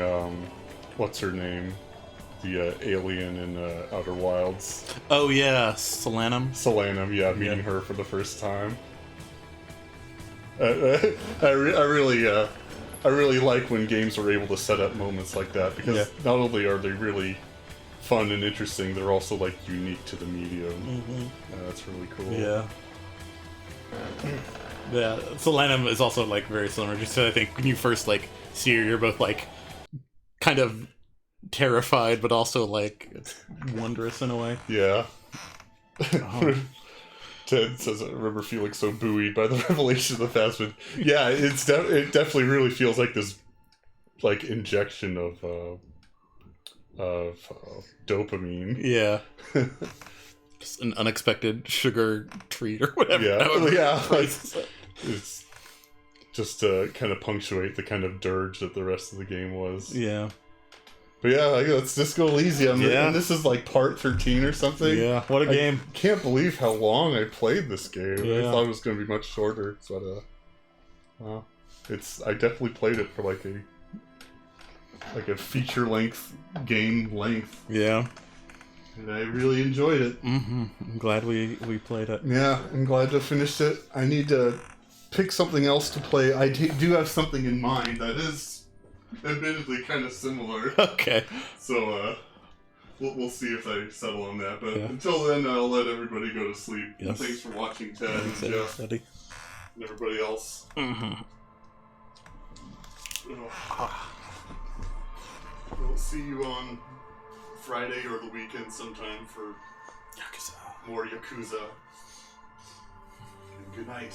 what's her name, the alien in Outer Wilds. Oh yeah, Solanum. Yeah, meeting her for the first time. I really I really like when games are able to set up moments like that, because not only are they really fun and interesting, they're also like unique to the medium. That's really cool. Yeah. Yeah, Solanum is also like very similar. Just I think when you first like see her, you're both like kind of terrified, but also like it's wondrous in a way. Yeah. Ted says, I remember feeling so buoyed by the revelation of the Phasmid. Yeah, it definitely really feels like this like injection of dopamine. Yeah. Just an unexpected sugar treat or whatever. Yeah. Like, it's just to kind of punctuate the kind of dirge that the rest of the game was. Yeah. But yeah, like, let's just go Elysium. Yeah. And this is like part 13 or something. Yeah, what a game. I can't believe how long I played this game. Yeah. I thought it was going to be much shorter. But, I definitely played it for like a feature length game length. Yeah. And I really enjoyed it. I'm glad we played it. Yeah, I'm glad to finish it. I need to pick something else to play. I do have something in mind that is admittedly kind of similar. Okay. So, we'll see if I settle on that. But until then, I'll let everybody go to sleep. Yes. Thanks for watching, Ted and Jeff, and everybody else. We'll see you on Friday or the weekend sometime for more Yakuza. And good night.